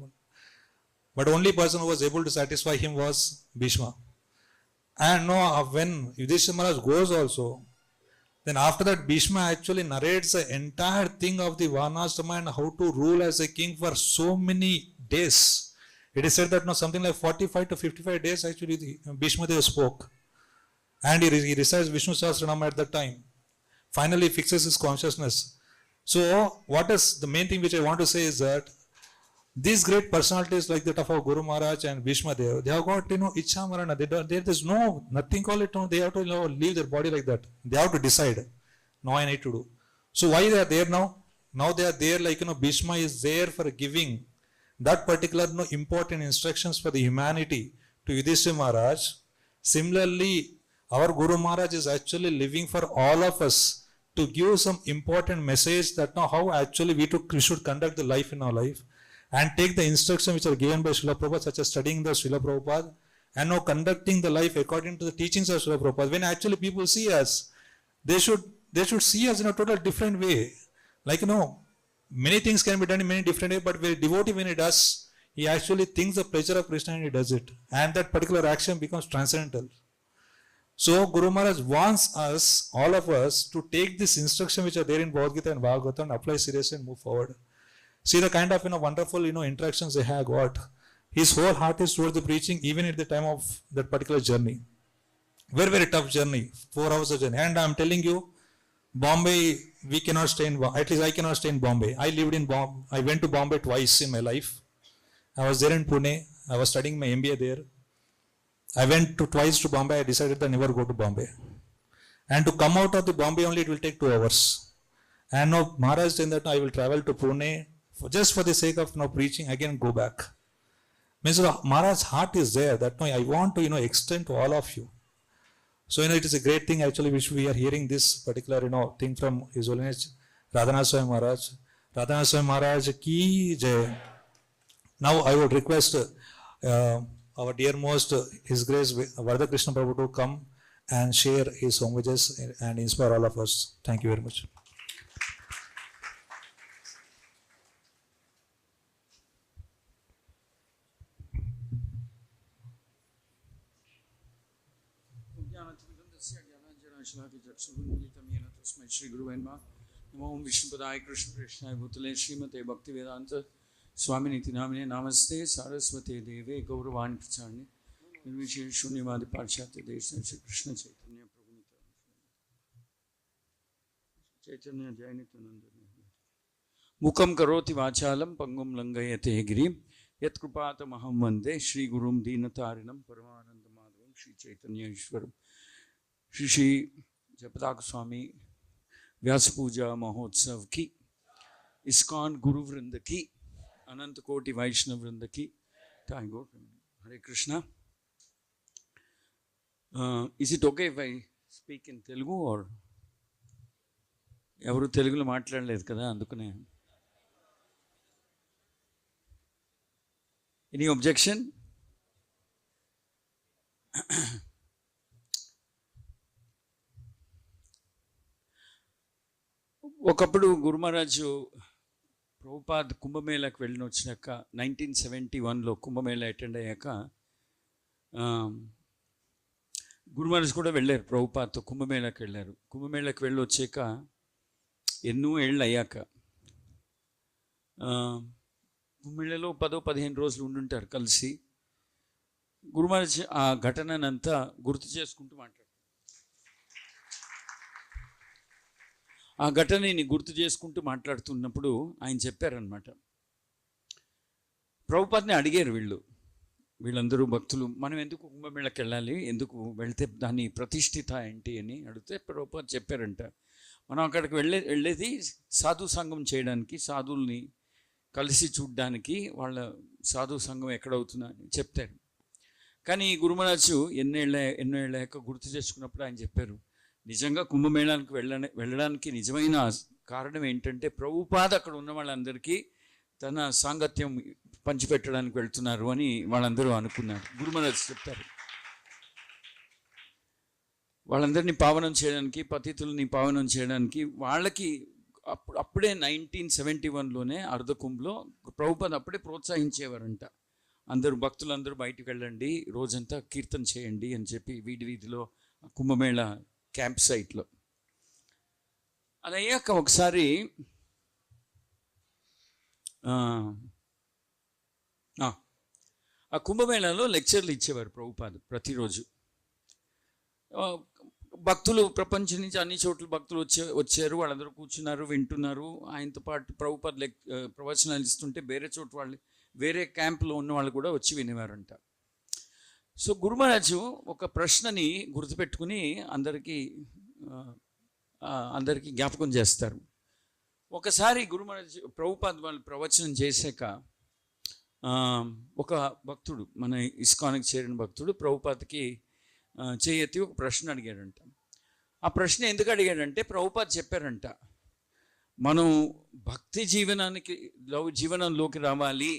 But only person who was able to satisfy him was Bhishma. And when Yudhishthira Maharaj goes also, then after that, Bhishma actually narrates the entire thing of the Varnashrama and how to rule as a king for so many days. It is said that something like 45 to 55 days actually Bhishma Deva spoke. And he recites Vishnu Sahasranama at that time. Finally, he fixes his consciousness. So, what is the main thing which I want to say is that these great personalities like that of our Guru Maharaj and Bhishma Deva, they have got, Ichha Marana. There's nothing call it, they have to, leave their body like that. They have to decide. Now I need to do. So why they are there now? Now they are there like, Bhishma is there for giving that particular, important instructions for the humanity to Yudhishthira Maharaj. Similarly, our Guru Maharaj is actually living for all of us to give some important message that now how actually we should conduct the life in our life. And take the instructions which are given by Srila Prabhupada, such as studying the Srila Prabhupada, and now conducting the life according to the teachings of Srila Prabhupada. When actually people see us, they should see us in a total different way. Like, many things can be done in many different ways, but when devotee, when he does, he actually thinks the pleasure of Krishna and he does it. And that particular action becomes transcendental. So, Guru Maharaj wants us, all of us, to take this instruction which are there in Bhagavad Gita and Bhagavatam and apply seriously and move forward. See the kind of wonderful interactions they have got. His whole heart is towards the preaching, even at the time of that particular journey. Very, very tough journey, 4 hours of journey. And I'm telling you, Bombay, we cannot stay in, at least I cannot stay in Bombay. I lived in Bombay. I went to Bombay twice in my life. I was there in Pune. I was studying my MBA there. I went twice to Bombay. I decided to never go to Bombay. And to come out of the Bombay only, it will take 2 hours. And now Maharaj said that I will travel to Pune just for the sake of preaching, again go back. Means Maharaj's heart is there that I want to extend to all of you. So it is a great thing actually which we are hearing this particular thing from His Holiness Radhanath Swami Maharaj. Radhanath Swami Maharaj ki jai. Now I would request our dearmost His Grace Hare Krishna Prabhu to come and share his homages and inspire all of us. Thank you very much. Shri Guru Venma, Namo Vishnupadaya Krishna Krishna Bhutale Srimate Bhakti Vedanta Swami Niti Namine Namaste Saraswate Deve Gauravan Pracharni Nirvishir Shunyavadi Parshate Desha Shri Krishna Chaitanya Prabhu Chaitanya Jainitanandana Mukam Karoti Vachalam Pangum Langayate Girim Yat Krupata Maham Vande Shri Gurum Dinatarinam Paramananda Madhavam Shri Chaitanya Ishwaram Shri Jayapataka Swami Vyas Puja Mahotsav ki, ISKCON Guru Vrinda ki, Ananta Koti Vaishnava Vrinda ki. Thank God. Hare Krishna. Is it okay if I speak in Telugu or? Everu Telugulo maatladaledu kada andukane. Any objection? ఒకప్పుడు గురు మహారాజ్ ప్రభుపాద్ కుంభమేళాకి వెళ్ళిన వచ్చినాక 1971లో Kumbh Mela attend అయ్యాక గురు మహారాజ్ కూడా వెళ్ళారు. ప్రభుపాద్తో కుంభమేళాకి వెళ్ళారు. కుంభమేళాకి వెళ్ళి వచ్చాక ఎన్నో ఏళ్ళు అయ్యాక కుంభమేళాలో 10-15 రోజులు ఉండుంటారు కలిసి. గురు మహారాజ్ ఆ ఘటననంతా గుర్తు చేసుకుంటూ మాట్లాడారు. ఆ ఘటనని గుర్తు చేసుకుంటూ మాట్లాడుతున్నప్పుడు ఆయన చెప్పారనమాట, ప్రభుపాద్ని అడిగారు వీళ్ళందరూ భక్తులు, మనం ఎందుకు కుంభమేళకి వెళ్ళాలి, ఎందుకు వెళ్తే దాని ప్రతిష్ఠిత ఏంటి అని అడిగితే ప్రభుపాద్ చెప్పారంట, మనం అక్కడికి వెళ్ళేది సాధు సంఘం చేయడానికి, సాధువుల్ని కలిసి చూడ్డానికి, వాళ్ళ సాధు సంఘం ఎక్కడవుతుందా అని చెప్తారు. కానీ గురు మహారాజ్ ఎన్నో ఏళ్ళాక గుర్తు చేసుకున్నప్పుడు ఆయన చెప్పారు, నిజంగా కుంభమేళానికి వెళ్ళడానికి నిజమైన కారణం ఏంటంటే ప్రభుపాద్ అక్కడ ఉన్న వాళ్ళందరికీ తన సాంగత్యం పంచిపెట్టడానికి వెళ్తున్నారు అని వాళ్ళందరూ అనుకున్నారు. గురు మహారాజ్ చెప్తారు, వాళ్ళందరినీ పావనం చేయడానికి, పతితుల్ని పావనం చేయడానికి, వాళ్ళకి అప్పుడే 1971లోనే అర్ధకుంభలో ప్రభుపాద్ అప్పుడే ప్రోత్సహించేవారంట. భక్తులందరూ బయటికి వెళ్ళండి, రోజంతా కీర్తన చేయండి అని చెప్పి వీధిలో కుంభమేళ క్యాంప్ సైట్లో. అది అయ్యాక ఒకసారి ఆ కుంభమేళాలో లెక్చర్లు ఇచ్చేవారు ప్రభుపాద ప్రతిరోజు. భక్తులు ప్రపంచం నుంచి అన్ని చోట్ల భక్తులు వచ్చారు, వాళ్ళందరూ కూర్చున్నారు, వింటున్నారు. ఆయనతో పాటు ప్రభుపాద ప్రవచనాలు ఇస్తుంటే వేరే క్యాంపులో ఉన్న వాళ్ళు కూడా వచ్చి వినేవారంట. సో గురు మహారాజు ఒక ప్రశ్నని గుర్తుపెట్టుకుని అందరికీ జ్ఞాపకం చేస్తారు. ఒకసారి గురు మహారాజ్ ప్రభుపాద వాళ్ళు ప్రవచనం చేశాక ఒక భక్తుడు, మన ఇస్కాన్కి చేరిన భక్తుడు ప్రభుపాదకి చేయెత్తి ఒక ప్రశ్న అడిగాడంట. ఆ ప్రశ్న ఎందుకు అడిగాడంటే ప్రభుపాద చెప్పారంట, మనం భక్తి జీవనంలోకి రావాలి,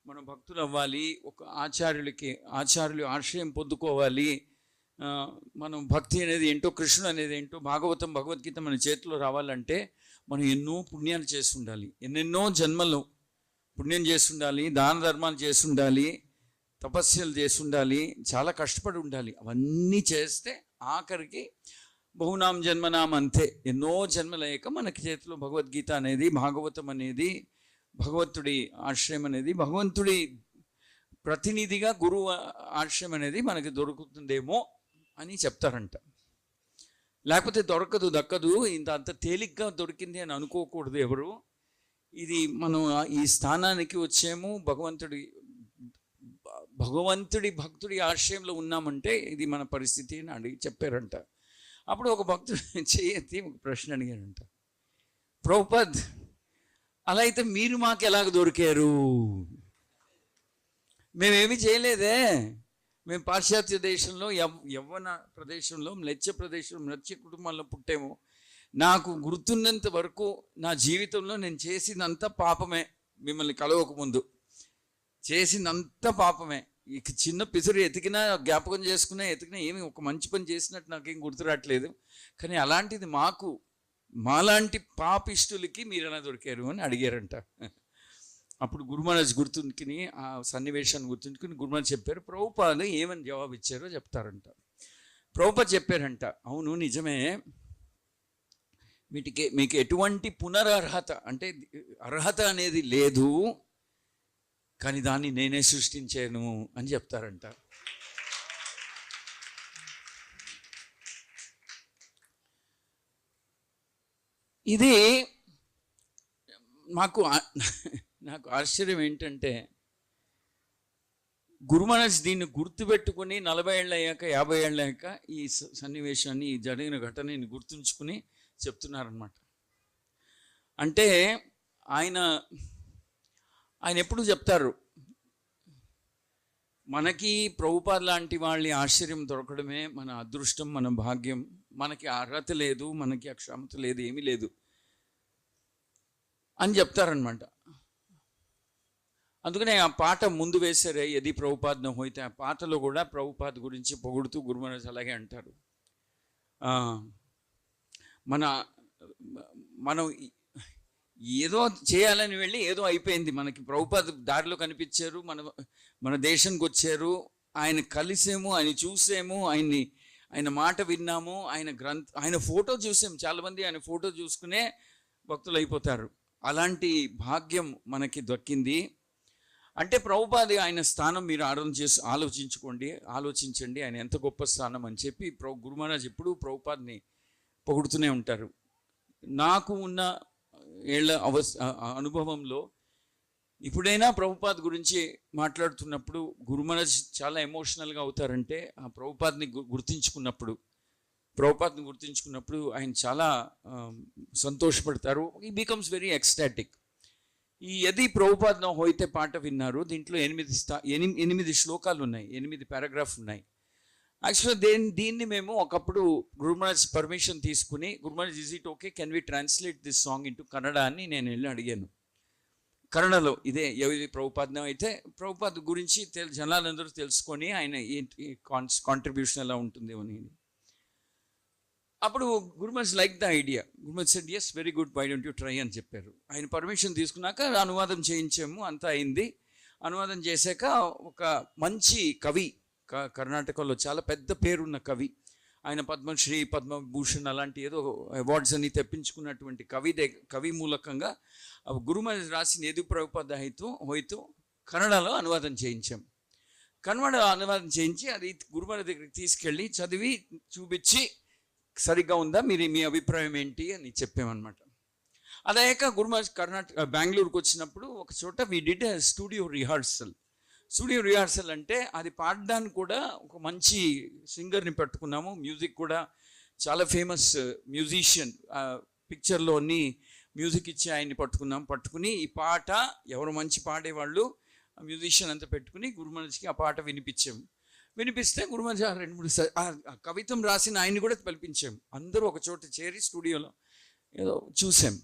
మనం భక్తులు అవ్వాలి, ఒక ఆచార్యులు ఆశ్రయం పొందుకోవాలి, మనం భక్తి అనేది ఏంటో, కృష్ణుడు అనేది ఏంటో, భగవద్గీత మన చేతిలో రావాలంటే మనం ఎన్నో పుణ్యాలు చేసి ఉండాలి, ఎన్నెన్నో జన్మలు పుణ్యం చేసి ఉండాలి, దాన ధర్మాలు చేసి ఉండాలి, తపస్యలు చేసి ఉండాలి, చాలా కష్టపడి ఉండాలి. అవన్నీ చేస్తే ఆఖరికి బహునాం జన్మనాం అంతే, ఎన్నో జన్మలయ్యాక మనకి చేతిలో భగవద్గీత అనేది, భాగవతం అనేది, భగవంతుడి ఆశ్రయం అనేది, భగవంతుడి ప్రతినిధిగా గురువు ఆశ్రయం అనేది మనకి దొరుకుతుందేమో అని చెప్తారంట. లేకపోతే దక్కదు, అంత తేలిగ్గా దొరికింది అని అనుకోకూడదు ఎవరు. ఇది మనం ఈ స్థానానికి వచ్చాము, భగవంతుడి భక్తుడి ఆశ్రయంలో ఉన్నామంటే ఇది మన పరిస్థితి అని అడిగి చెప్పారంట. అప్పుడు ఒక భక్తుడు చేయెత్తి ఒక ప్రశ్న అడిగాడంట, ప్రభుపాద్ అలా అయితే మీరు మాకు ఎలాగ దొరికారు? మేమేమీ చేయలేదే, మేము పాశ్చాత్య దేశంలో యవ్వన ప్రదేశంలో మత్స్య కుటుంబంలో పుట్టాము. నాకు గుర్తున్నంత వరకు నా జీవితంలో నేను చేసినంత పాపమే, మిమ్మల్ని కలవకముందు చేసినంత పాపమే. ఇక చిన్న పిసురు ఎతికినా జ్ఞాపకం ఎతికినా ఏమి ఒక మంచి పని చేసినట్టు నాకేం గుర్తురాట్లేదు. కానీ అలాంటిది మాలాంటి పాపిష్టులకి మీరు ఎలా దొరికారు అని అడిగారంట. అప్పుడు గురు మహారాజ్ గుర్తుంచుకుని ఆ సన్నివేశాన్ని గుర్తుంచుకుని గురు మహారాజ్ చెప్పారు, ప్రభుపాద ఏమని జవాబు ఇచ్చారో చెప్తారంట. ప్రభుపాద చెప్పారంట, అవును నిజమే, మీకు ఎటువంటి పునరర్హత అంటే అర్హత అనేది లేదు, కానీ దాన్ని నేనే సృష్టించాను అని చెప్తారంట. ఇది నాకు ఆశ్చర్యం ఏంటంటే, గురు మహారాజ్ దీన్ని గుర్తుపెట్టుకుని 40 ఏళ్ళు అయ్యాక 50 ఏళ్ళు అయ్యాక ఈ సన్నివేశాన్ని, ఈ జరిగిన ఘటనని గుర్తుంచుకుని చెప్తున్నారనమాట. అంటే ఆయన ఎప్పుడు చెప్తారు, మనకి ప్రభుపాద లాంటి వాళ్ళ ఆశ్చర్యం దొరకడమే మన అదృష్టం, మన భాగ్యం. మనకి అర్హత లేదు, మనకి అక్షమత లేదు, ఏమీ లేదు అని చెప్తారనమాట. అందుకనే ఆ పాట ముందు వేశారే, యది ప్రభుపాద హోయితే, ఆ పాటలో కూడా ప్రభుపాద గురించి పొగుడుతూ గురు మహారాజ్ అలాగే అంటారు, మనం ఏదో చేయాలని వెళ్ళి ఏదో అయిపోయింది. మనకి ప్రభుపాద దారిలో కనిపించారు, మన దేశానికి వచ్చారు, ఆయన కలిసాము, ఆయన చూసాము, ఆయన మాట విన్నాము, ఆయన ఫోటో చూసాము. చాలామంది ఆయన ఫోటో చూసుకునే భక్తులు అయిపోతారు. అలాంటి భాగ్యం మనకి దక్కింది. అంటే ప్రభుపాద ఆయన స్థానం మీరు ఆలోచించండి, ఆయన ఎంత గొప్ప స్థానం అని చెప్పి గురు మహారాజ్ ఎప్పుడూ ప్రభుపాదని పొగుడుతూనే ఉంటారు. నాకు ఉన్న అనుభవంలో ఇప్పుడైనా ప్రభుపాద గురించి మాట్లాడుతున్నప్పుడు గురు మహారాజ్ చాలా ఎమోషనల్గా అవుతారంటే, ఆ ప్రభుపాదని గుర్తించుకున్నప్పుడు ఆయన చాలా సంతోషపడతారు. ఈ బికమ్స్ వెరీ ఎక్స్టాటిక్. ఈ యది ప్రభుపాద హోయితే పాట విన్నారు, దీంట్లో 8 శ్లోకాలు ఉన్నాయి, 8 పారాగ్రాఫ్ ఉన్నాయి. యాక్చువల్గా దీన్ని మేము ఒకప్పుడు గురు మహారాజ్ పర్మిషన్ తీసుకుని, Guru Maharaj is it okay, can we translate this song into Kannada అని నేను వెళ్ళి అడిగాను. కన్నడలో ఇదే యది ప్రభుపాద అయితే ప్రభుపాద గురించి జనాలందరూ తెలుసుకొని ఆయన కాంట్రిబ్యూషన్ ఎలా ఉంటుంది అని. అప్పుడు Guru Maharaj like the idea. Guru Maharaj said yes, very good, why don't you try అని చెప్పారు. ఆయన పర్మిషన్ తీసుకున్నాక అనువాదం చేయించాము, అంతా అయింది. అనువాదం చేశాక ఒక మంచి కవి, కర్ణాటకలో చాలా పెద్ద పేరున్న కవి, ఆయన పద్మశ్రీ, పద్మభూషణ్ అలాంటి ఏదో అవార్డ్స్ అని తెప్పించుకున్నటువంటి కవి మూలకంగా గురు మహారాజ్ రాసిన యది ప్రభుపాద హోయితో కన్నడలో అనువాదం చేయించాం. కన్నడ అనువాదం చేయించి అది గురుమారాజ్ దగ్గరికి తీసుకెళ్ళి చదివి చూపించి సరిగ్గా ఉందా, మీరు మీ అభిప్రాయం ఏంటి అని చెప్పామన్నమాట. అదయ్యాక గురుమారాజ్ బెంగళూరుకు వచ్చినప్పుడు ఒక చోట we did studio rehearsal. Studio rehearsal అంటే అది పాడడానికి కూడా ఒక మంచి సింగర్ని పెట్టుకున్నాము. మ్యూజిక్ కూడా చాలా ఫేమస్ మ్యూజిషియన్, పిక్చర్లో అన్ని మ్యూజిక్ ఇచ్చి ఆయన్ని పట్టుకుని ఈ పాట ఎవరు మంచి పాడేవాళ్ళు మ్యూజిషియన్ అంతా పెట్టుకుని గురుమారాజ్కి ఆ పాట వినిపిస్తే గురుమారాజ్ 2-3 కవితం రాసిన ఆయన్ని కూడా పిలిపించాం. అందరూ ఒక చోట చేరి స్టూడియోలో ఏదో చూసాం.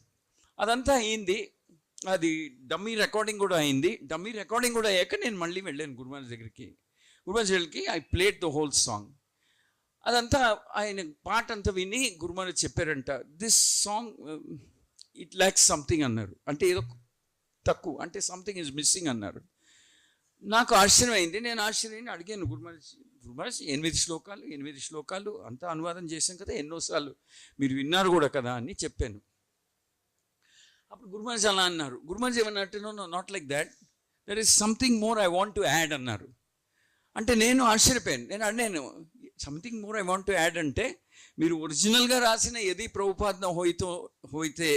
అదంతా అయింది. అది డమ్మీ రికార్డింగ్ కూడా అయింది. డమ్మీ రికార్డింగ్ కూడా అయ్యాక నేను మళ్ళీ వెళ్ళాను గురుమారాజ్ దగ్గరికి. గురుమారాజ్ దగ్గరికి I played the whole song. అదంతా ఆయన పాట అంతా విని గురుమారాజ్ చెప్పారంట, this song it lakhs something అన్నారు. అంటే ఏదో తక్కువ, అంటే సంథింగ్ ఈజ్ మిస్సింగ్ అన్నారు. నాకు ఆశ్చర్యం అయింది. నేను ఆశ్చర్యాన్ని అడిగాను గురుమారాజ్ 8 శ్లోకాలు అంతా అనువాదం చేశాం కదా, ఎన్నోసార్లు మీరు విన్నారు కూడా కదా అని చెప్పాను. అప్పుడు గురుమారాజ్ అలా అన్నారు. గురుమారాజ్ ఏమన్నట్టు, no not like that, there is something more I want to add అన్నారు. అంటే నేను ఆశ్చర్యపోయాను. నేను అడిగాను, something more I want to add అంటే మీరు ఒరిజినల్గా రాసిన యది ప్రభుపాద హోయితే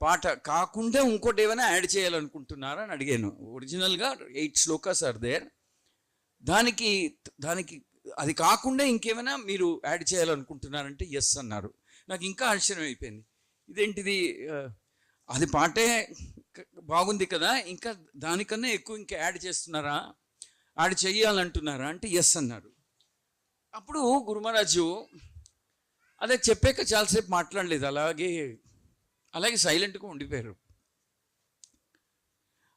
పాట కాకుండా ఇంకోటి ఏమైనా యాడ్ చేయాలనుకుంటున్నారా అని అడిగాను. ఒరిజినల్గా 8 శ్లోకాస్ ఆర్ దేర్, దానికి అది కాకుండా ఇంకేమైనా మీరు యాడ్ చేయాలనుకుంటున్నారంటే ఎస్ అన్నారు. నాకు ఇంకా ఆశ్చర్యం అయిపోయింది. ఇదేంటిది, అది పాటే బాగుంది కదా, ఇంకా దానికన్నా ఎక్కువ ఇంకా యాడ్ చేయాలంటున్నారా అంటే ఎస్ అన్నారు. అప్పుడు గురుమహారాజు అదే చెప్పాక చాలాసేపు మాట్లాడలేదు, అలాగే సైలెంట్గా ఉండిపోయారు.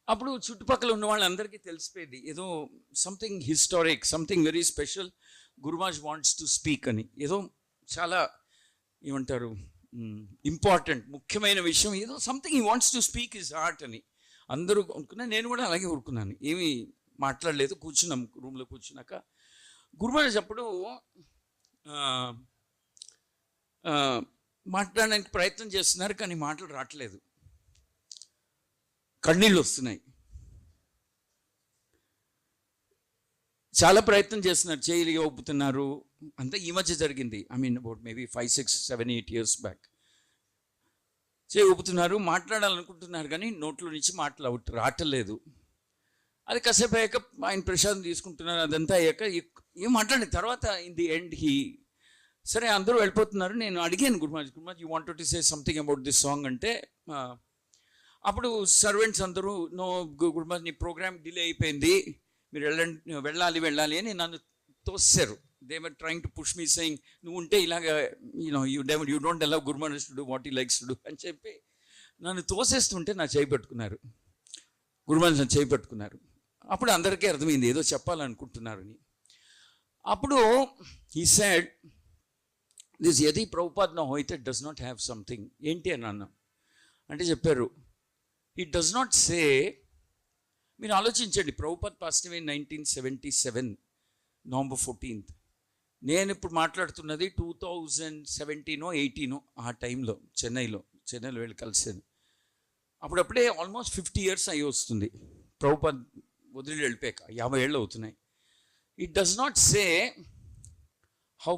అప్పుడు చుట్టుపక్కల ఉన్న వాళ్ళందరికీ తెలిసిపోయింది ఏదో something historic, something very special, Gurumaharaj wants to speak అని, ఏదో చాలా ఏమంటారు ఇంపార్టెంట్ ముఖ్యమైన విషయం, ఏదో something he wants to speak his heart అని అందరూ అనుకున్నా. నేను కూడా అలాగే ఊరుకున్నాను, ఏమీ మాట్లాడలేదు. కూర్చున్నాం, రూమ్లో కూర్చున్నాక గురుమహారాజ్ అప్పుడు మాట్లాడడానికి ప్రయత్నం చేస్తున్నారు, కానీ మాటలు రావట్లేదు, కన్నీళ్ళు వస్తున్నాయి. చాలా ప్రయత్నం చేస్తున్నారు, చేయలు ఒప్పుతున్నారు. అంతా ఈ మధ్య జరిగింది, I mean about maybe 5, 6, 7, 8 years back. చేయి ఊపుతున్నారు, మాట్లాడాలనుకుంటున్నారు, కానీ నోట్లో నుంచి మాటలు రావట్లేదు. అది కాసేపు అయ్యాక ఆయన ప్రసాదం తీసుకుంటున్నారు. అదంతా అయ్యాక ఏం మాట్లాడిన తర్వాత ఇన్ ది ఎండ్ సరే అందరూ వెళ్ళిపోతున్నారు. నేను అడిగాను Gurumaharaj you wanted to say something about this song అంటే, అప్పుడు సర్వెంట్స్ అందరూ నో గురుమహారాజ్ నీ ప్రోగ్రామ్ డిలే అయిపోయింది, మీరు వెళ్ళాలి అని నన్ను తోసారు. They were trying to push me saying నువ్వు ఉంటే ఇలాగ you don't allow Gurumaharaj to do what he likes to do అని చెప్పి నన్ను తోసేస్తుంటే నా చేయి పట్టుకున్నారు, గురుమహారాజ్ నన్ను చేయి పట్టుకున్నారు. అప్పుడు అందరికీ అర్థమైంది ఏదో చెప్పాలనుకుంటున్నారని. అప్పుడు హీ సెడ్ దిస్ యది ప్రభుపాద హోయితే డస్ నాట్ హ్యావ్ సంథింగ్. ఏంటి అని అన్నా అంటే చెప్పారు, ఇట్ డస్ నాట్ సే, మీరు ఆలోచించండి, Prabhupada passed away 1977 November 14th. నేను ఇప్పుడు మాట్లాడుతున్నది 2017 or 18 ఆ టైంలో చెన్నైలో వెళ్ళి కలిసాను. అప్పుడప్పుడే ఆల్మోస్ట్ 50 years అయ్యి వస్తుంది ప్రభుపాద్ వదిలి వెళ్ళిపోయాక, 50 ఏళ్ళు అవుతున్నాయి. It does not say how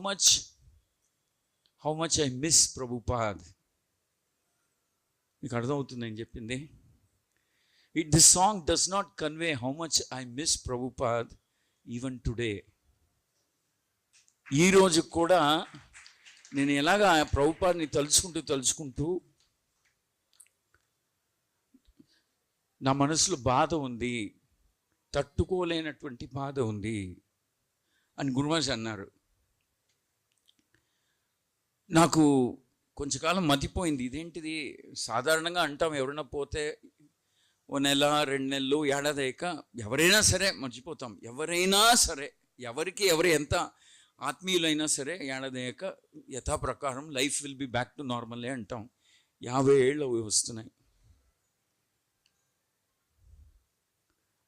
much I miss Prabhupad. మీకు అర్థమవుతుంది నేను చెప్పింది. This song does not convey how much I miss Prabhupad even today. ఈరోజు కూడా నేను ఎలాగా ప్రభుపాద్ని తలుచుకుంటూ నా మనసులో బాధ ఉంది, తట్టుకోలేనటువంటి బాధ ఉంది అని గురుమహారాజ్ అన్నారు. నాకు కొంచెంకాలం మతిపోయింది, ఇదేంటిది, సాధారణంగా అంటాం ఎవరైనా పోతే 1 నెల 2 నెలలు ఏడాది అయ్యాక ఎవరైనా సరే మర్చిపోతాం, ఎవరైనా సరే ఎవరు ఎంత ఆత్మీయులైనా సరే ఏడాది అయ్యాక యథాప్రకారం life will be back to నార్మలే అంటాం. 50 ఏళ్ళు వస్తున్నాయి.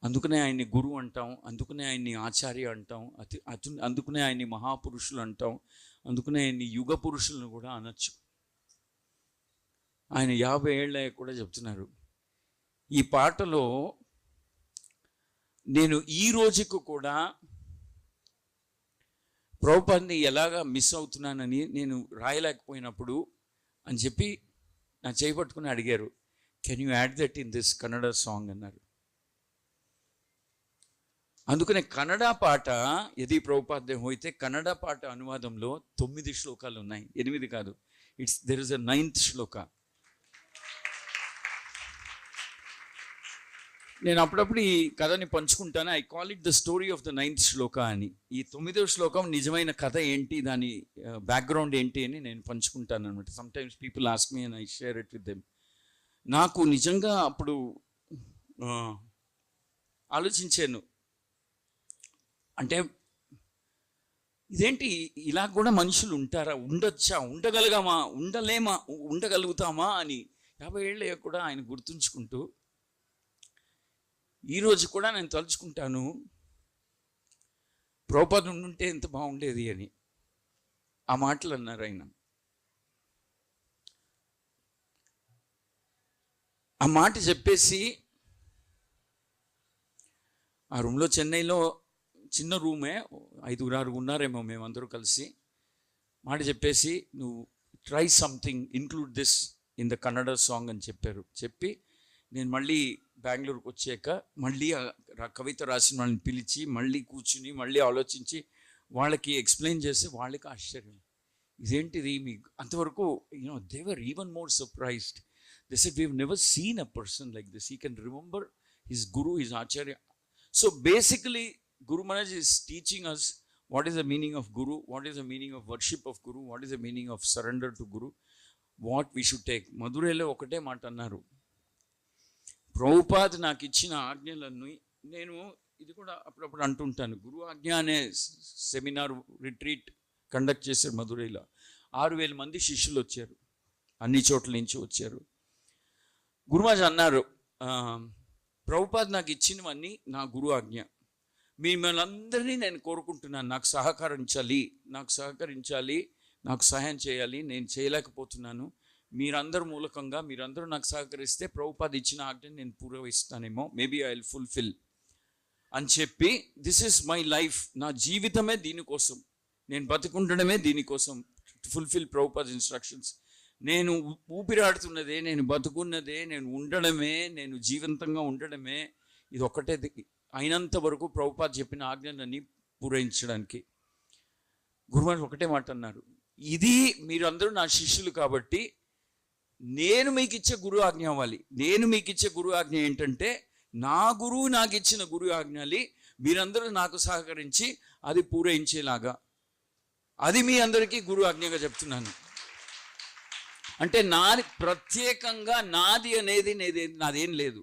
అందుకనే ఆయన్ని గురువు అంటాం, అందుకనే ఆయన్ని ఆచార్య అంటాం, అందుకనే ఆయన్ని మహాపురుషులు అంటాం, అందుకనే ఆయన్ని యుగ పురుషులను కూడా అనొచ్చు. ఆయన 50 ఏళ్ళ కూడా చెప్తున్నారు. ఈ పాటలో నేను ఈ రోజుకు కూడా ప్రభుపాద్ని ఎలాగా మిస్ అవుతున్నానని నేను రాయలేకపోయినప్పుడు అని చెప్పి నా చేయి పట్టుకుని అడిగారు, can you add that in this Kannada song అన్నారు. అందుకనే కన్నడ పాట యది ప్రభుపాద్యం హోయితే కన్నడ పాట అనువాదంలో 9 శ్లోకాలు ఉన్నాయి, 8 కాదు. దెర్ ఇస్ అ 9th శ్లోక. నేను అప్పుడప్పుడు ఈ కథని పంచుకుంటాను. I call it the story of the 9th శ్లోక అని. ఈ 9వ శ్లోకం నిజమైన కథ ఏంటి, దాని బ్యాక్గ్రౌండ్ ఏంటి అని నేను పంచుకుంటాను అనమాట. Some times people ask me and I share it with them. నాకు నిజంగా అప్పుడు ఆలోచించాను, అంటే ఇదేంటి ఇలా కూడా మనుషులు ఉంటారా, ఉండొచ్చా, ఉండగలుగుతామా అని 50 ఏళ్ళ కూడా ఆయన గుర్తుంచుకుంటూ ఈరోజు కూడా నేను తలుచుకుంటాను, ప్రభుపాద ఉంటే ఎంత బాగుండేది అని ఆ మాటలు అన్నారు ఆయన. ఆ మాట చెప్పేసి ఆ రూమ్లో, చెన్నైలో చిన్న రూమే, 5-6 ఉన్నారేమో మేమందరూ కలిసి, మాట చెప్పేసి నువ్వు try something, include this in the Kannada song అని చెప్పారు. చెప్పి నేను మళ్ళీ బెంగళూరుకు వచ్చాక మళ్ళీ కవిత రాసిన వాళ్ళని పిలిచి మళ్ళీ కూర్చుని మళ్ళీ ఆలోచించి వాళ్ళకి ఎక్స్ప్లెయిన్ చేస్తే వాళ్ళకి ఆశ్చర్యం, ఇదేంటిది మీకు అంతవరకు they were even more surprised. They said, we have never seen a person like this, he can remember his Guru, his Acharya. So basically Guru Maharaj is teaching us what is the meaning of Guru, what is the meaning of worship of Guru, what is the meaning of surrender to Guru, what we should take. మధురైలో ఒకటే మాట అన్నారు, ప్రభుపాద్ నాకు ఇచ్చిన ఆజ్ఞలన్నీ, నేను ఇది కూడా అప్పుడప్పుడు అంటుంటాను, గురు ఆజ్ఞ అనే సెమినార్ రిట్రీట్ కండక్ట్ చేశారు మధురైలో. 6,000 మంది శిష్యులు వచ్చారు, అన్ని చోట్ల నుంచి వచ్చారు. గురుమాజ్ అన్నారు, ప్రభుపాద్ నాకు ఇచ్చినవన్నీ నా గురు ఆజ్ఞ, మిమ్మల్ని అందరినీ నేను కోరుకుంటున్నాను, నాకు సహకరించాలి, నాకు సహాయం చేయాలి, నేను చేయలేకపోతున్నాను, మీరందరూ మూలకంగా మీరందరూ నాకు సహకరిస్తే ప్రభుపాద ఇచ్చిన ఆజ్ఞని నేను పూర్వహిస్తానేమో, మేబీ ఐ విల్ ఫుల్ఫిల్ అని చెప్పి, దిస్ ఈస్ మై లైఫ్, నా జీవితమే దీనికోసం, నేను బతుకుండడమే దీనికోసం, ఫుల్ఫిల్ ప్రభుపాద ఇన్స్ట్రక్షన్స్. నేను ఊపిరాడుతున్నదే, నేను బతుకున్నదే, నేను ఉండడమే, నేను జీవంతంగా ఉండడమే, ఇది ఒక్కటే అయినంత వరకు ప్రభుపాద చెప్పిన ఆజ్ఞలన్నీ పూరించడానికి. గురువారు ఒకటే మాట అన్నారు, ఇది మీరందరూ నా శిష్యులు కాబట్టి నేను మీకు ఇచ్చే గురు ఆజ్ఞ అవ్వాలి. నేను మీకు ఇచ్చే గురు ఆజ్ఞ ఏంటంటే, నా గురువు నాకు ఇచ్చిన గురు ఆజ్ఞలి మీరందరూ నాకు సహకరించి అది పూరించేలాగా, అది మీ అందరికీ గురు ఆజ్ఞగా చెప్తున్నాను. అంటే నాది ప్రత్యేకంగా నాది అనేది నాదేం లేదు,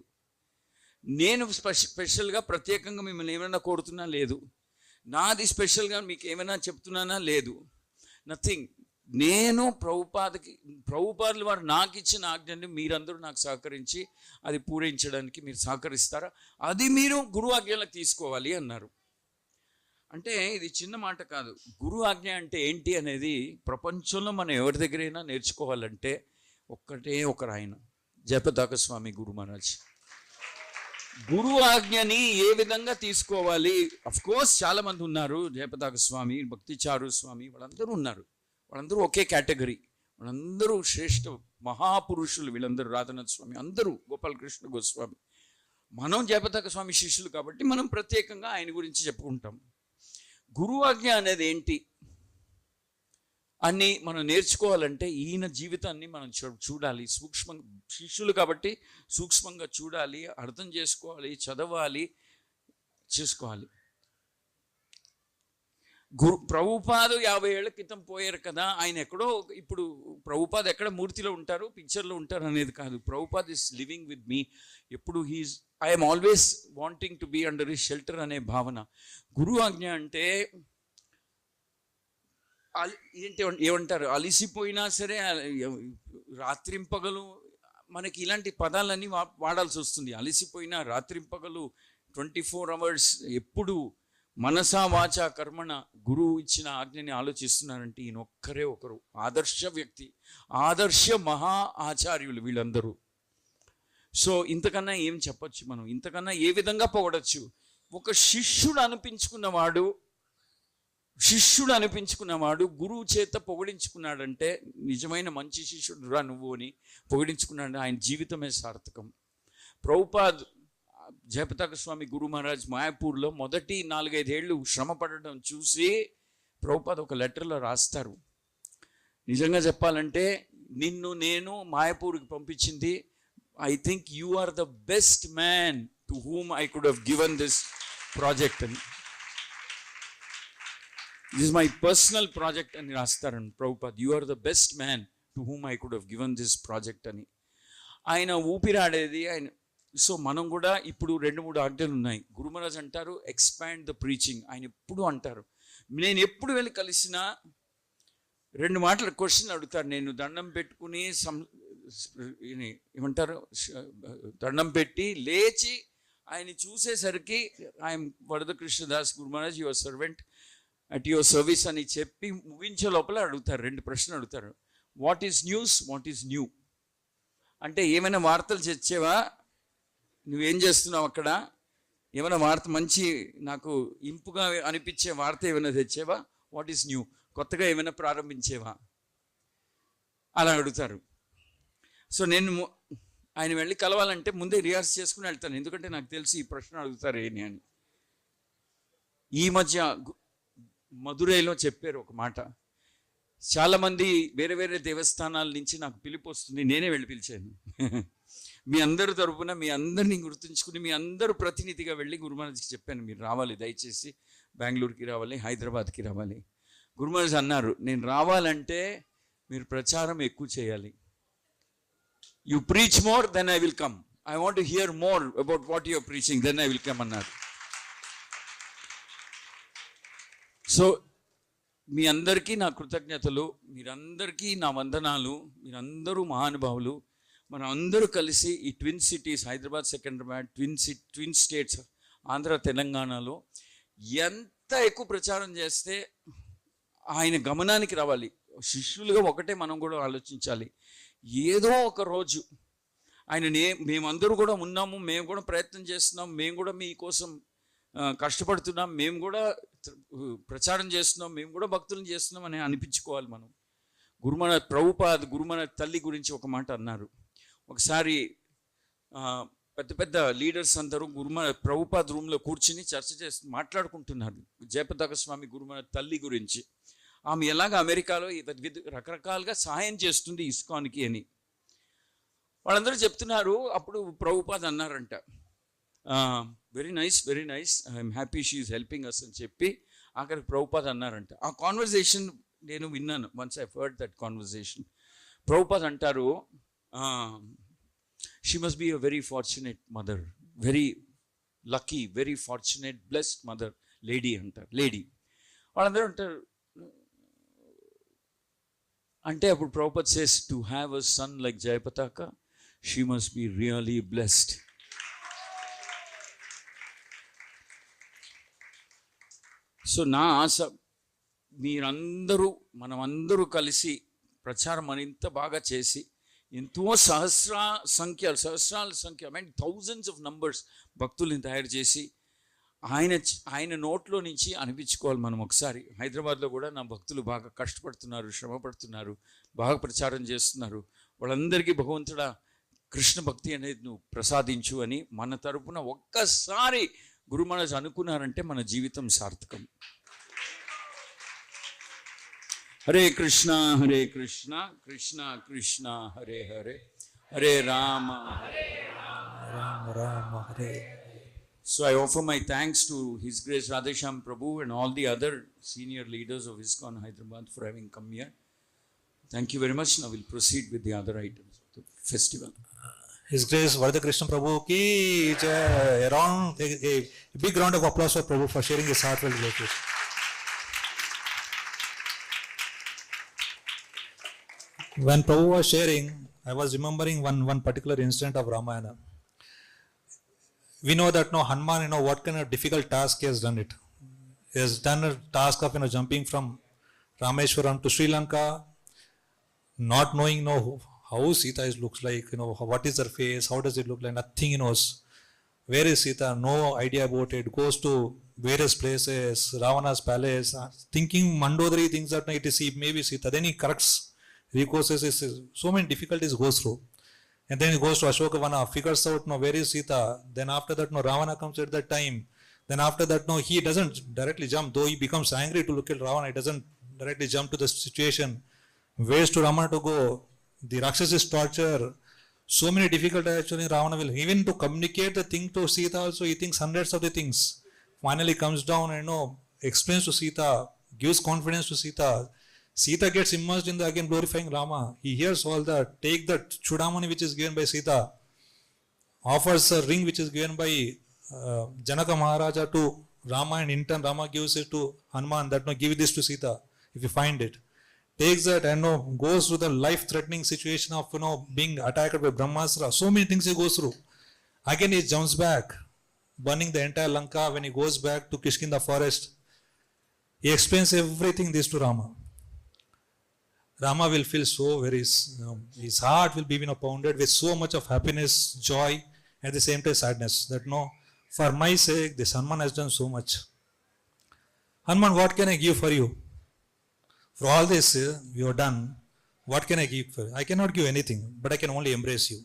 నేను స్పెషల్గా ప్రత్యేకంగా మిమ్మల్ని ఏమైనా కోరుతున్నా లేదు, నాది స్పెషల్గా మీకు ఏమైనా చెప్తున్నానా లేదు, నథింగ్. నేను ప్రభుపాదులు వారు నాకు ఇచ్చిన ఆజ్ఞని మీరందరూ నాకు సహకరించి అది పూరించడానికి మీరు సహకరిస్తారా, అది మీరు గురు ఆజ్ఞలకు తీసుకోవాలి అన్నారు. అంటే ఇది చిన్న మాట కాదు. గురు ఆజ్ఞ అంటే ఏంటి అనేది ప్రపంచంలో మనం ఎవరి దగ్గరైనా నేర్చుకోవాలంటే ఒక్కటే ఒకరు, ఆయన జయపతాక స్వామి గురు మహారాజ్. గురు ఆజ్ఞని ఏ విధంగా తీసుకోవాలి, అఫ్ కోర్స్ చాలా మంది ఉన్నారు, జయపతాక స్వామి, భక్తిచారు స్వామి, వాళ్ళందరూ ఉన్నారు, వాళ్ళందరూ ఒకే కేటగిరీ, వాళ్ళందరూ శ్రేష్ఠ మహాపురుషులు, వీళ్ళందరూ రాధానాథ స్వామి, అందరూ గోపాలకృష్ణ గోస్వామి. మనం జయపతాక స్వామి శిష్యులు కాబట్టి మనం ప్రత్యేకంగా ఆయన గురించి చెప్పుకుంటాం. గురు ఆజ్ఞ అనేది ఏంటి అని మనం నేర్చుకోవాలంటే ఈయన జీవితాన్ని మనం చూడాలి, సూక్ష్మంగా, శిష్యులు కాబట్టి సూక్ష్మంగా చూడాలి, అర్థం చేసుకోవాలి, చదవాలి, చేసుకోవాలి. ప్రభుపాద 50 ఏళ్ల క్రితం పోయారు కదా, ఆయన ఎక్కడో, ఇప్పుడు ప్రభుపాద ఎక్కడ మూర్తిలో ఉంటారు, పిక్చర్లో ఉంటారు అనేది కాదు. Prabhupada is living with me. ఎప్పుడు I'm always wanting to be under his shelter అనే భావన. గురు ఆజ్ఞ అంటే ఏంటి ఏమంటారు, అలిసిపోయినా సరే, రాత్రింపగలు, మనకి ఇలాంటి పదాలన్నీ వాడాల్సి వస్తుంది. అలిసిపోయినా రాత్రింపగలు 24 hours ఎప్పుడు మనసా వాచ కర్మణ గురువు ఇచ్చిన ఆజ్ఞని ఆలోచిస్తున్నారంటే ఈయన ఒక్కరే ఒకరు ఆదర్శ వ్యక్తి, ఆదర్శ మహా ఆచార్యులు వీళ్ళందరూ. సో ఇంతకన్నా ఏం చెప్పచ్చు మనం, ఇంతకన్నా ఏ విధంగా పొగడచ్చు. ఒక శిష్యుడు అనిపించుకున్నవాడు గురువు చేత పొగిడించుకున్నాడంటే నిజమైన మంచి శిష్యుడు రా నువ్వు అని పొగిడించుకున్నాడు, ఆయన జీవితమే సార్థకం. ప్రభుపాద్ జయపతాక స్వామి గురు మహారాజ్ మాయాపూర్లో మొదటి 4-5 ఏళ్ళు శ్రమ పడడం చూసి ప్రభుపాద్ ఒక లెటర్లో రాస్తారు, నిజంగా చెప్పాలంటే నిన్ను నేను మాయాపూర్కి పంపించింది, I think you are the best man to whom I could have given this project అని. దిస్ మై పర్సనల్ ప్రాజెక్ట్ అని రాస్తారని Prabhupad. You are the best man to whom I could have given this project అని. ఆయన ఊపిరాడేది ఆయన. So మనం కూడా ఇప్పుడు 2-3 ఆజ్ఞలు ఉన్నాయి. గురు మహారాజ్ అంటారు ఎక్స్పాండ్ ద ప్రీచింగ్, ఆయన ఎప్పుడు అంటారు. నేను ఎప్పుడు వెళ్ళి కలిసినా 2 మాటలు క్వశ్చన్ అడుగుతారు. నేను దండం పెట్టుకుని ఏమంటారు దండం పెట్టి లేచి ఆయన చూసేసరికి I'm Varadakrishnadas Guru Maharaj your servant at your service అని చెప్పి ముగించే లోపల అడుగుతారు 2 ప్రశ్నలు అడుగుతారు. What is news, what is new అంటే ఏమైనా వార్తలు తెచ్చేవా, నువ్వేం చేస్తున్నావు అక్కడ, ఏమైనా వార్త మంచి నాకు ఇంపుగా అనిపించే వార్త ఏమైనా తెచ్చేవా, వాట్ ఈస్ న్యూ కొత్తగా ఏమైనా ప్రారంభించేవా అలా అడుగుతారు. సో నేను ఆయన వెళ్ళి కలవాలంటే ముందే రిహార్స్ చేసుకుని వెళ్తాను, ఎందుకంటే నాకు తెలిసి ఈ ప్రశ్న అడుగుతారు ఏంటి అని. ఈ మధ్య మధురైలో చెప్పారు ఒక మాట, చాలామంది వేరే వేరే దేవస్థానాల నుంచి నాకు పిలుపు వస్తుంది, నేనే వెళ్ళి పిలిచాను. మీ అందరి తరపున మీ అందరినీ గుర్తుంచుకుని మీ అందరూ ప్రతినిధిగా వెళ్ళి గురు మహారాజ్కి చెప్పాను, మీరు రావాలి దయచేసి, బెంగళూరుకి రావాలి, హైదరాబాద్కి రావాలి. గురు మహారాజ్ అన్నారు నేను రావాలంటే మీరు ప్రచారం ఎక్కువ చేయాలి. You preach more then I will come, I want to hear more about what your preaching then I will come అన్నారు. సో మీ అందరికీ నా కృతజ్ఞతలు, మీరందరికీ నా వందనాలు, మీరందరూ మహానుభావులు. మనం అందరూ కలిసి ఈ twin cities Hyderabad, Secunderabad, twin states Andhra తెలంగాణలో ఎంత ఎక్కువ ప్రచారం చేస్తే ఆయన గమనానికి రావాలి. శిష్యులుగా ఒకటే మనం కూడా ఆలోచించాలి, ఏదో ఒక రోజు ఆయన మేమందరూ కూడా ఉన్నాము, మేము కూడా ప్రయత్నం చేస్తున్నాం, మేము కూడా మీకోసం కష్టపడుతున్నాం, మేము కూడా ప్రచారం చేస్తున్నాం, మేము కూడా భక్తులను చేస్తున్నాం అని అనిపించుకోవాలి మనం. గురుమన ప్రభుపాద్ గురుమన తల్లి గురించి ఒక మాట అన్నారు. ఒకసారి పెద్ద పెద్ద లీడర్స్ అందరూ గురుమన ప్రభుపాద్ రూమ్లో కూర్చుని చర్చ మాట్లాడుకుంటున్నారు జయపతాక స్వామి గురుమన తల్లి గురించి. ఆమె ఎలాగ అమెరికాలో రకరకాలుగా సహాయం చేస్తుంది ఇస్కాన్కి అని వాళ్ళందరూ చెప్తున్నారు. అప్పుడు ప్రభుపాద్ అన్నారంట, very nice I'm happy she is helping us అని చెప్పి ఆఖరికి ప్రభుపాద్ అన్నారంట. ఆ కాన్వర్జేషన్ నేను విన్నాను, once I heard that conversation. Prabhupad అంటారు she must be a very fortunate mother, very lucky, very fortunate blessed mother lady అంటారు. లేడీ వాళ్ళందరూ అంటారు. అంటే అప్పుడు Prabhupad says to have a son like Jayapataka she must be really blessed. So నా ఆశ మీరందరూ మనమందరూ కలిసి ప్రచారం మరింత బాగా చేసి ఎంతో సహస్రాల సంఖ్య I mean thousands of numbers భక్తుల్ని తయారు చేసి ఆయన నోట్లో నుంచి అనిపించుకోవాలి మనం. ఒకసారి హైదరాబాద్లో కూడా నా భక్తులు బాగా కష్టపడుతున్నారు, శ్రమ పడుతున్నారు, బాగా ప్రచారం చేస్తున్నారు, వాళ్ళందరికీ భగవంతుడా కృష్ణ భక్తి అనేది నువ్వు ప్రసాదించు అని మన తరపున ఒక్కసారి గురు మహారాజ్ అనుకున్నారంటే మన జీవితం సార్థకం. Hare Krishna Krishna Krishna Hare Hare, Hare Rama Rama Rama Hare. So I offer my thanks to His Grace Radhesham Prabhu and all the other senior leaders of ISKCON Hyderabad for having come here. Thank you very much. Now we'll proceed with the other items of the festival. His Grace Vyas Prabhu ki around a big round of applause for Prabhu for sharing his heartfelt wishes. When Prabhu was sharing, I was remembering one particular incident of Ramayana. We know that Hanuman, what kind of difficult task he has done it. He has done a task of jumping from Rameshwaram to Sri Lanka, not knowing how Sita looks like, what is her face, how does it look like, nothing he knows. where is Sita? No idea about it. Goes to various places, Ravana's palace, thinking Mandodari thinks that it is maybe Sita. Then he corrects, recourses, so many difficulties goes through. And then he goes to Ashokavana, figures out, no, where is Sita? Then after that, no, Ravana comes at that time. Then after that, no, he doesn't directly jump, though he becomes angry to look at Ravana, he doesn't directly jump to the situation. Where's to Ravana to go? The Rakshas's torture, so many difficulties actually Ravana will, even to communicate the thing to Sita also, he thinks hundreds of the things. Finally comes down and explains to Sita, gives confidence to Sita. Sita gets immersed in the again glorifying Rama. He hears all that, take that Chudamani which is given by Sita, offers a ring which is given by Janaka Maharaja to Rama, and in turn Rama gives it to Hanuman, that give this to Sita if you find it. Takes that and goes through the life-threatening situation of being attacked by Brahmastra. So many things he goes through. Again he jumps back, burning the entire Lanka. When he goes back to Kishkinda forest, he explains everything this to Rama. Rama will feel so very, his heart will be pounded with so much of happiness, joy, at the same time sadness. That for my sake, this Hanuman has done so much. Hanuman, what can I give for you? For all this you have done, what can I give for you? I cannot give anything, but I can only embrace you.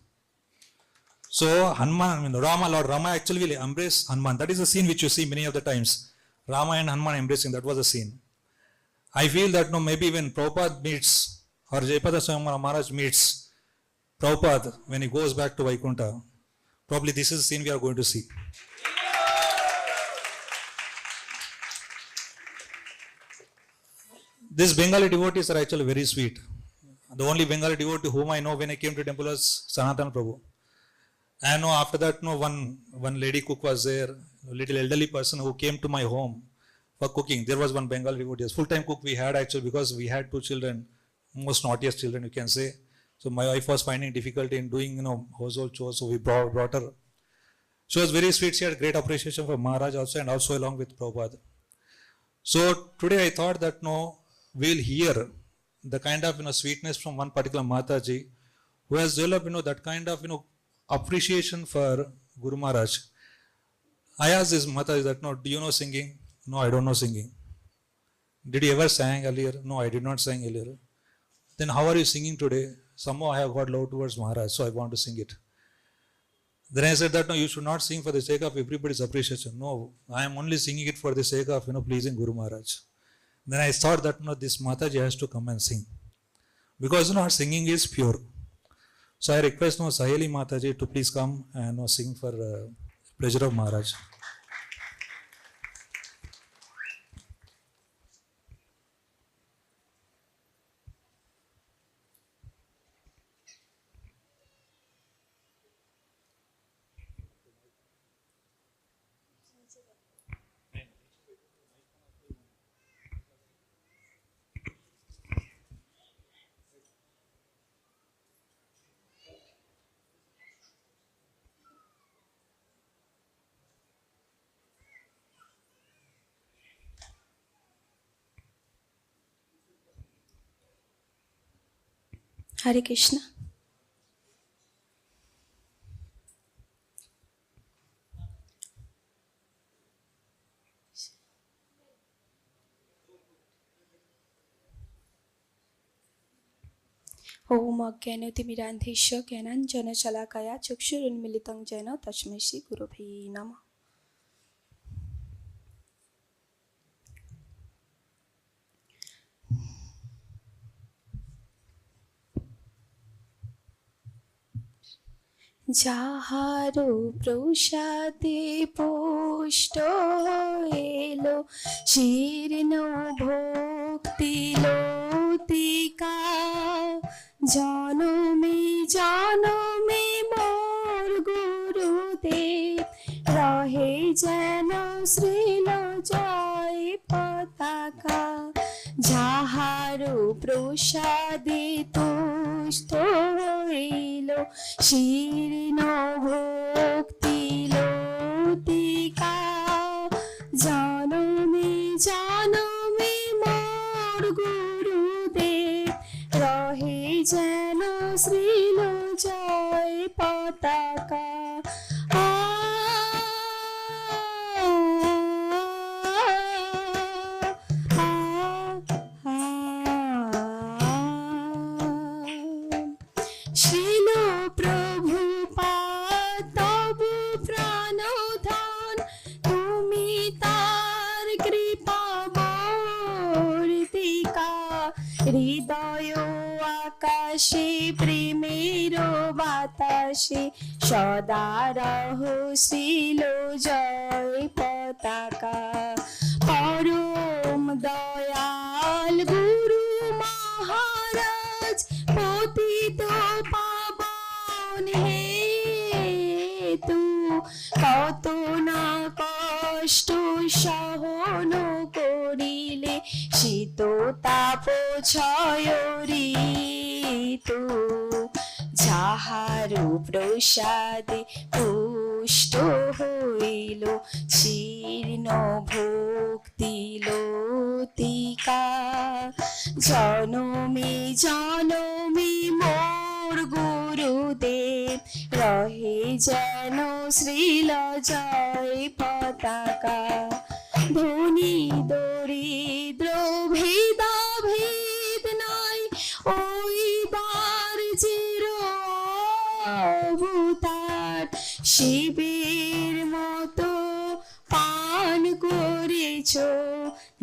So Hanuman, Lord Rama actually will embrace Hanuman. That is the scene which you see many of the times. Rama and Hanuman embracing, that was the scene. I feel that maybe when Prabhupada meets, or Jayapataka Swami Maharaj meets Prabhupada when he goes back to Vaikuntha, probably this is the scene we are going to see. These Bengali devotees are actually very sweet. The only Bengali devotee whom I know when I came to temple was Sanatana Prabhu. And after that, one lady cook was there, a little elderly person who came to my home for cooking. There was one Bengali devotee, full-time cook we had actually, because we had 2 children, most naughtiest children you can say. So my wife was finding difficulty in doing household chores, so we brought her. She was very sweet. She had great appreciation for Maharaj also, and also along with Prabhupada. So today I thought that we'll hear the kind of sweetness from one particular Mataji who has developed that kind of appreciation for Guru Maharaj. I asked this Mataji that do you know singing? No, I don't know singing. Did you ever sang earlier? No, I did not sing earlier. Then how are you singing today? Somehow I have got love towards Maharaj, so I want to sing it. Then I said that you should not sing for the sake of everybody's appreciation. No, I am only singing it for the sake of pleasing Guru Maharaj. Then I thought that this Mataji has to come and sing, because her singing is pure. So I request Saheli Mataji to please come and sing for pleasure of Maharaj. Hare Krishna. Om Ajnanotimirandhisya Jnananjana Shalakaya Chakshurunmilitam Jena Tasmai Shri Gurubhye Namah. যাহারো প্রসাদে পুষ্ট এলো শীর্ণ ভক্তি লতিকা জনমে জনমে মোর গুরুদেব রহে যেন শ্রীল জয় পতাকা যাহারো প্রসাদে তুষ্ট হইল শীর্ণ ভক্তি লতিকা জনমে জনমে মোর গুরুদেব রহে যেন শ্রীল জয় পতাকা আকাশে প্রেমের বাতাসে সদা রহ শ্রীল জয় পতাকা। পরম দয়াল গুরু মহারাজ পতিত পাবন হেতু কত না কষ্ট সহন করিলে শীত তাপ ছয় ঋতু। যাহার প্রসাদে পুষ্ট হইল শীর্ণ ভক্তি লতিকা। জনমে জনমে মোর গুরুদেব রহে যেন শ্রীল জয় পতাকা। ধনী দরিদ্র ভেদা ভেদ নাই ওই বার্যের অবতার। শিবের মতো পান করেছ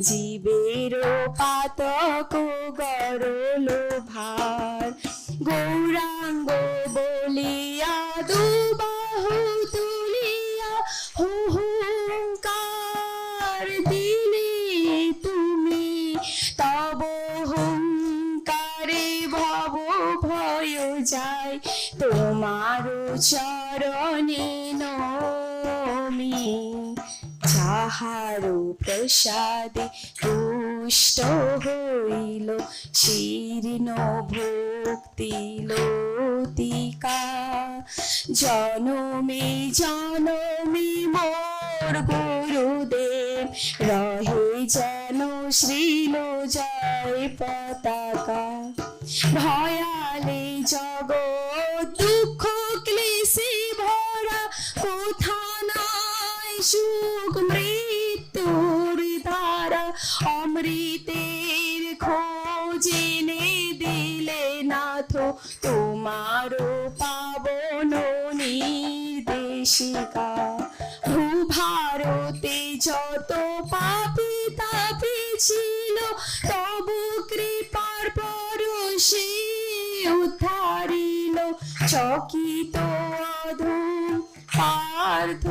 জীবের পাতক গরল ভার। গৌরাঙ্গ বলিয়া দুবাহু তুলিয়া হুঙ্কার দিলে তুমি। তব হুঙ্কারে ভব ভয় যায় তোমার চরণে নমি। যাহার প্রসাদে তুষ্ট হইল শীর্ণ ভক্তি লতিকা। জনমে জনমে মোর গুরুদেব রহে যেন শ্রীল জয় পতাকা। ভয়ালে জগৎ দুঃখ ক্লেশে ভরা কোথা নাই সুখ মৃত্যুর ধারা। অমৃতের খোঁজ এনে দিলে নাথ তোমার পাবন নির্দেশিকা। ভূভারতে যত পাপী তাপী ছিল তবু কৃপার পরশে উদ্ধারিল। চকিত অধম পার্থ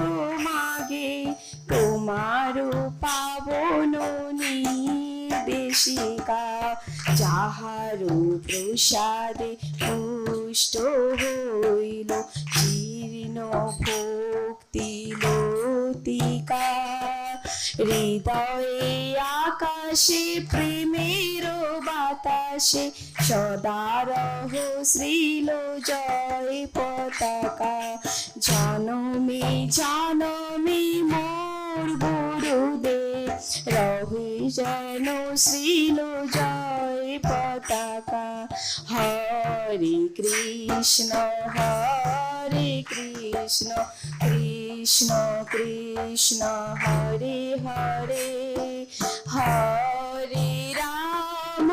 মাগে তোমার পাবন নির্দেশিকা। যাহার প্রসাদে পুষ্ট হইল জীর্ণ ভক্তি লতিকা। হৃদয়ে আকাশে প্রেমের বাতাসে সদা রহ শ্রীল জয় পতাকা। জনমে জনমে মোর গুরুদেব রহে যেন শ্রীল জয় পতাকা। হরে কৃষ্ণ কৃষ্ণ কৃষ্ণ হরে হরে হরে রাম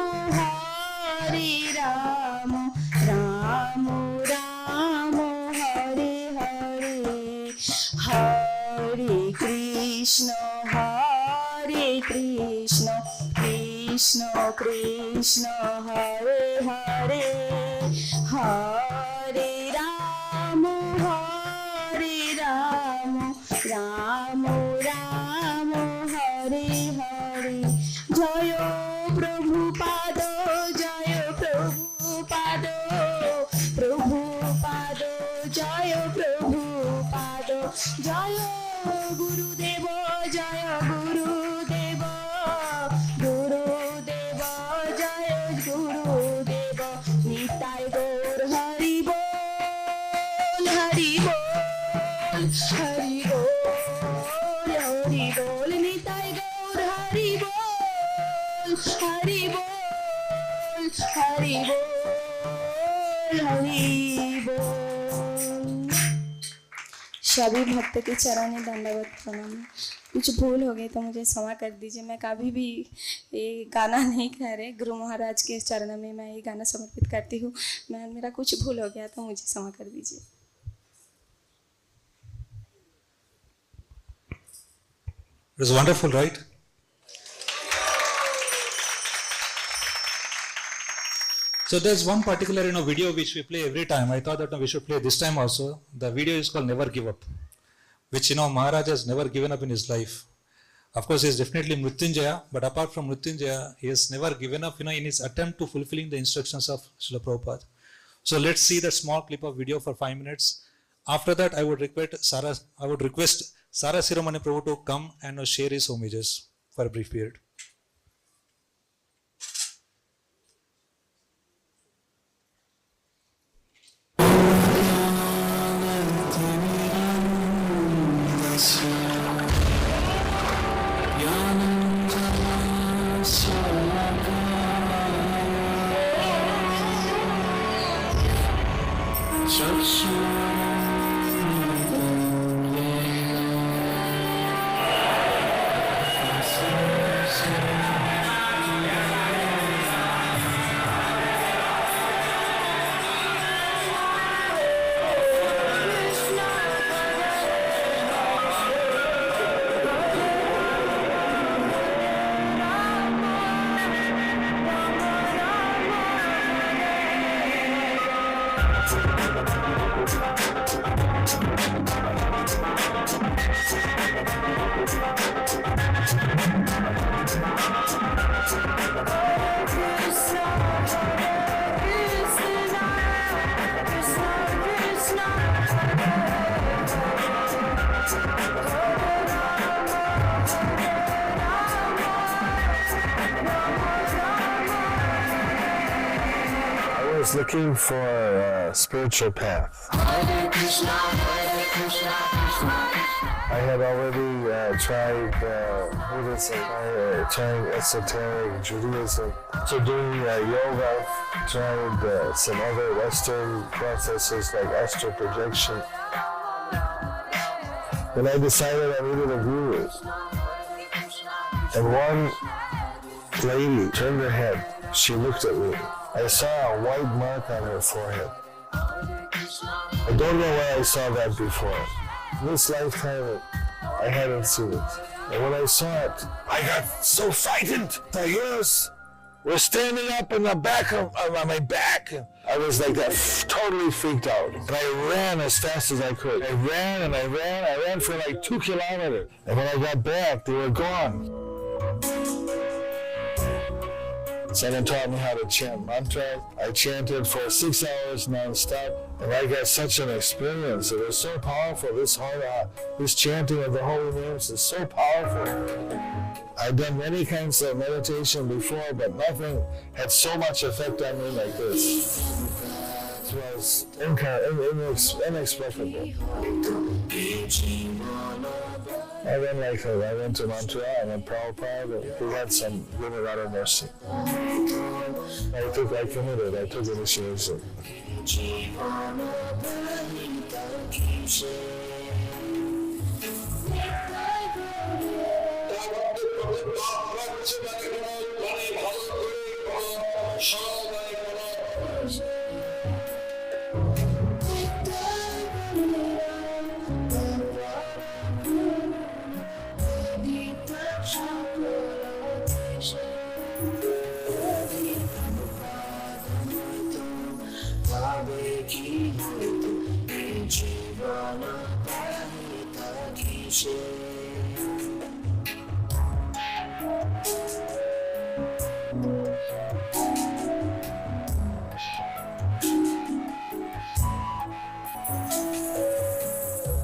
রাম রাম হরে হরে। হরে কৃষ্ণ কৃষ্ণ কৃষ্ণ হরে হরে হরে রাম রাম রাম হরে হরে। জয় প্রভুপাদ জয় প্রভুপাদ প্রভুপাদ জয় প্রভুপাদ। জয় গুরুদেব জয় গুরুদেব গুরুদেব জয় গুরুদেব। নিতাই গৌর হরি বল হরি বল হরি বল হরি বল। নিতাই গৌর হরি বল হরি বল হরি বল हरि बोल। सभी भक्त के चरण दंडवत प्रणाम। कुछ भूल हो गई तो मुझे क्षमा कर दीजिए। मैं कभी भी ये गाना नहीं कह रहे, गुरु महाराज के चरण में मैं ये गाना समर्पित करती हूँ। मेरा कुछ भूल हो गया तो मुझे क्षमा कर दीजिए। It was wonderful, right? So there's one particular video which we play every time. I thought that we should play this time also. The video is called Never Give Up, which Maharaj has never given up in his life. Of course, he is definitely Mrityunjaya, but apart from Mrityunjaya, he has never given up in his attempt to fulfilling the instructions of Srila Prabhupada. So let's see that small clip of video for 5 minutes. After that, I would request Sara Siramani Prabhu to come and share his homages for a brief period. Looking for a spiritual path. Hare Krishna, Hare Krishna, I had already tried Buddhism, trying esoteric Judaism, so doing yoga, tried some other Western processes like astral projection. Then I decided I needed a guru. And one lady turned her head. She looked at me. I saw a white mark on her forehead. I don't know where I saw that before. This lifetime, I hadn't seen it. And when I saw it, I got so frightened. The ears were standing up in the back on my back. I was like that, totally freaked out. And I ran as fast as I could. I ran for like 2 kilometers. And when I got back, they were gone. Someone taught me how to chant mantra. I chanted for 6 hours non-stop, and I got such an experience. It was so powerful. This chanting of the holy names is so powerful. I've done many kinds of meditation before, but nothing had so much effect on me like this. It was inexplicable. I went to Montreal, I went Prabhupada, and he had gave me a lot of mercy. I took initiation.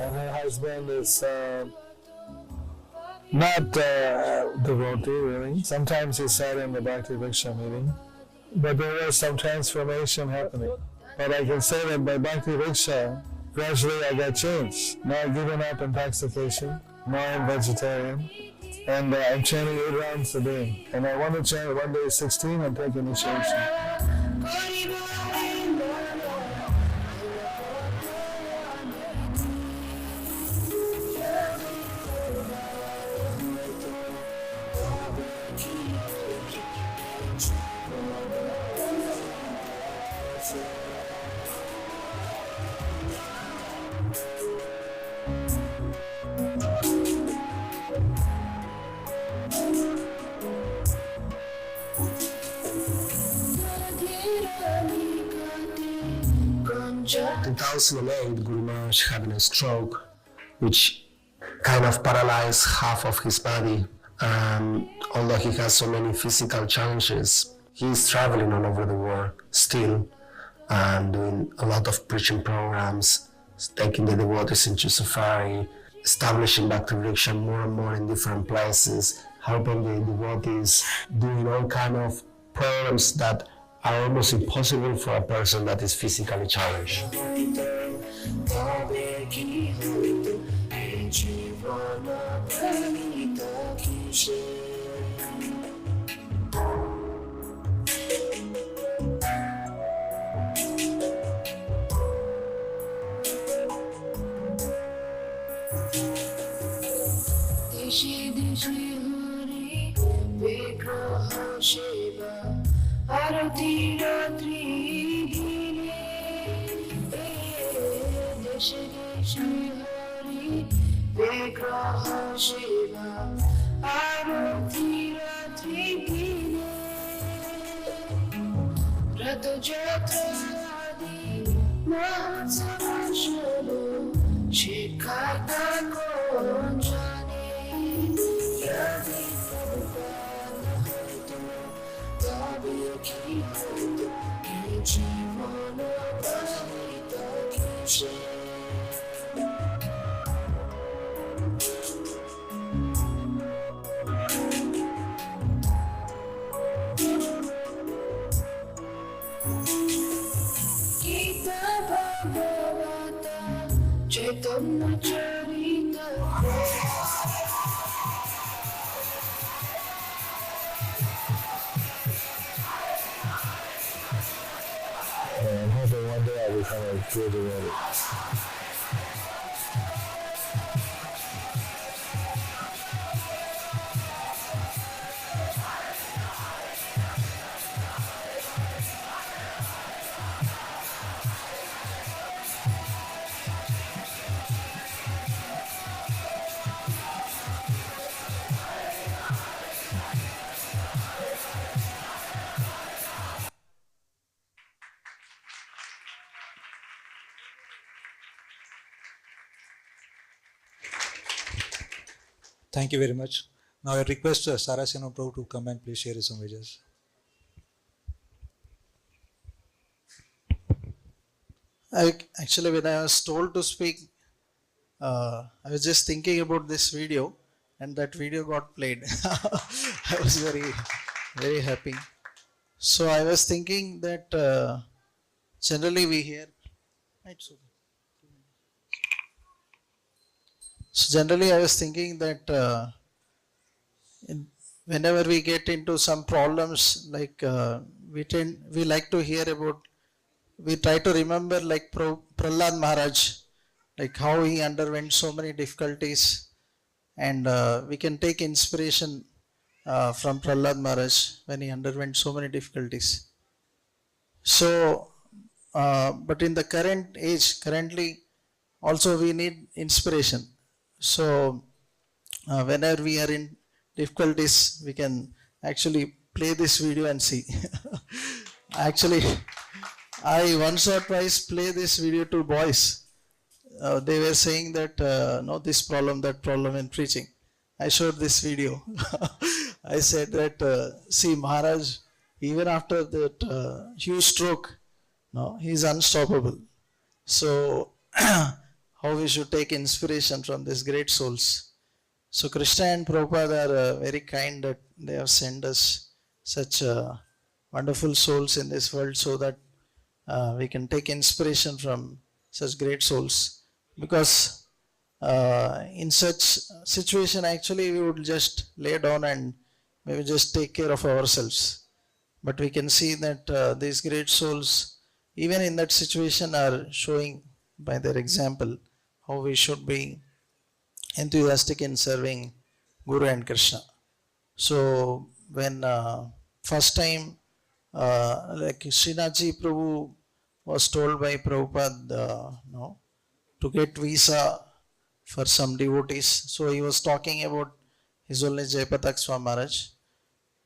And her husband is not devotee really. Sometimes he sat in the Bhakti Vriksha meeting, but there was some transformation happening. But I can say that by Bhakti Vriksha, gradually I got changed. Now I've given up intoxication, now I'm vegetarian, and I'm chanting 8 rounds a day. And I want to chant one day 16 and take initiation. 2008, Guru Maharaj having a stroke, which kind of paralyzed half of his body. Although he has so many physical challenges, he's traveling all over the world still and doing a lot of preaching programs, taking the devotees into safari, establishing Bhakti Vriksha more and more in different places, helping the devotees, doing all kind of programs that are almost impossible for a person that is physically challenged. Arati Ratri Dine Deshe Deshe Hari Vigraha Shiva Arati Ratri Dine Rato Jatra Adi Mahatsava Shalo Shikarta Konjani Yadi Chaitanya Charita And I'm hoping one day I'll become a true devotee. Thank you very much. Now I request Sarasino Prabhu to come and please share his homages. Actually, when I was told to speak, I was just thinking about this video, and that video got played. I was very, very happy. So I was thinking that generally we hear. So generally, I was thinking that whenever we get into some problems, like we like to hear about. We try to remember like Prahlad Maharaj, like how he underwent so many difficulties, and we can take inspiration from Prahlad Maharaj when he underwent so many difficulties. So, but in the current age, currently, also we need inspiration. So, whenever we are in difficulties, we can actually play this video and see. Actually, I once or twice play this video to boys. They were saying that no, this problem, that problem in preaching. I showed this video. I said that see Maharaj, even after that huge stroke, no, he is unstoppable. So how we should take inspiration from these great souls. So Krishna and Prabhupada are very kind that they have sent us such wonderful souls in this world so that we can take inspiration from such great souls. Because in such situation actually we would just lay down and maybe just take care of ourselves. But we can see that these great souls even in that situation are showing by their example how we should be enthusiastic in serving Guru and Krishna. So when first time like Srinathji Prabhu was told by Prabhupada to get visa for some devotees. So he was talking about His Holiness Jayapataka Swami Maharaj.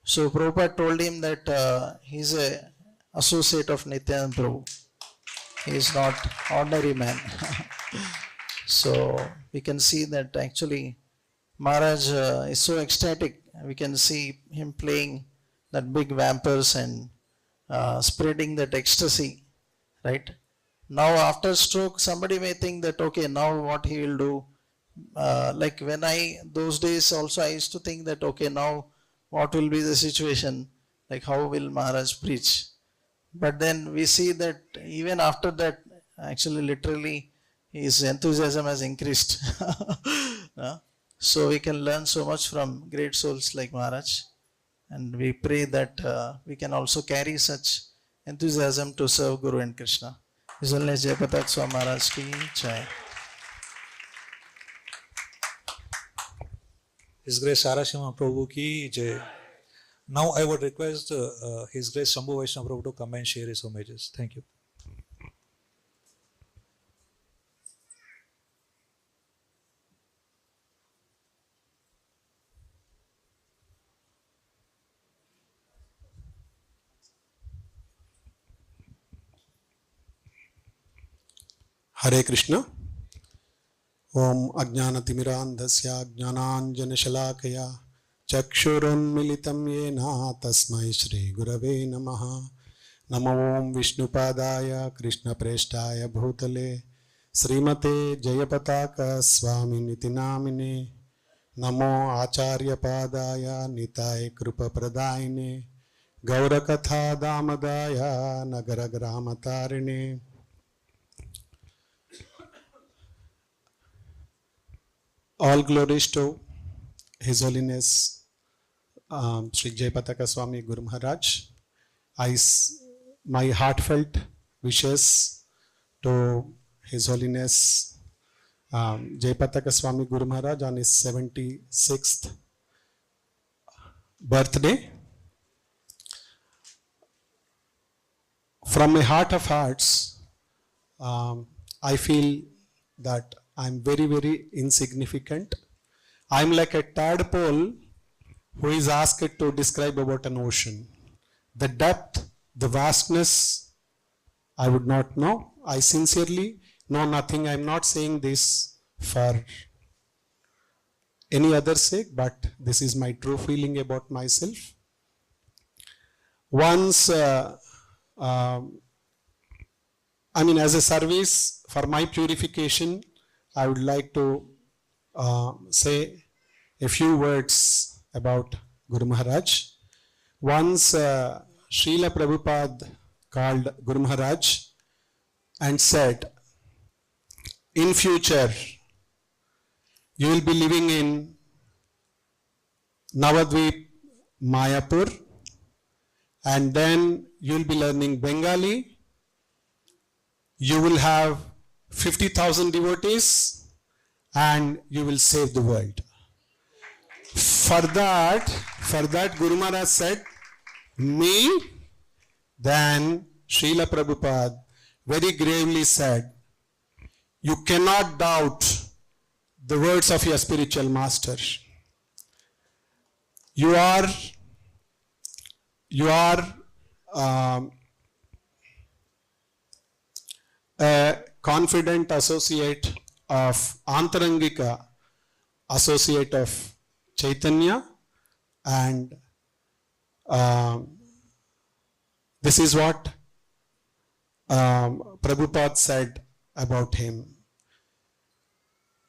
So Prabhupada told him that he is a associate of Nityananda Prabhu. he is not ordinary man. So we can see that actually Maharaj is so ecstatic. We can see him playing that big vampires and spreading that ecstasy, right? Now after stroke, somebody may think that, okay, now what he will do? Like when those days also I used to think that, okay, now what will be the situation? Like how will Maharaj preach? But then we see that even after that, actually literally his enthusiasm has increased. So we can learn so much from great souls like Maharaj. And we pray that we can also carry such enthusiasm to serve Guru and Krishna. His Holiness Jayapataka Swami Maharaj ki jai. His Grace Sarashima Prabhu ki jai. Now I would request His Grace Shambhu Vaishnava Prabhu to come and share his homages. Thank you. Hare Krishna. Om Ajnanatimirandhasya Jnananjanashalakaya Chakshurunmilitam Yena Tasmai Shri Gurave Namaha. Namo Om Vishnupadaya Krishna Preshtaya Bhutale Srimate Jayapataka Swami Nitinamine. Namo Acharya Padaya Nitai Krupa Pradaine Gaurakatha Damadaya Nagaragramatarine. All glories to His Holiness Sri Jayapataka Swami Guru Maharaj. My heartfelt wishes to His Holiness Jayapataka Swami Guru Maharaj on his 76th birthday. From my heart of hearts, I feel that I'm very, very insignificant. I'm like a tadpole who is asked to describe about an ocean. The depth, the vastness, I would not know. I sincerely know nothing. I'm not saying this for any other sake, but this is my true feeling about myself. Once, as a service for my purification, I would like to say a few words about Guru Maharaj. Once Srila Prabhupada called Guru Maharaj and said, in future, you will be living in Navadvip, Mayapur, and then you will be learning Bengali. You will have 50,000 devotees and you will save the world. For that Guru Maharaj said, me? Then Srila Prabhupada very gravely said, you cannot doubt the words of your spiritual master. You are a confident associate of Antarangika, associate of Chaitanya, and this is what Prabhupada said about him.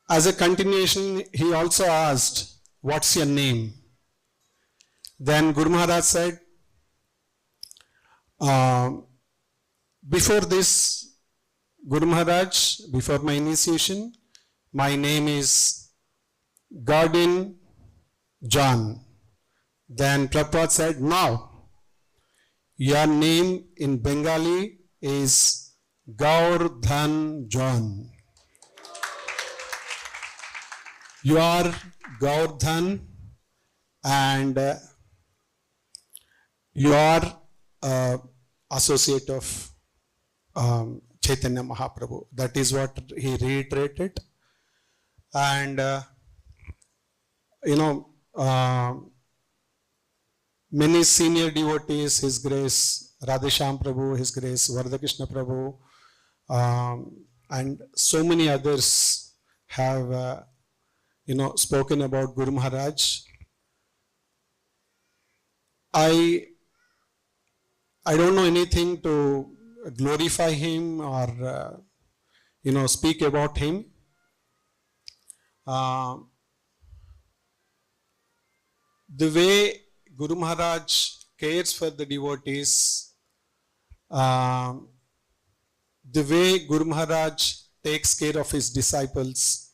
As a continuation, he also asked, what's your name? Then Guru Maharaj said, before this, Guru Maharaj, before my initiation, my name is Gordon John. Then Prabhupada said, now, your name in Bengali is Gaurdhan John. You are Gaurdhan and you are associate of Chaitanya Mahaprabhu. That is what he reiterated. And many senior devotees, His Grace Radhesham Prabhu, His Grace Vardha Krishna Prabhu, and so many others have spoken about Guru Maharaj. I don't know anything to glorify him or speak about him. The way Guru Maharaj cares for the devotees, the way Guru Maharaj takes care of his disciples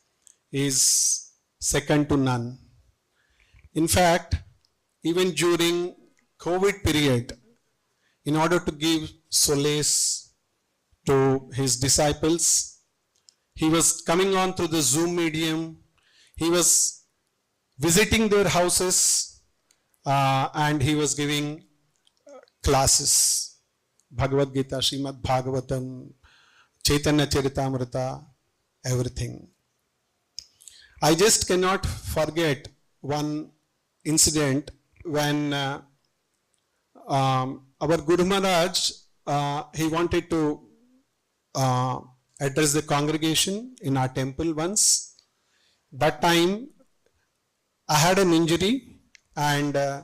is second to none. In fact, even during COVID period, in order to give solace to his disciples, he was coming on through the Zoom medium. He was visiting their houses and he was giving classes. Bhagavad Gita, Srimad Bhagavatam, Chaitanya Charitamrita, everything. I just cannot forget one incident when our Guru Maharaj, he wanted to address the congregation in our temple once. That time I had an injury and I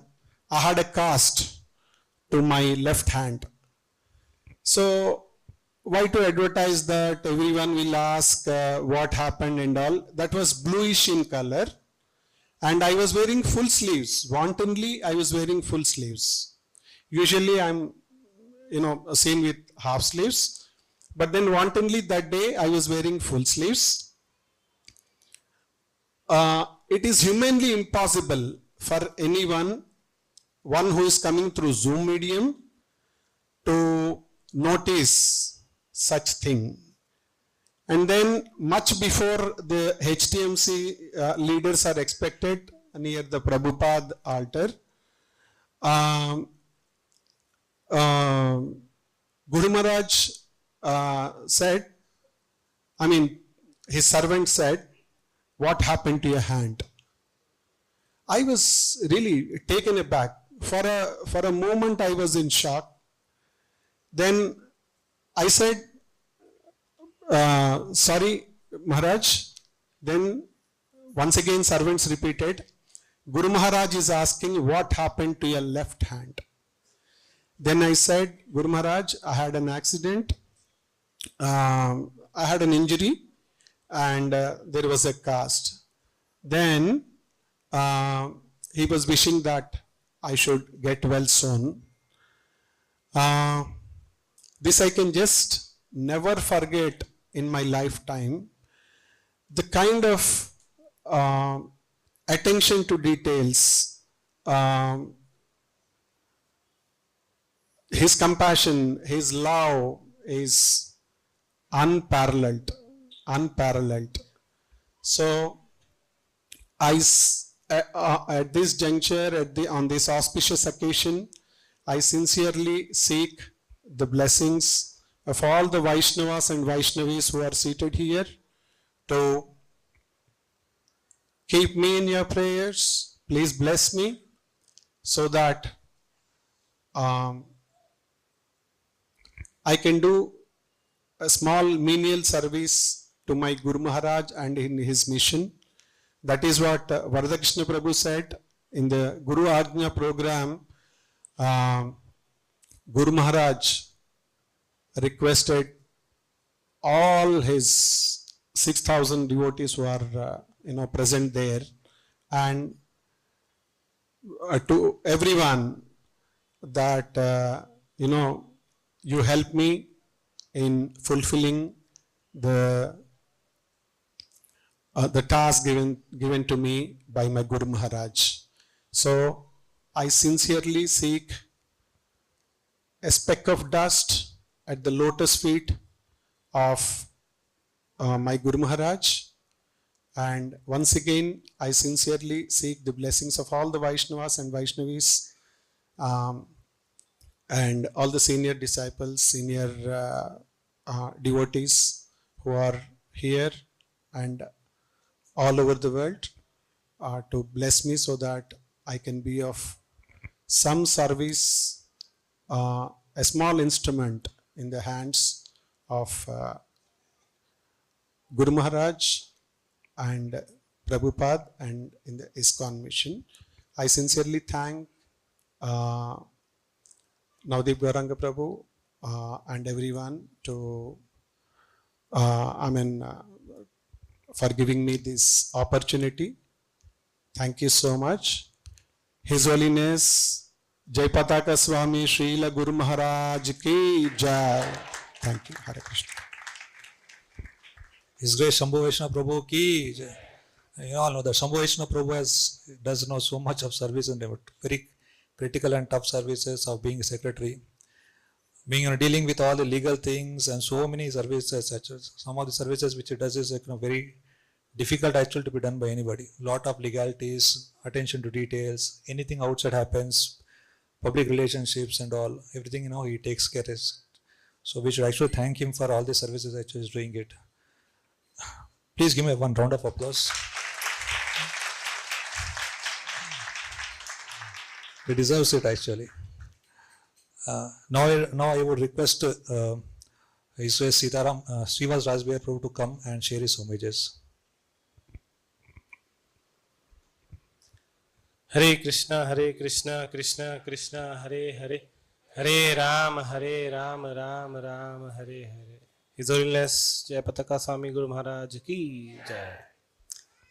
had a cast to my left hand. So why to advertise that? Everyone will ask what happened and all. That was bluish in color and I was wearing full sleeves. Wantonly I was wearing full sleeves. Usually I'm seen with half sleeves, but then wantonly that day I was wearing full sleeves. It is humanly impossible for anyone, one who is coming through Zoom medium, to notice such thing. And then much before the HTMC leaders are expected near the Prabhupada altar, Guru Maharaj said, his servant said, "What happened to your hand?" I was really taken aback. For a moment I was in shock. Then I said, "Sorry, Maharaj." Then once again servants repeated, "Guru Maharaj is asking what happened to your left hand." Then I said, "Guru Maharaj, I had an accident. I had an injury and there was a cast." Then he was wishing that I should get well soon. This I can just never forget in my lifetime. The kind of attention to details, his compassion, his love is unparalleled. So at this juncture, on this auspicious occasion, I sincerely seek the blessings of all the Vaishnavas and Vaishnavis who are seated here to keep me in your prayers. Please bless me so that I can do a small menial service to my Guru Maharaj and in his mission. That is what Varadakshina Prabhu said in the Guru Ajna program. Guru Maharaj requested all his 6,000 devotees who are present there, and to everyone that you help me in fulfilling the task given to me by my Guru Maharaj. So I sincerely seek a speck of dust at the lotus feet of my Guru Maharaj. And once again, I sincerely seek the blessings of all the Vaishnavas and Vaishnavis and all the senior disciples, senior devotees who are here and all over the world to bless me so that I can be of some service, a small instrument in the hands of Guru Maharaj and Prabhupada and in the ISKCON mission. I sincerely thank Navdeep Gauranga Prabhu and everyone for giving me this opportunity. Thank you so much. His Holiness Jayapataka Swami Srila Guru Maharaj ki Jai. Thank you. Hare Krishna. His Grace Shambhu Vaishnava Prabhu ki Jai. You all know that Shambhu Vaishnava Prabhu does know so much of service and very critical and tough services of being a secretary, being dealing with all the legal things and so many services. Such as some of the services which he does is very difficult actually to be done by anybody. Lot of legalities, attention to details, anything outside happens, public relationships and all, everything he takes care of. So we should actually thank him for all the services actually he's doing it. Please give me one round of applause. He deserves it actually. Now I would request His Grace Sitaram, Srivas Rajbir Prabhu to come and share his homages. Hare Krishna, Krishna Krishna, Hare Hare, Hare Ram, Ram Ram, Hare Hare. His Holiness Jayapataka Swami Guru Maharaj ki Jai.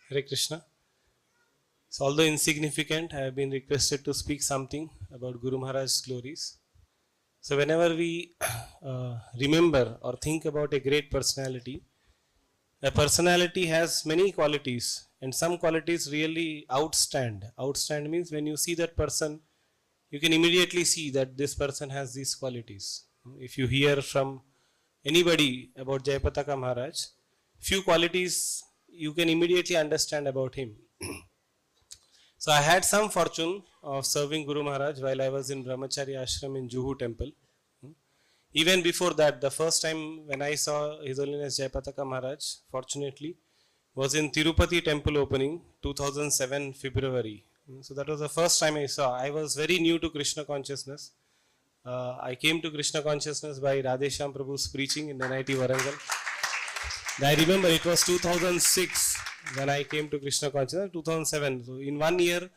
Hare Krishna. So although insignificant, I have been requested to speak something about Guru Maharaj's glories. So whenever we remember or think about a great personality, a personality has many qualities and some qualities really outstand. Outstand means when you see that person, you can immediately see that this person has these qualities. If you hear from anybody about Jayapataka Maharaj, few qualities you can immediately understand about him. So I had some fortune of serving Guru Maharaj while I was in Brahmachari Ashram in Juhu temple. Even before that, the first time when I saw His Holiness Jayapataka Maharaj, fortunately, was in Tirupati temple opening 2007 February. So that was the first time I saw. I was very new to Krishna consciousness. I came to Krishna consciousness by Radhesham Prabhu's preaching in NIT Warangal. I remember it was 2006 when I came to Krishna consciousness, 2007. So in 1 year,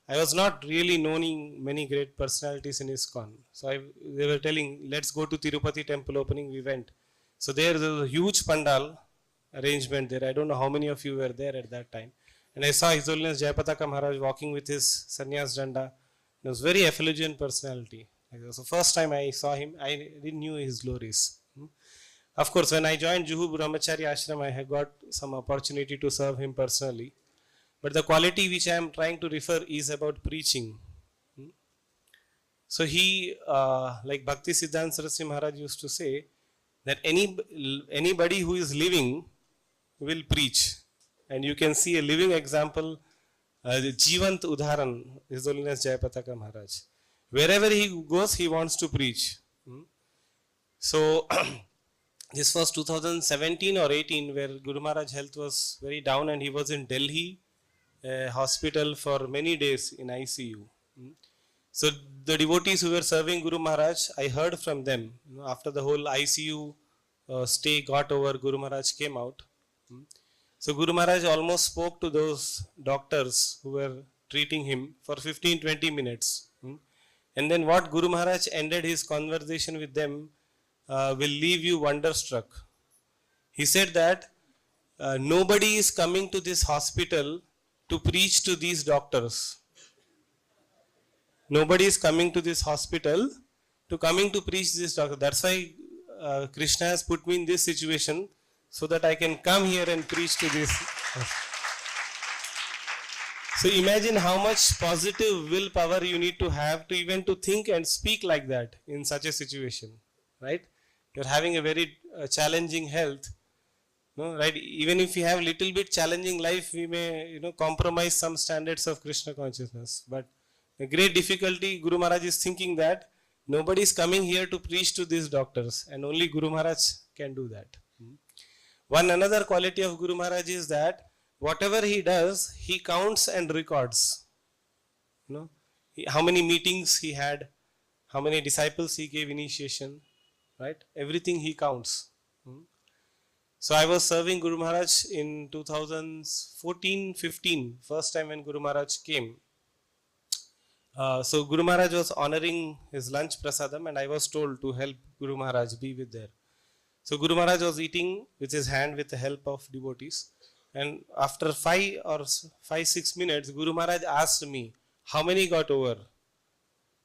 I was not really knowing many great personalities in ISKCON. So they were telling, let's go to Tirupati temple opening. We went. So there was a huge pandal arrangement there. I don't know how many of you were there at that time. And I saw His Holiness Jayapataka Maharaj walking with his sannyas danda. It was very effulgent personality. It was the first time I saw him. I didn't knew his glories. Of course, when I joined Juhu Brahmachari Ashram, I had got some opportunity to serve him personally. But the quality which I am trying to refer is about preaching. So he, like Bhakti Siddhanta Saraswati Maharaj used to say, that anybody who is living will preach. And you can see a living example, Jivant Udharan, His Holiness Jayapataka Maharaj. Wherever he goes, he wants to preach. So, this was 2017 or 18 where Guru Maharaj's health was very down and he was in Delhi hospital for many days in ICU. So the devotees who were serving Guru Maharaj, I heard from them after the whole ICU stay got over, Guru Maharaj came out. So Guru Maharaj almost spoke to those doctors who were treating him for 15-20 minutes. And then what Guru Maharaj ended his conversation with them will leave you wonderstruck. He said that nobody is coming to this hospital to preach to these doctors. Nobody is coming to this hospital to preach this doctor. That's why Krishna has put me in this situation so that I can come here and preach to this. So imagine how much positive willpower you need to have to even to think and speak like that in such a situation, right? You're having a very challenging health, no, right? Even if you have little bit challenging life, we may, compromise some standards of Krishna consciousness. But a great difficulty, Guru Maharaj is thinking that nobody is coming here to preach to these doctors, and only Guru Maharaj can do that. One another quality of Guru Maharaj is that whatever he does, he counts and records. How many meetings he had, how many disciples he gave initiation, right? Everything he counts. So I was serving Guru Maharaj in 2014-15, first time when Guru Maharaj came. So Guru Maharaj was honoring his lunch prasadam and I was told to help Guru Maharaj be with there. So Guru Maharaj was eating with his hand with the help of devotees. And after 5-6 minutes, Guru Maharaj asked me, how many got over?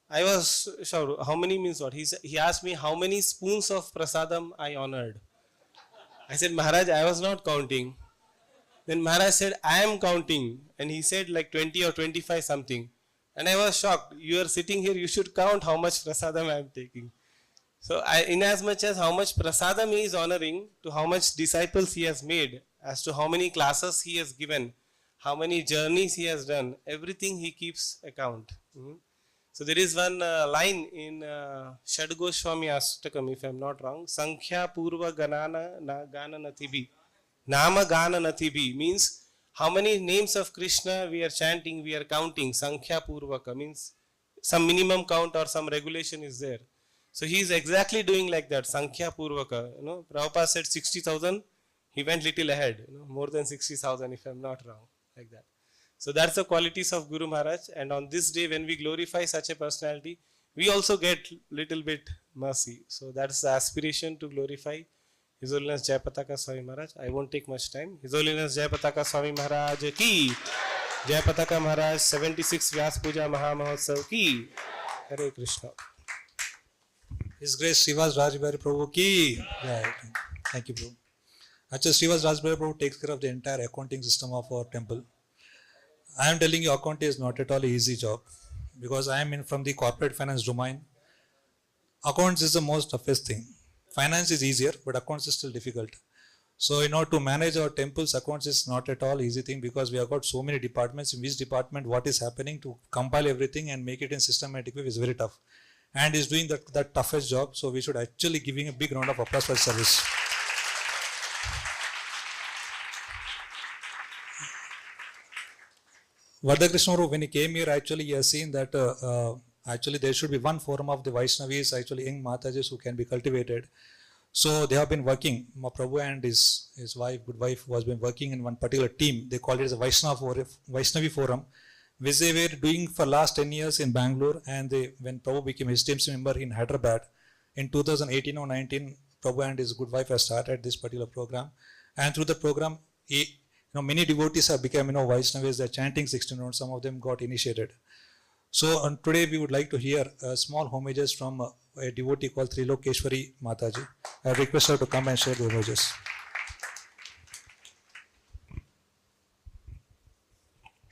I was sure, how many means what? He asked me how many spoons of prasadam I honored. I said, Maharaj, I was not counting. Then Maharaj said, I am counting. And he said like 20 or 25 something. And I was shocked. You are sitting here, you should count how much prasadam I am taking. So in as much as how much prasadam he is honoring, to how much disciples he has made, as to how many classes he has given, how many journeys he has done, everything he keeps account. So there is one line in Swami Ashtakam, if I am not wrong, Sankhya Purva Ganana Gana Nathibi. Nama Gana Nathibi means how many names of Krishna we are chanting, we are counting. Sankhya Purvaka means some minimum count or some regulation is there. So he is exactly doing like that, Sankhya Purvaka. Prabhupada said 60,000, he went little ahead, more than 60,000 if I am not wrong, like that. So that's the qualities of Guru Maharaj, and on this day when we glorify such a personality, we also get little bit mercy. So that's the aspiration to glorify His Holiness Jayapataka Swami Maharaj. I won't take much time. His Holiness Jayapataka Swami Maharaj ki, Jayapataka Maharaj 76 Vyas Puja Maha Mahotsav ki, Hare Krishna. His Grace Srivas Rajbari Prabhu ki. Right. Thank you, Prabhu. Actually, Srivas Rajbari Prabhu takes care of the entire accounting system of our temple. I am telling you, accounting is not at all an easy job because I am from the corporate finance domain. Accounts is the most toughest thing. Finance is easier, but accounts is still difficult. So, in order to manage our temple's accounts is not at all easy thing because we have got so many departments. In which department, what is happening, to compile everything and make it in systematic way is very tough. And is doing that toughest job. So, we should actually giving a big round of applause for his service. Vardha Krishna, when he came here, actually he has seen that actually there should be one forum of the Vaishnavis, actually young Matajis who can be cultivated. So they have been working, Prabhu and his wife, good wife, was been working in one particular team. They call it as a Vaishnavi forum, which they were doing for last 10 years in Bangalore. And when Prabhu became his team's member in Hyderabad, in 2018 or 19, Prabhu and his good wife have started this particular program. And through the program, many devotees have become, Vaishnavas. They're chanting 16 rounds. Some of them got initiated. So today we would like to hear small homages from a devotee called Trilokeshwari Mataji. I request her to come and share the homages.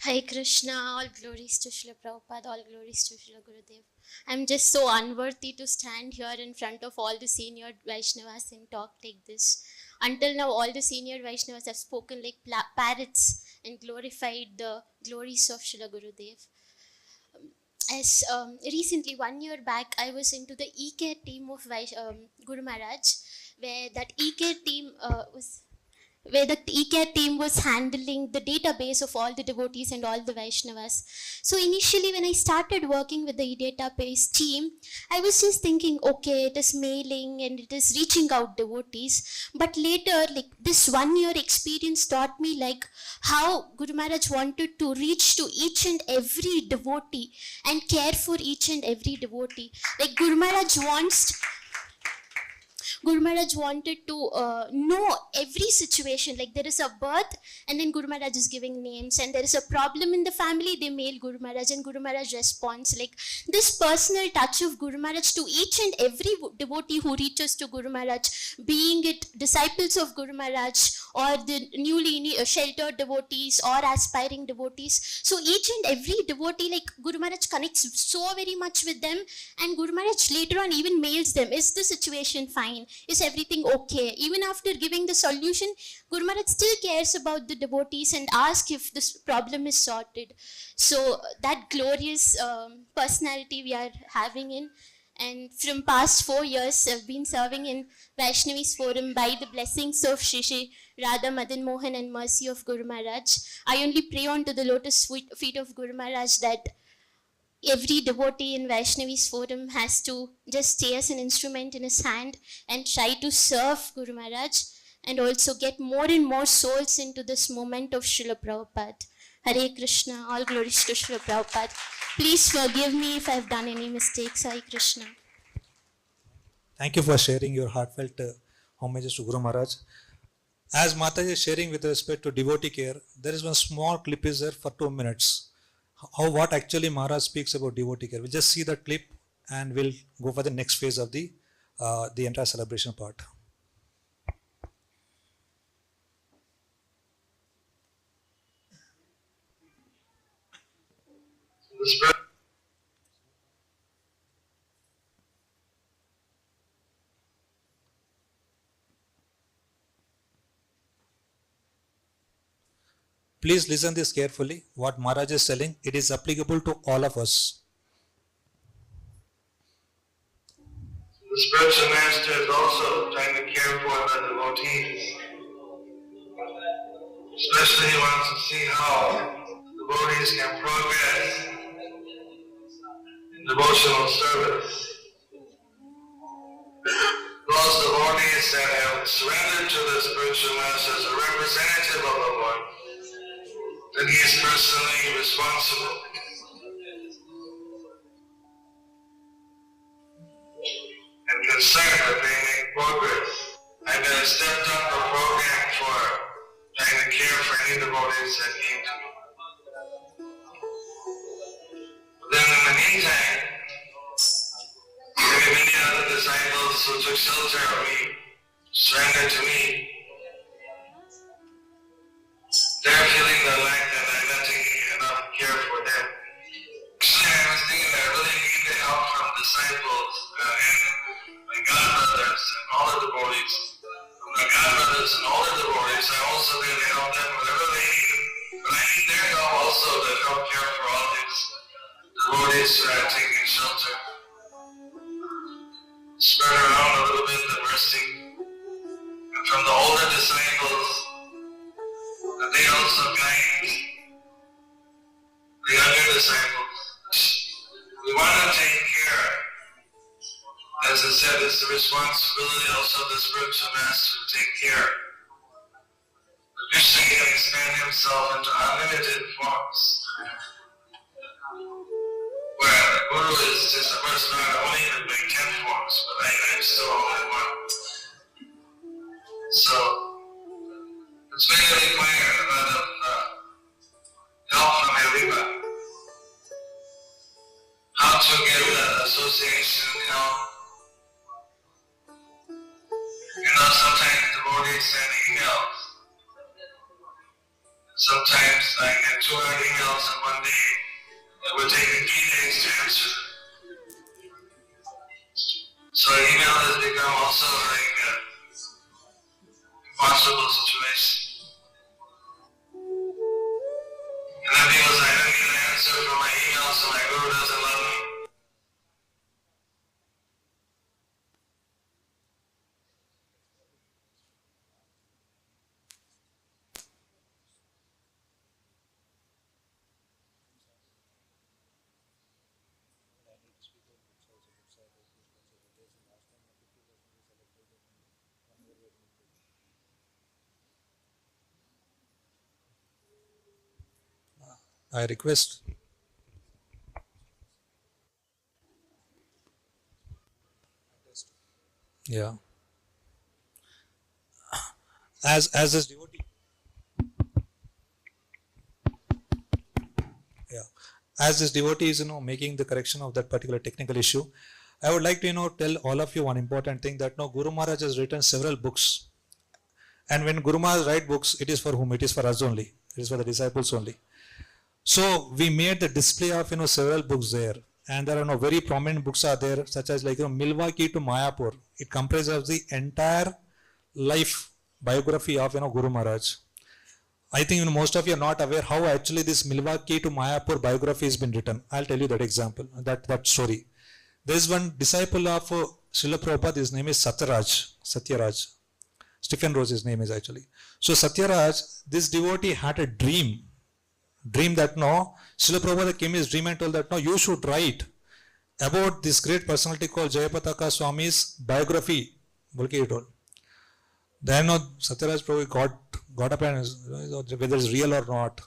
Hare Krishna, all glories to Srila Prabhupada, all glories to Srila Gurudev. I'm just so unworthy to stand here in front of all the senior Vaishnavas and talk like this. Until now, all the senior Vaishnavas have spoken like parrots and glorified the glories of Srila Gurudev. As recently, 1 year back, I was into the e-care team of Guru Maharaj, where that e-care team was handling the database of all the devotees and all the Vaishnavas. So initially when I started working with the database team, I was just thinking, okay, it is mailing and it is reaching out devotees. But later, this 1 year experience taught me how Guru Maharaj wanted to reach to each and every devotee and care for each and every devotee. Guru Maharaj wanted to know every situation. There is a birth and then Guru Maharaj is giving names, and there is a problem in the family, they mail Guru Maharaj and Guru Maharaj responds. This personal touch of Guru Maharaj to each and every devotee who reaches to Guru Maharaj, being it disciples of Guru Maharaj or the newly sheltered devotees or aspiring devotees. So each and every devotee, Guru Maharaj connects so very much with them, and Guru Maharaj later on even mails them, is the situation fine? Is everything okay? Even after giving the solution, Guru Maharaj still cares about the devotees and asks if this problem is sorted. So that glorious personality we are having in, and from past 4 years I've been serving in Vaishnavis Forum by the blessings of Shri Radha Madan Mohan and mercy of Guru Maharaj. I only pray on to the lotus feet of Guru Maharaj that every devotee in Vaishnavi's forum has to just stay as an instrument in his hand and try to serve Guru Maharaj and also get more and more souls into this moment of Srila Prabhupada. Hare Krishna, all glories to Srila Prabhupada. Please forgive me if I have done any mistakes. Hare Krishna. Thank you for sharing your heartfelt homages to Guru Maharaj. As Mataji is sharing with respect to devotee care, there is one small clip is there for 2 minutes. What actually Maharaj speaks about devotee care. We'll just see that clip and we'll go for the next phase of the entire celebration part. Please listen this carefully. What Maharaj is telling, it is applicable to all of us. The spiritual master is also trying to care for the devotees. Especially he wants to see how devotees can progress in devotional service. Those devotees that have surrendered to the spiritual master as a representative of the Lord, then he is personally responsible. And concerned that they make progress. I've been stepped up a program for trying to care for any devotees that came to me. But then in the meantime, there have been many other disciples who took shelter of me, surrendered to me. They're feeling the lack that I'm not taking enough care for them. Actually, I was thinking that I really need the help from disciples and my godbrothers and all the devotees. My godbrothers and all the devotees, I also need to help them whatever they need. But I need their help also to help care for all these devotees who are taking shelter. Spread around a little bit the mercy. And from the older disciples, that they also guide the younger disciples. We want to take care. As I said, it's the responsibility also of the spiritual master to take care. Krishna can expand himself into unlimited forms. Where the Guru is just a person not only to make 10 forms, but I'm still only one. So, it's very required a lot of help from everybody. How to get the association help. Sometimes devotees send emails. Sometimes I get 200 emails in one day. It would take me 3 days to answer them. So email has become also like a impossible situation. And then because I don't get an answer from my email, so my Guru doesn't love me. I request as this devotee as this devotee is making the correction of that particular technical issue, I would like to tell all of you one important thing, that Guru Maharaj has written several books, and when Guru Maharaj write books, it is for whom? It is for us only. It is for the disciples only. So we made the display of several books there, and there are very prominent books are there, such as like Milwaukee to Mayapur. It comprises of the entire life biography of Guru Maharaj. I think most of you are not aware how actually this Milwaukee to Mayapur biography has been written. I'll tell you that example, that story. There is one disciple of Srila Prabhupada. His name is Satyaraj. Stephen Rose, his name is actually. So Satyaraj, this devotee had a dream dream that no, Srila Prabhupada came his dream and told that no, you should write about this great personality called Jayapataka Swami's biography. Bolke he told. Then no, Satyaraj Prabhu got up and whether it's real or not.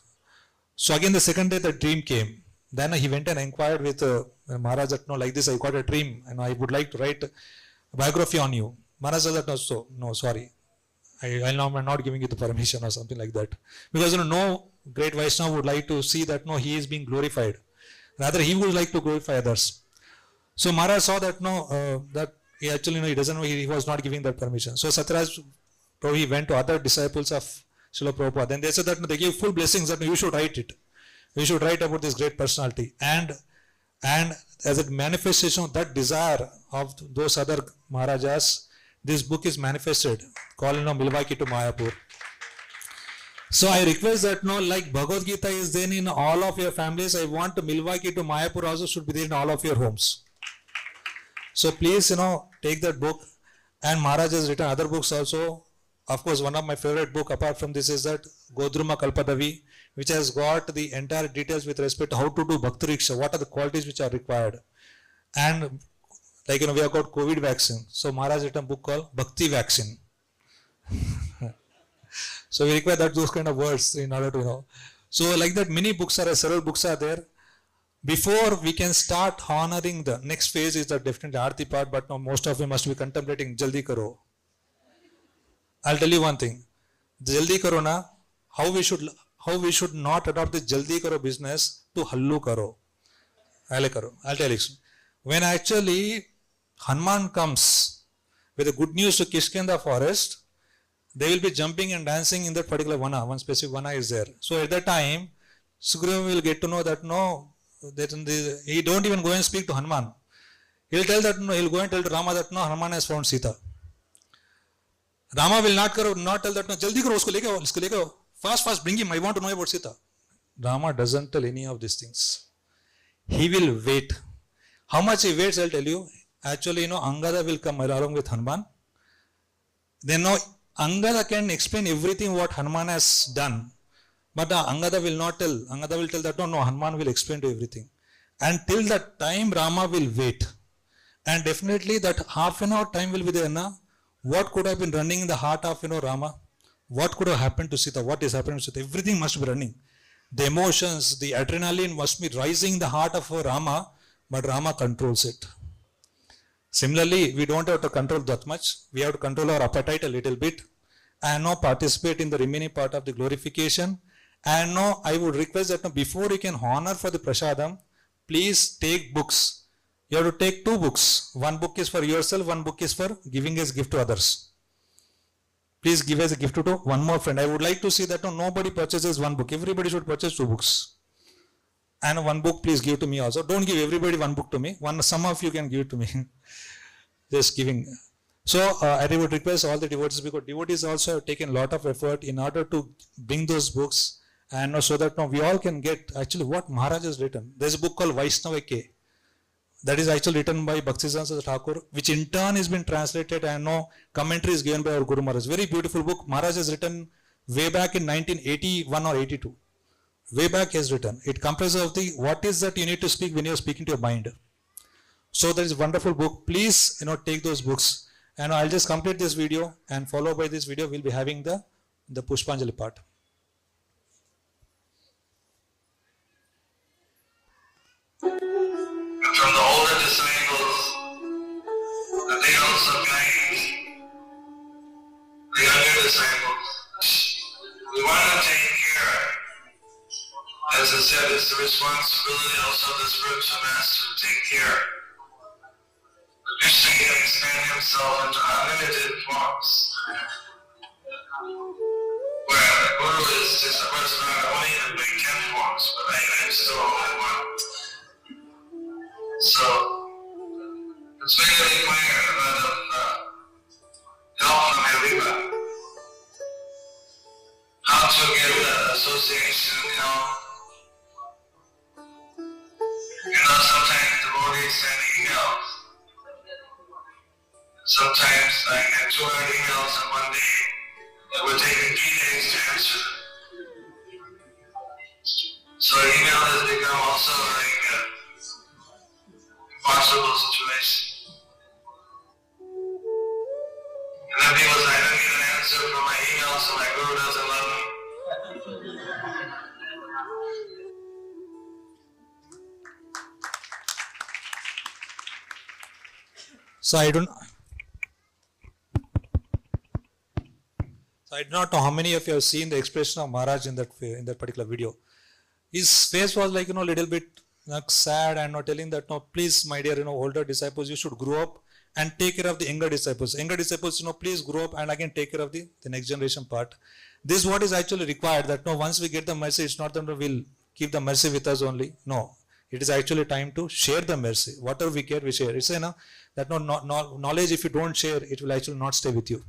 So again the second day the dream came. Then he went and inquired with Maharaj that no, like this I got a dream and I would like to write a biography on you. Maharaj said that no, sorry. I'm not giving you the permission or something like that. Because no great Vaishnava would like to see that no, he is being glorified. Rather he would like to glorify others. So Maharaj saw that that he actually he doesn't know, he was not giving that permission. So Satyaraj Prabhu he went to other disciples of Srila Prabhupada. Then they said that they gave full blessings that you should write it. You should write about this great personality. And as a manifestation of that desire of those other Maharajas, this book is manifested, called Milwaukee to Mayapur. So I request that like Bhagavad Gita is there in all of your families, I want Milwaukee to Mayapur also should be there in all of your homes. So please, take that book. And Maharaj has written other books also. Of course, one of my favorite book apart from this is that Godruma Kalpadavi, which has got the entire details with respect to how to do Bhakti Riksha, what are the qualities which are required. And like, we have got COVID vaccine. So Maharaj written a book called Bhakti Vaccine. So we require those kind of words in order to So like that many books are, several books are there. Before we can start honoring the next phase is the definitely Aarti part, but now most of you must be contemplating Jaldi Karo. I'll tell you one thing. Jaldi Karo na, how we should not adopt the Jaldi Karo business to Hallu Karo. I'll tell you. When actually Hanuman comes with the good news to Kishkinda forest, they will be jumping and dancing in that particular vana. One specific vana is there. So at that time, Sugriva will get to know that he don't even go and speak to Hanuman. He'll tell that he'll go and tell to Rama that Hanuman has found Sita. Rama will not tell that jaldi karo usko leke aao. Fast bring him. I want to know about Sita. Rama doesn't tell any of these things. He will wait. How much he waits, I'll tell you. Actually, Angada will come along with Hanuman. Then Angada can explain everything what Hanuman has done. But Angada will not tell. Angada will tell that no, Hanuman will explain to everything. And till that time, Rama will wait. And definitely that half an hour time will be there. What could have been running in the heart of Rama? What could have happened to Sita? What is happening to Sita? Everything must be running. The emotions, the adrenaline must be rising in the heart of Rama, but Rama controls it. Similarly, we don't have to control that much. We have to control our appetite a little bit and participate in the remaining part of the glorification. And I would request that before you can honor for the prasadam, please take books. You have to take 2 books. One book is for yourself, one book is for giving as gift to others. Please give as a gift to one more friend. I would like to see that nobody purchases one book. Everybody should purchase 2 books. And one book please give to me also. Don't give everybody one book to me. Some of you can give it to me. Just giving. So I would request all the devotees, because devotees also have taken a lot of effort in order to bring those books, and so that we all can get actually what Maharaj has written. There's a book called Vaishnava Ke. That is actually written by Bhaktisiddhanta Thakur, which in turn has been translated, and commentary is given by our Guru Maharaj. Very beautiful book. Maharaj has written way back in 1981 or 82. Way back he has written. It comprises of what is that you need to speak when you are speaking to your mind. So there is a wonderful book. Please, take those books. And I'll just complete this video, and followed by this video, we'll be having the Pushpanjali part. From the older disciples, that they also guide the younger disciples. We want to take care. As I said, it's the responsibility also of the spiritual master to take care. Krishna can expand himself into unlimited forms. Where the Guru is just a person only in the big 10 forms, but I'm still only one. So, it's very clear that help from everybody. How to get that association, sometimes devotees send emails. Sometimes I get 200 emails in one day that would take me 3 days to answer. So email has become also like a impossible situation. And then people say, I don't get an answer from my email, so my guru doesn't love me. So I do not know how many of you have seen the expression of Maharaj in that particular video. His face was like, little bit sad and telling that, no, please, my dear, older disciples, you should grow up and take care of the younger disciples. Younger disciples, please grow up and again take care of the next generation part. This is what is actually required, that once we get the mercy, it's not that we'll keep the mercy with us only. No, it is actually time to share the mercy. Whatever we get, we share. It's that knowledge, if you don't share, it will actually not stay with you.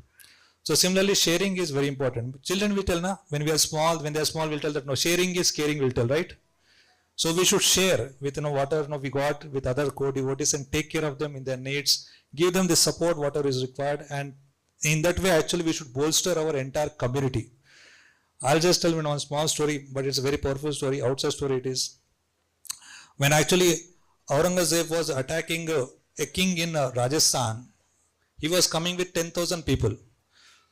So similarly, sharing is very important. Children we tell, when they are small, we'll tell that no, sharing is caring, we'll tell, right? So we should share with whatever we got with other co-devotees and take care of them in their needs, give them the support whatever is required, and in that way actually we should bolster our entire community. I'll just tell one small story, but it's a very powerful story. Outside story it is. When actually Aurangzeb was attacking a king in Rajasthan, he was coming with 10,000 people.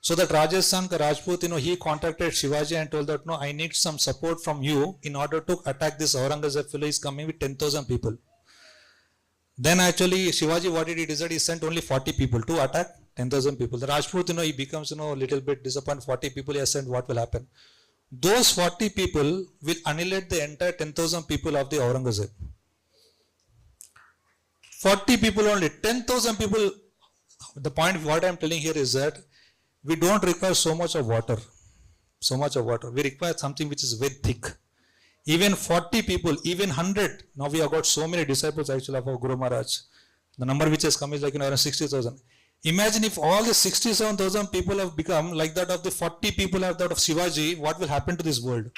So that Rajasthan Rajput, he contacted Shivaji and told that, no, I need some support from you in order to attack this Aurangzeb fellow. Is coming with 10,000 people. Then actually Shivaji, what did he decide? He sent only 40 people to attack 10,000 people. The Rajput, he becomes, a little bit disappointed. 40 people he has sent, what will happen? Those 40 people will annihilate the entire 10,000 people of the Aurangzeb. 40 people only, 10,000 people. The point what I am telling here is that we don't require so much of water. We require something which is very thick. Even 40 people, even 100. Now we have got so many disciples actually of our Guru Maharaj. The number which has come is like around 60,000. Imagine if all the 67,000 people have become like that of the 40 people of that of Shivaji, what will happen to this world?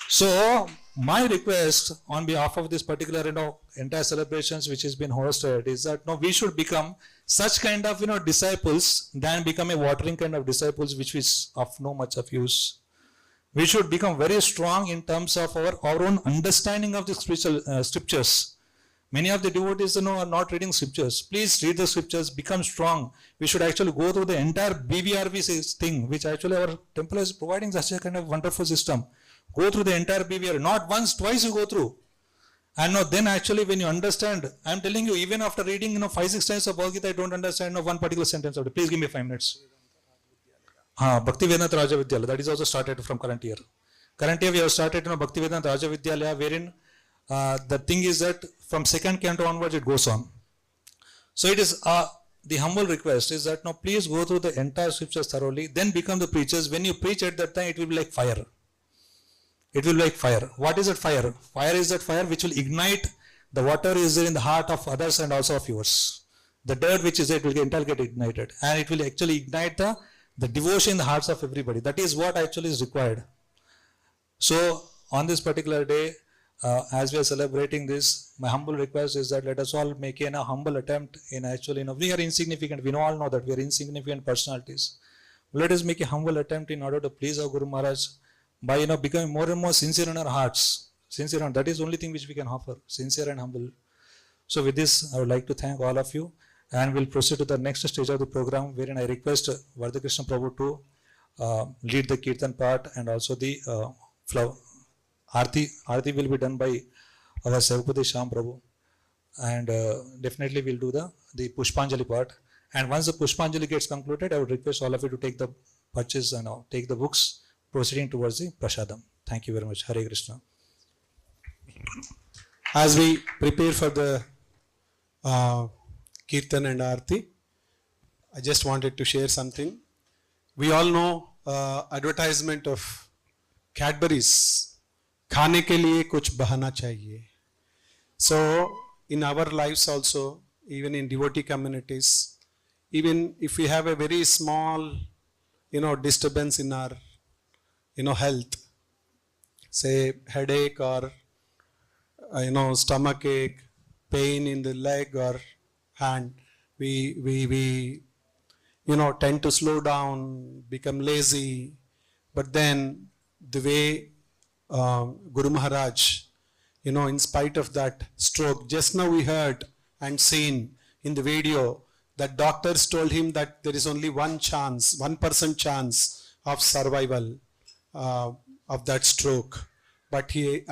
So my request on behalf of this particular entire celebrations which has been hosted is that we should become such kind of disciples than become a watering kind of disciples which is of no much of use. We should become very strong in terms of our own understanding of the spiritual scriptures. Many of the devotees are not reading scriptures. Please read the scriptures, become strong. We should actually go through the entire BVRV thing, which actually our temple is providing such a kind of wonderful system. Go through the entire BVR, not once, twice you go through. And then actually when you understand, I am telling you, even after reading 5-6 times of Bhagavad Gita, I don't understand one particular sentence of it. Please give me 5 minutes. Bhakti Vedanta Raja Vidyalaya, that is also started from current year. Current year we have started Bhakti Vedanta Raja Vidyalaya, wherein the thing is that from second canto onwards it goes on. So it is the humble request is that please go through the entire scriptures thoroughly, then become the preachers. When you preach at that time, it will be like fire. It will be like fire. What is that fire? Fire is that fire which will ignite the water is there in the heart of others and also of yours. The dirt which is there, it will get ignited, and it will actually ignite the devotion in the hearts of everybody. That is what actually is required. So on this particular day, as we are celebrating this, my humble request is that let us all make a humble attempt in actually, we are insignificant. We all know that we are insignificant personalities. Let us make a humble attempt in order to please our Guru Maharaj by becoming more and more sincere in our hearts. Sincere, and that is the only thing which we can offer. Sincere and humble. So with this, I would like to thank all of you, and we'll proceed to the next stage of the program, wherein I request Hare Krishna Prabhu to lead the Kirtan part, and also the Aarti will be done by our Sevapati Sham Prabhu, and definitely we'll do the Pushpanjali part. And once the Pushpanjali gets concluded, I would request all of you to take the purchase and take the books, proceeding towards the Prasadam. Thank you very much. Hare Krishna. As we prepare for the Kirtan and Aarti, I just wanted to share something. We all know advertisement of Cadbury's. खाने के लिए कुछ बहाना चाहिए. So in our lives also, even in devotee communities, even if we have a very small, disturbance in our, health, say headache or, stomach ache, pain in the leg or hand, we tend to slow down, become lazy. But then the way Guru Maharaj, in spite of that stroke. Just now we heard and seen in the video that doctors told him that there is only 1% chance of survival of that stroke. But he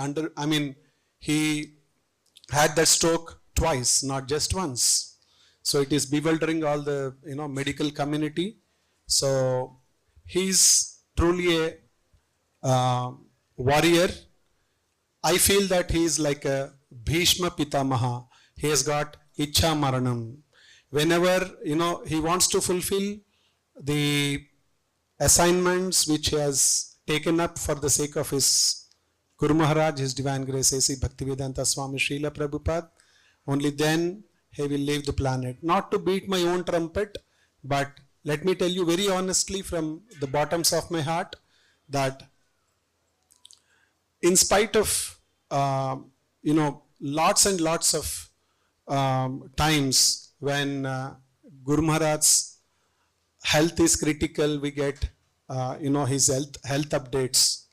had that stroke twice, not just once. So it is bewildering all the medical community. So he's truly a warrior. I feel that he is like a Bhishma Pitamaha. He has got Ichha Maranam. Whenever he wants to fulfill the assignments which he has taken up for the sake of his Guru Maharaj, His Divine Grace A.C. Bhaktivedanta Swami Srila Prabhupada, only then he will leave the planet. Not to beat my own trumpet, but let me tell you very honestly from the bottoms of my heart that in spite of lots and lots of times when Guru Maharaj's health is critical, we get his health updates.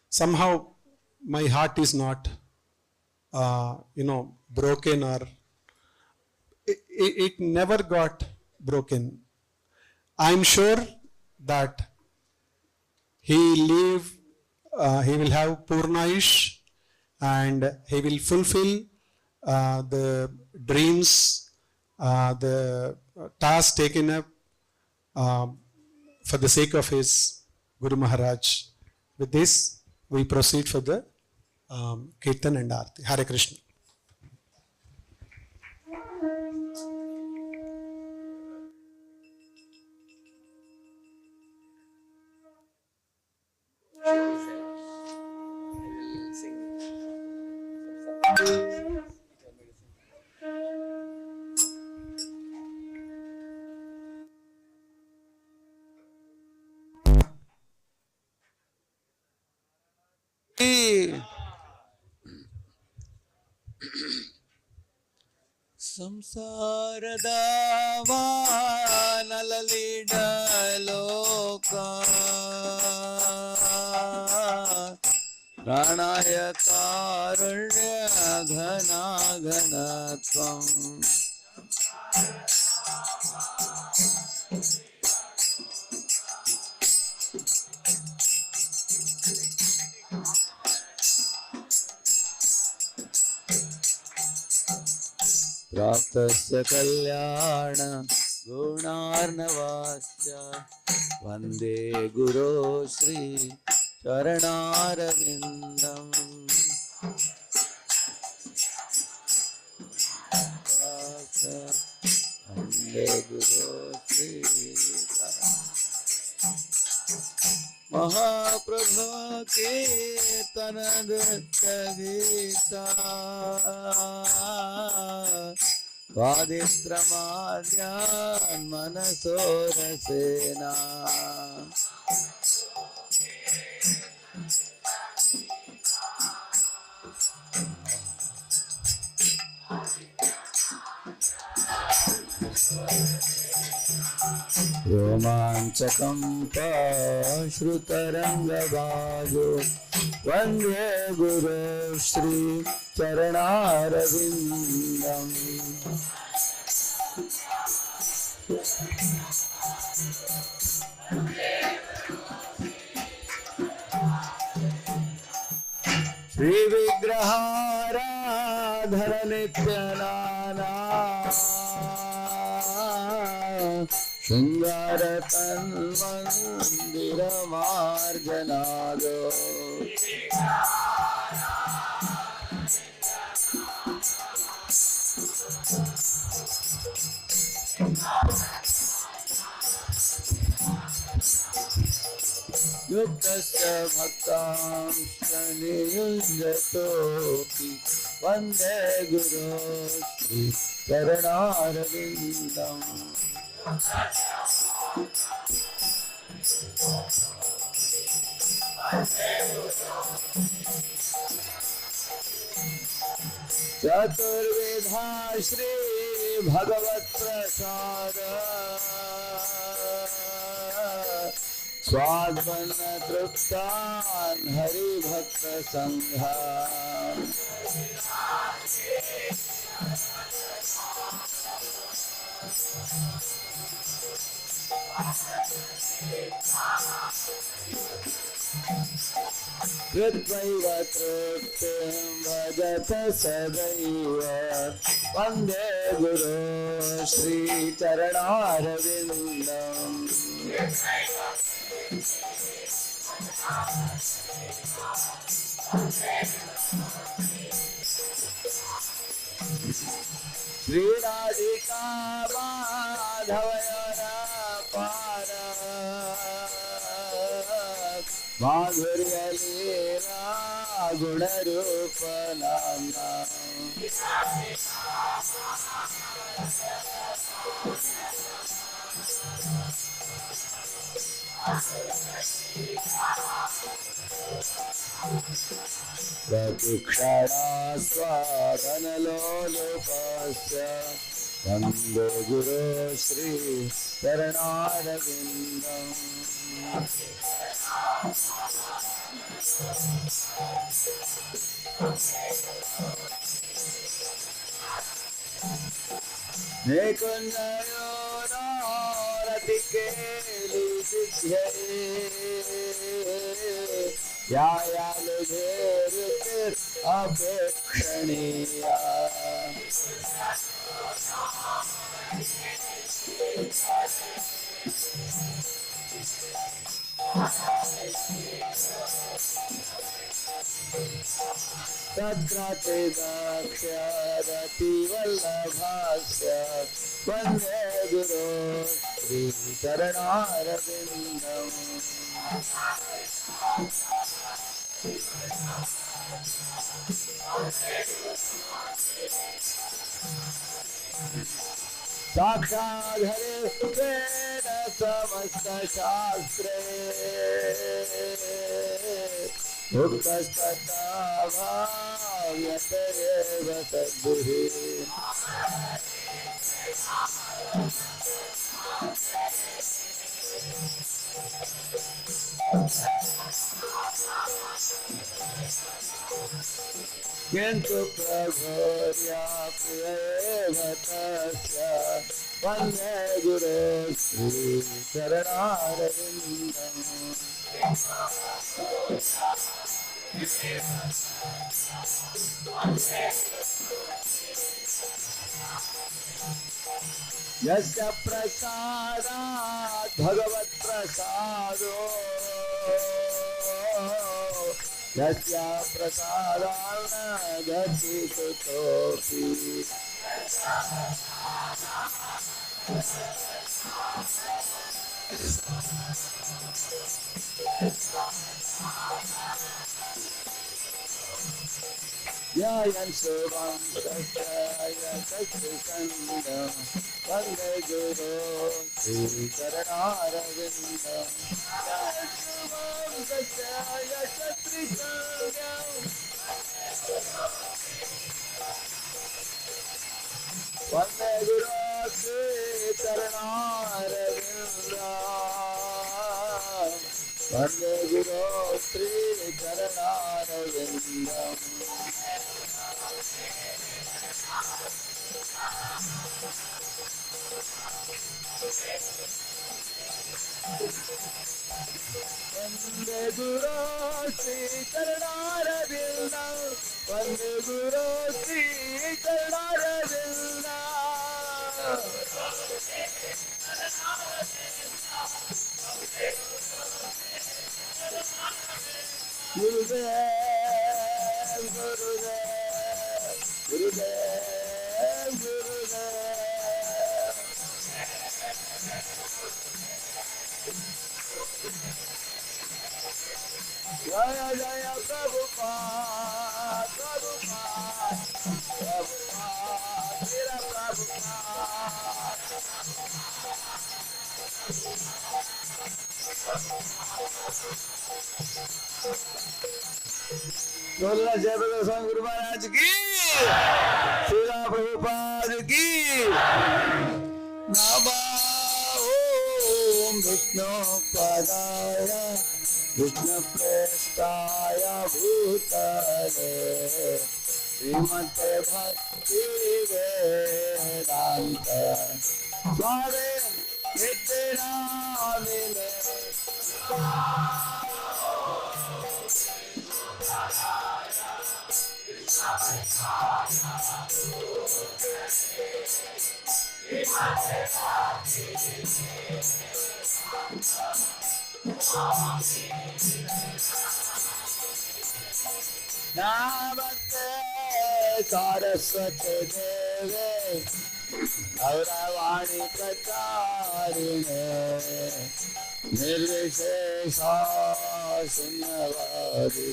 Somehow my heart is not broken, or it never got broken. I'm sure that he will have Purnaish and he will fulfill the dreams, the task taken up for the sake of his Guru Maharaj. With this, we proceed for the Kirtan and Aarti. Hare Krishna. ಸಂಸಾರದ ವಾನಲಲಿಡಲೋಕ ಪ್ರಾಣಾಯ ಕಾರುಣ್ಯ ಘನಾಘನತ್ವಂ प्राप्तस्य कल्याण गुणार्णवाश्च वन्दे गुरो श्री चरणारविन्दम् वन्दे गुरो श्री महाप्रभु कीर्तन नृत्य गीता वादित्रमाद्यान् मनसो रसेना रोमाञ्चकम्प श्रुतरङ्गबाजो वन्दे गुरो श्री चरणारविन्दम् श्रीविग्रहाराधन नित्यनाना शृङ्गारतन्मन्दिरमार्जनादो युक्तस्य भक्तांश्च नियुञ्जतोऽपि वन्दे गुरो श्री चरणारविन्दम् चतुर्विधा श्री भगवत प्रसाद स्वाद्वन तृप्तान हरि भक्त संघान कृत्वैव तृप्तिं भजत सदैव वन्दे गुरो श्रीचरणारविन्दम् श्रीराधिका माधवयन माधुर्य लीला गुण रूप नाना प्रतिक्षणा स्वादनलोलुपस्य वन्दे गुरो श्री चरणारविन्दम् रतिकेली सिद्ध्यये यायालुधेरुतिर अपेक्षणीया तद्राते दाक्ष्यारतिवल्लभास्य वन्दे गुरो श्रीचरणारविन्दम् साक्षात् हरे वेद समस्त शास्त्रे मुक्तस्तथा भाव्यतेव तद्भिः किन्तु प्रभोर्या प्रियेव तस्य वन्दे गुरो श्रीचरणारविन्दम् यस्य प्रसादात् भगवत्प्रसादो यस्य प्रसादात् न गति कुतोऽपि यायन् शुभं तस्यैकस्यन्दं वन्दे गुरो श्रीचरणारविन्दम् यायन् शुभं तस्यैकस्यन्दं वन्दे गुरो श्रीचरणारविन्दम् वन्दे गुरो श्रीचरणारविन्दम् वन्दे गुरो श्रीचरणारविन्दम् वन्दे गुरो श्रीचरणारविन्दम् गुरुदेव गुरुदेव गुरुदेव गुरुदेव जय जय प्रभुपाद प्रभुपाद प्रभुपाद तेरा प्रभुपाद बोलना जयपताका स्वामी गुरु महाराज की श्रीला प्रभुपाद की नमः ओम विष्णुपदाय विष्णुप्रेष्ठाय भूतले श्रीमते भक्ति वेदांत स्वामी नित्यानंद नमस्ते सरस्वती देवे गौरवाणी प्रचारिणे निर्विशेषा शून्यवादी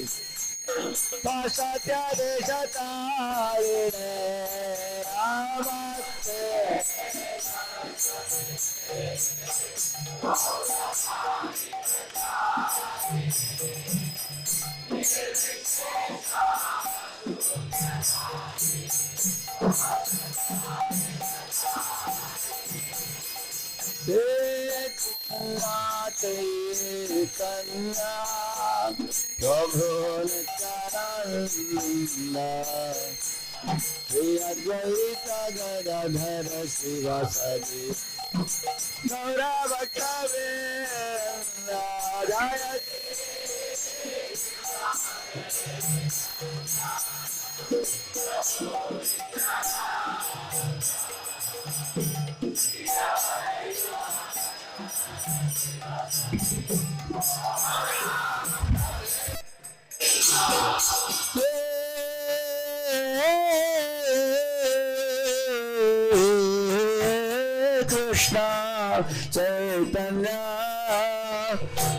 पाश्चात्य देशतारिणे नमस्ते कन्या प्रभु नित्यानंद श्री अद्वैत गदाधर शिवासादि गौरा भक्तवृंद जय Krishna Chaitanya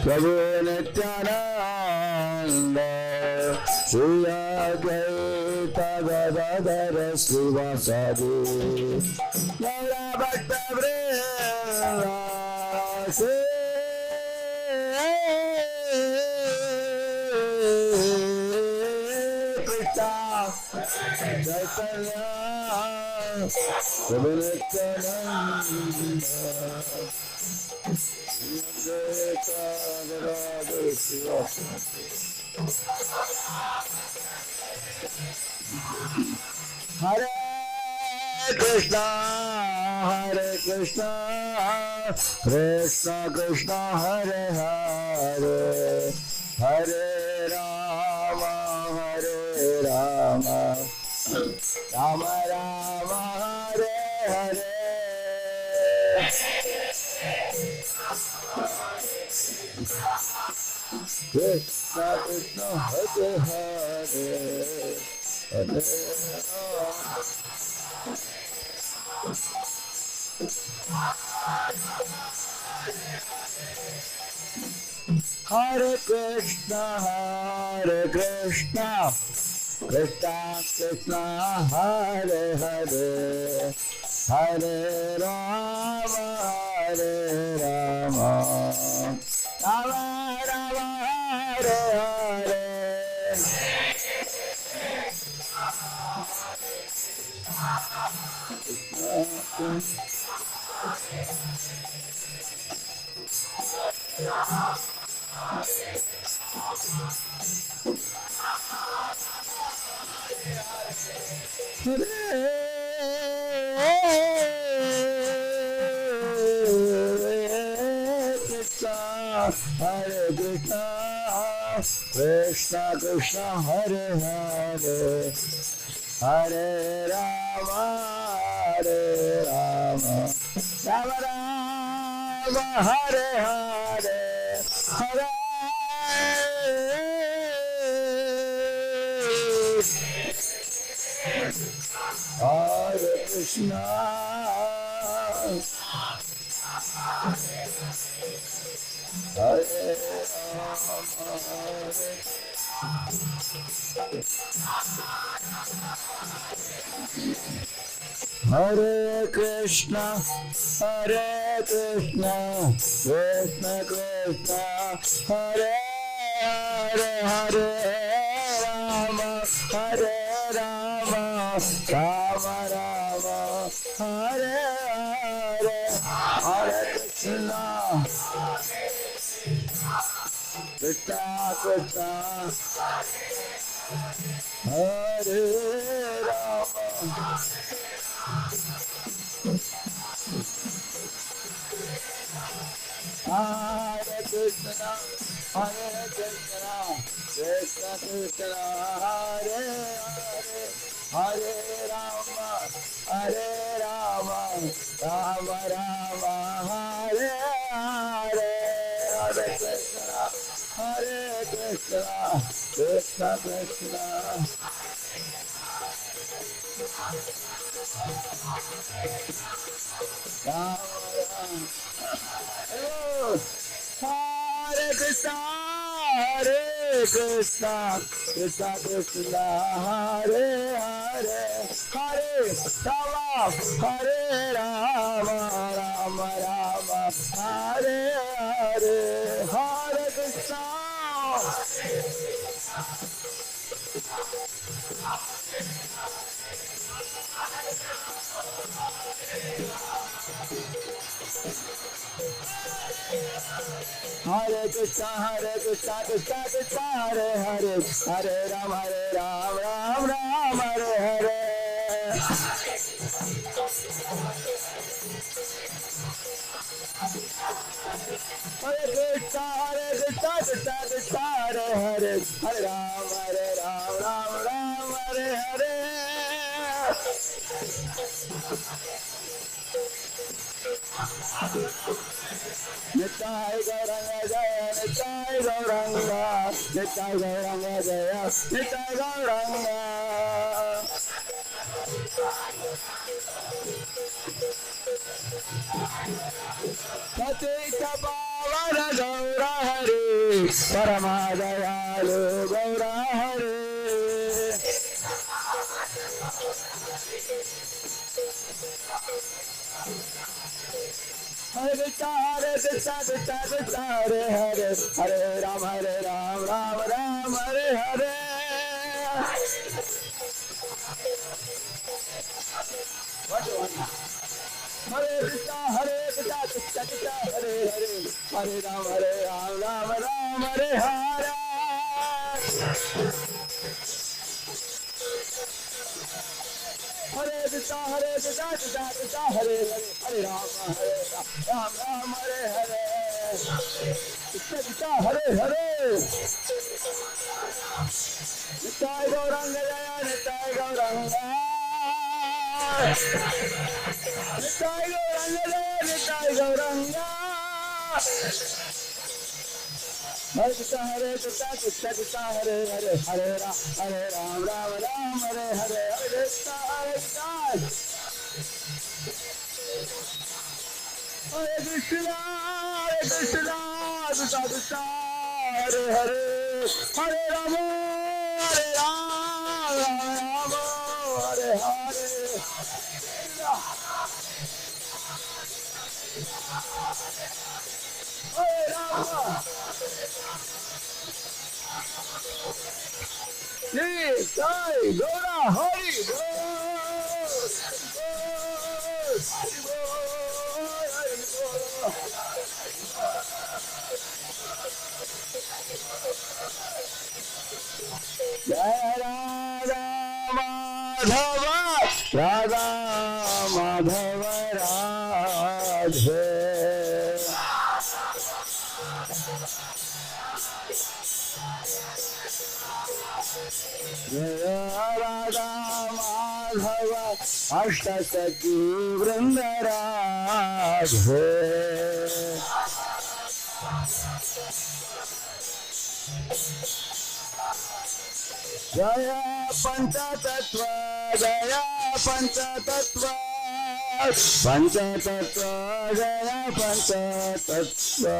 Prabhu Nityananda Shri Advaita Gadadhara Srivasadi Gaura Bhaktavrinda Krishna Chaitanya Prabhu Nityananda Advaita Gadadhara Srivasadi Hare Krishna Krishna Krishna Hare Hare Hare Rama Rama Rama Hare Hare Krishna Krishna Hare Hare Hare Hare Krishna Krishna Krishna Hare Hare Hare Rama Rama Rama Hare Hare Hare Krishna Krishna Krishna Hare Hare Hare Rama Rama Rama Hare Hare Hare Hare Krishna Hare Hare Krishna Krishna Krishna Hare Hare Hare Rama Rama Rama Hare Hare Hare Krishna Krishna Krishna Hare Rama Hare Krishna Krishna Krishna Hare Hare Hare Rama Rama Rama Hare Hare Hare Krishna Krishna Krishna Rama Rama Hare Krishna Krishna Krishna Hare Hare Hare Rama Rama Rama Hare Hare Hare Krishna Hare Krishna Krishna Krishna Hare Hare Hare Ram Ram Ram Hare Hare Hare Krishna Krishna Krishna Hare Hare Hare Ram Ram Hare Hare Nitai Gauranga Jaya Nitai Gauranga Nitai Gauranga Jaya Nitai Gauranga Patita Pavana Gaura Hare Paramahayalu Gaura Hare Hare Krishna Krishna Krishna Hare Hare Hare Ram Ram Hare Hare What do you want? Hare Krishna Krishna Krishna Hare Hare Hare Ram Ram Hare Hare Hare Krishna Krishna Krishna Hare Hare Hare Ram Hare Hare Krishna Krishna Hare Hare Nitai Gauranga Jaya Nitai Gauranga Nitai Gauranga Jaya Nitai Gauranga Hare Krishna Krishna Krishna Hare Hare Hare Ram Ram Hare Hare Hare Krishna Hare Krishna Krishna Krishna Hare Hare Hare Rama Hare Hare Hare Rama Jai Gaura Hari Jai Radha Madhava Radhe Radha Madhava Ashtasaki Vrindaradhe Jaya Panchatattva Jaya Panchatattva Panchatattva Jaya Panchatattva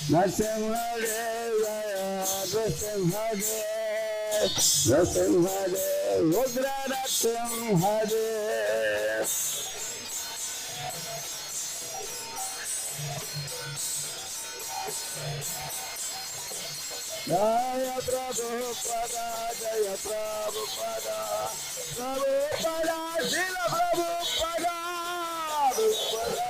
Narasimhadev Jaya Narasimhadev Narasimhadev Rudra Narasimhadev Jaya Prabhupada, Jaya Prabhupada, Prabhupada, Srila Prabhupada, Prabhupada.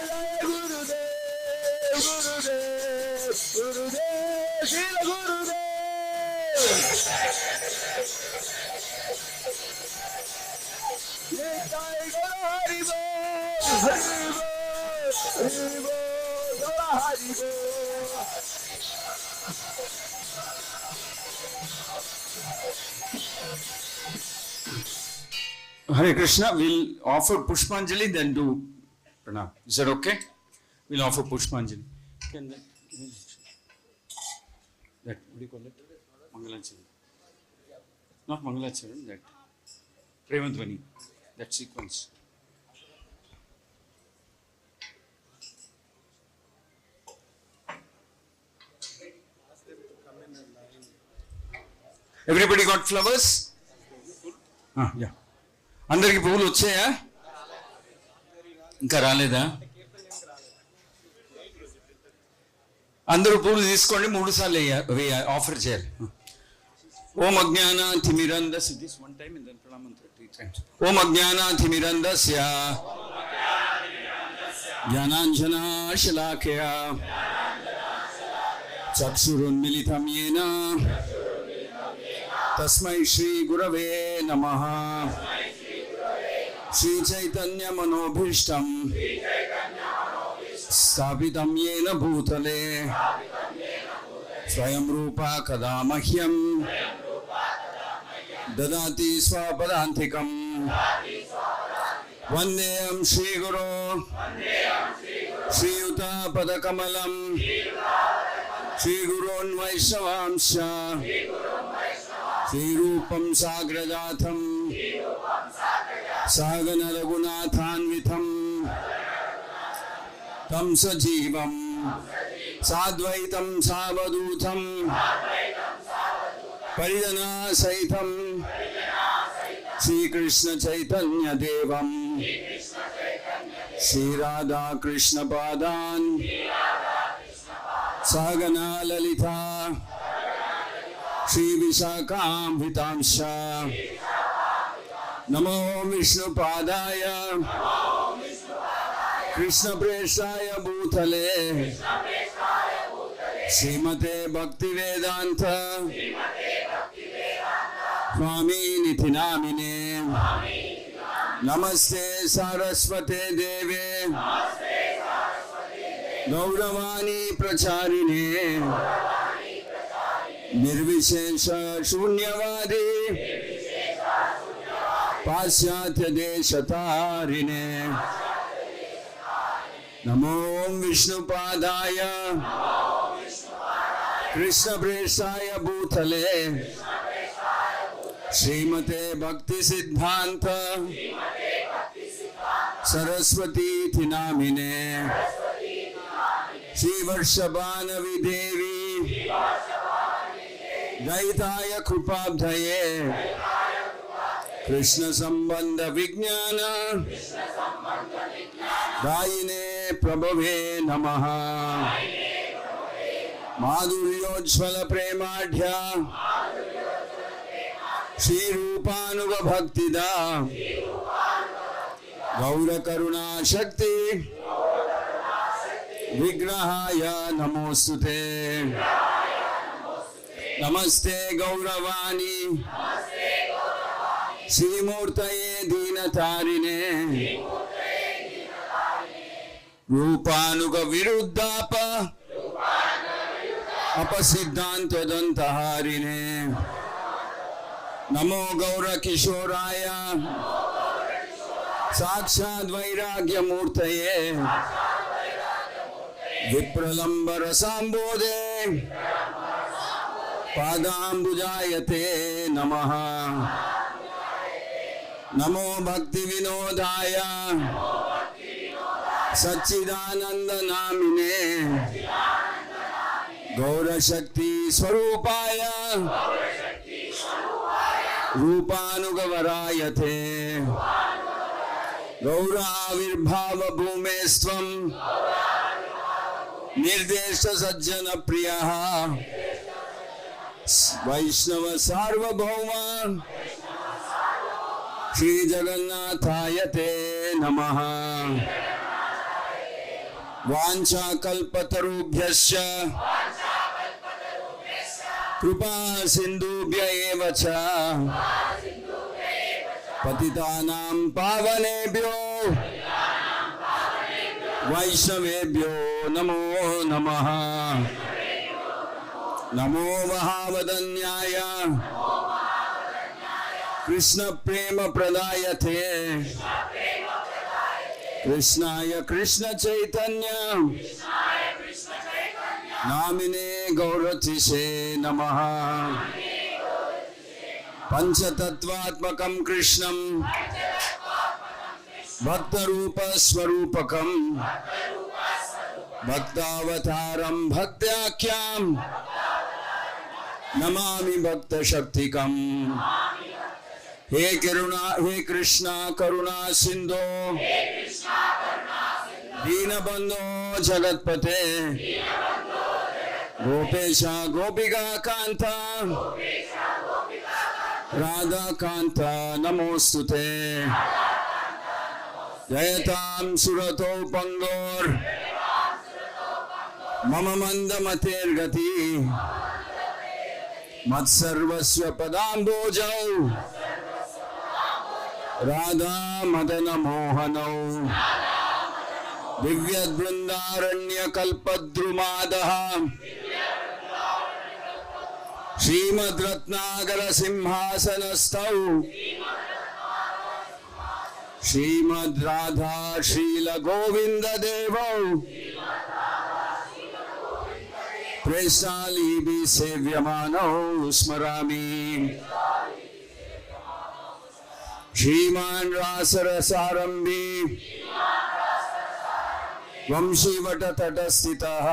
Jaya Gurudev, Gurudev, Gurudev, Srila Gurudev. Nitai Gaura Hari Bol, Hari Bol, Hari Bol, Gaura Hari Bol. Hare Krishna, we'll offer Pushpanjali, then do Pranam. Is that okay? We'll offer Pushpanjali. Can that, what do you call it? Mangalacharan. Not Mangalacharan, that Premandhvani, that sequence. Everybody got flowers? Yeah. అందరికి పువ్వులు వచ్చాయా? ఇంకా రాలేదా? అందరూ పువ్వులు తీసుకోండి, 3 సార్లు offer చేయాలి. ఓం అజ్ఞానాతిమిరంధస్య, this one time and then pranam 3 times. ఓం అజ్ఞానాతిమిరంధస్య జ్ఞానాంజనాశలాకయా చక్షురున్మిలితం యేన తస్మై శ్రీ గురవే నమః. శ్రీ చైతన్య మనోభీష్టం స్థాపితం యేన భూతలే స్వయం రూపా కదా మహ్యం దదాతి స్వపదాంతికం. వందేయం శ్రీగురో శ్రీయుత పదకమలం శ్రీగురోన్ వైష్ణవాంశ శ్రీరూపం సాగ్రజాతం సాగన రఘునాథాన్వితం తం సజీవం సాద్వైతం సావధూతం పరిజనా సహితం శ్రీకృష్ణ చైతన్య దేవం శ్రీరాధా కృష్ణ పాదాన్ సాగనా లలితా శ్రీ విశాఖాంభితాంశ. నమో విష్ణుపాదాయ కృష్ణ ప్రేష్టాయ భూతలే శ్రీమతే భక్తి వేదాంత స్వామి నిధి నామినే. నమస్తే సారస్వతే దేవే గౌరవాణి ప్రచారిణే నిర్విశేష శూన్యవాది పాశ్చాత్య దేశతారిణే. నమో విష్ణుపాదాయ కృష్ణ ప్రేష్టాయ భూతలే శ్రీమతే భక్తి సిద్ధాంత సరస్వతీ నామినే. శ్రీవర్షభానవి దేవి దయితాయ కృపాబ్ధయే కృష్ణ సంబంధ విజ్ఞాన దాయినే ప్రభవే నమః. మాధుర్యోజ్వల ప్రేమాఢ్య శ్రీరూపానుగ భక్తిదా గౌర కరుణా శక్తి విగ్రహాయ నమోస్తుతే. నమస్తే గౌరవాణి శ్రీమూర్తయే దీనతారిణే రూపానుగ విరుద్ధాప అపసిద్ధాంతదంతహారిణే. నమో గౌర కిశోరాయ సాక్షాద్ వైరాగ్యమూర్తయే విప్రలంబర సాంబోధే పాదాంబుజాయతే నమః. నమో భక్తి వినోదాయ సచ్చిదానంద నామినే గౌరశక్తి స్వరూపాయ రూపానుగవరాయతే గౌరావిర్భావ భూమేస్త్వం निर्देश सज्जन प्रिय वैष्णव सार्वभौम श्री जगन्नाथाय ते नमः। वाञ्छाकल्पतरुभ्यश्च कृपा सिन्धुभ्य एव च पतितानां पावनेभ्यो वैष्णवेभ्यो नमो नमः। नमो महावदन्याय कृष्ण प्रेम प्रदायते कृष्णाय कृष्ण चैतन्य नामिने गौरतिसे नमः। पंचतत्वात्मकं कृष्णं भक्तरूप स्वरूपकं भक्तावतारं भक्त्याख्यां नमामि भक्तशक्तिकम्। हे कृष्णा करुणा सिंधो दीनबंधो जगतपते गोपेशा गोपिका कांता राधा कांता नमोस्तुते। जयतां सुरतो पंगोर मम मंदमतेर्गति मत्सर्वस्व पदाम्बोजौ राधा मदन मोहनौ दिव्य वृंदारण्य कल्पद्रुमादः श्रीमद्रत्नागर सिंहासनस्थौ श्रीमद् राधा शील गोविंद देवौ प्रेषालीभि सेव्यमानौ स्मरामि। श्रीमान रासरसारंभी वंशीवट तटस्थितः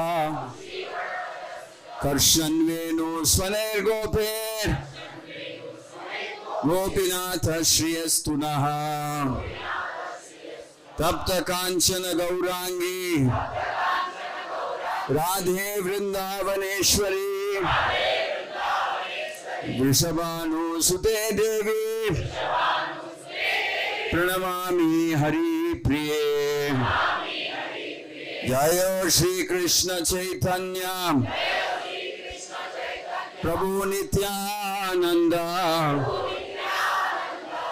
कर्षन् वेणु स्वनैर्गोपैर् गोपीनाथ श्रियस्तु नः। तप्त कांचन गौरांगी राधे वृंदावनेश्वरी वृषभानुसुते देवी प्रणमामि हरि प्रिये। जय श्री कृष्ण चैतन्य प्रभु नित्यानंद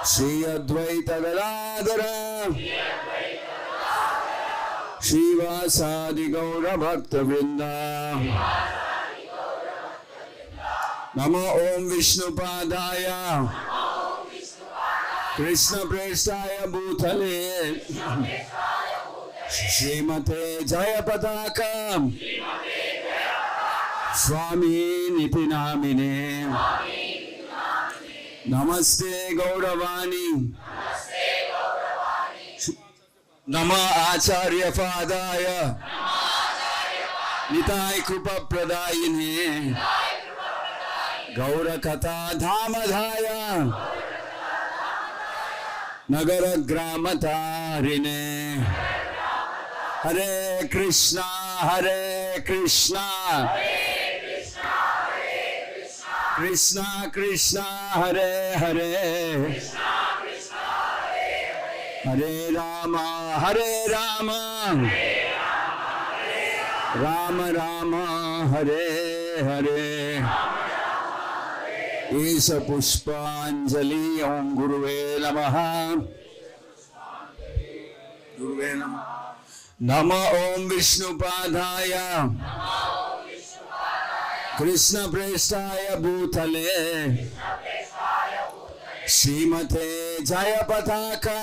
श्री अद्वैत गदाधर श्रीवासादि गौर भक्त वृंद। नमो ओम विष्णुपादाय कृष्ण प्रेष्ठाय भूतले श्रीमते जयपताका स्वामी निति नामिने। नमस्ते गौरवाणी नम आचार्य पादाय निताय कृपा प्रदायिने गौर कथा धामधाय नगर ग्राम तारिणे। हरे कृष्णा कृष्णा कृष्णा हरे हरे हरे राम राम राम हरे हरे। ईश पुष्पांजलि ओम गुरुवे नमः। गुरुवे नमः। नम ओम विष्णुपादाय कृष्ण प्रेष्ठाय भूतले श्रीमते जयपताका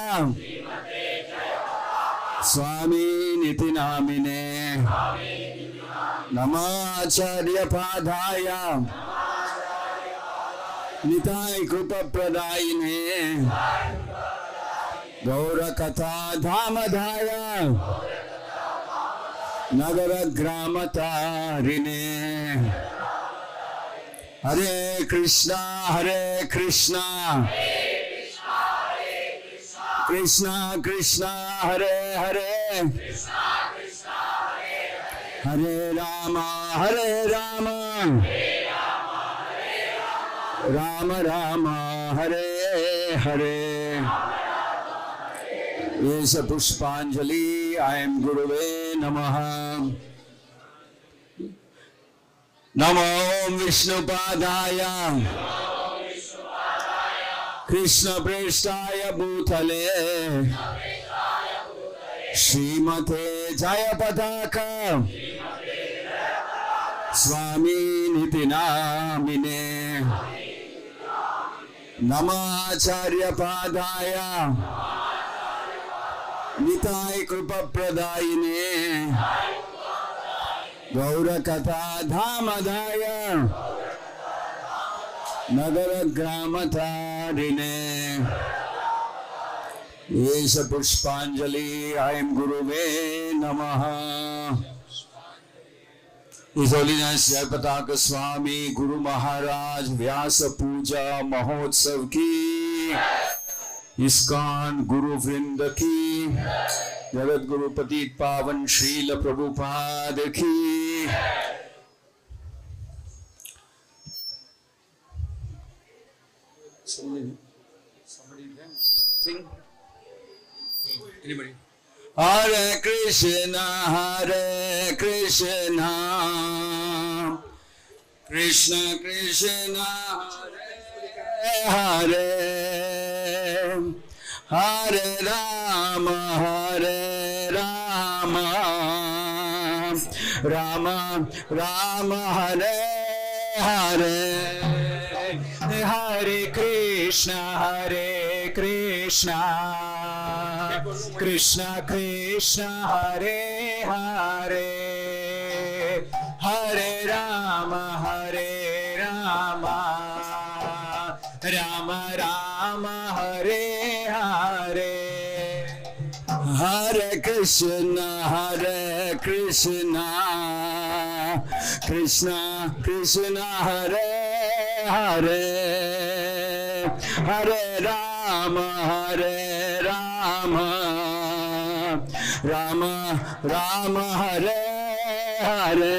स्वामी निति नामिने। नमाचार्य पादाय निताय कृपा प्रदायिने गौर कथा धामधाय नगर ग्राम तारिणे। हरे Krishna Krishna Krishna Hare Hare Hare Rama, Rama Rama, Hare Hare. Yesa Pushpanjali, I am Guruve Namaha. Namo Vishnupadaya, Krishna Preshtaya Bhutale, Srimate Jayapataka, Swami Niti Namine, Namacharya Padaya, Nitai Krupa Pradayine, Gaura Katha Dhamadaya, Nagara Gramatarine. Yesa Pushpanjali, I am Guruve Namaha. His Holiness Jayapataka Swami, Guru Maharaj, Vyasa Puja, Mahotsav ki, ISKCON Guru Vrinda ki, Jagat Guru Patit Pavan Srila Prabhupada ki. Somebody sing. Anybody? Hare Krishna, Krishna Krishna, Hare Hare, Hare Rama, Rama Rama, Hare Hare. Hare Krishna, Krishna Krishna, Hare Hare, Hare Rama, Rama Rama, Hare Hare. Hare Krishna, Krishna Krishna, Hare Hare, Hare Rama, Rama Rama, Hare Hare.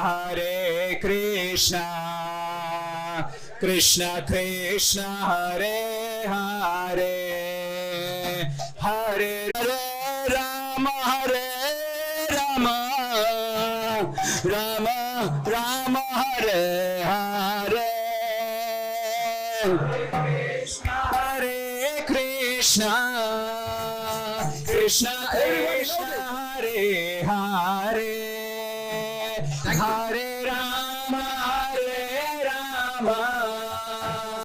Hare Krishna, Krishna Krishna, Hare Hare, Hare Rama, Rama Rama, Hare Hare. Hare Krishna, Krishna Krishna, Hare Hare, Hare Rama,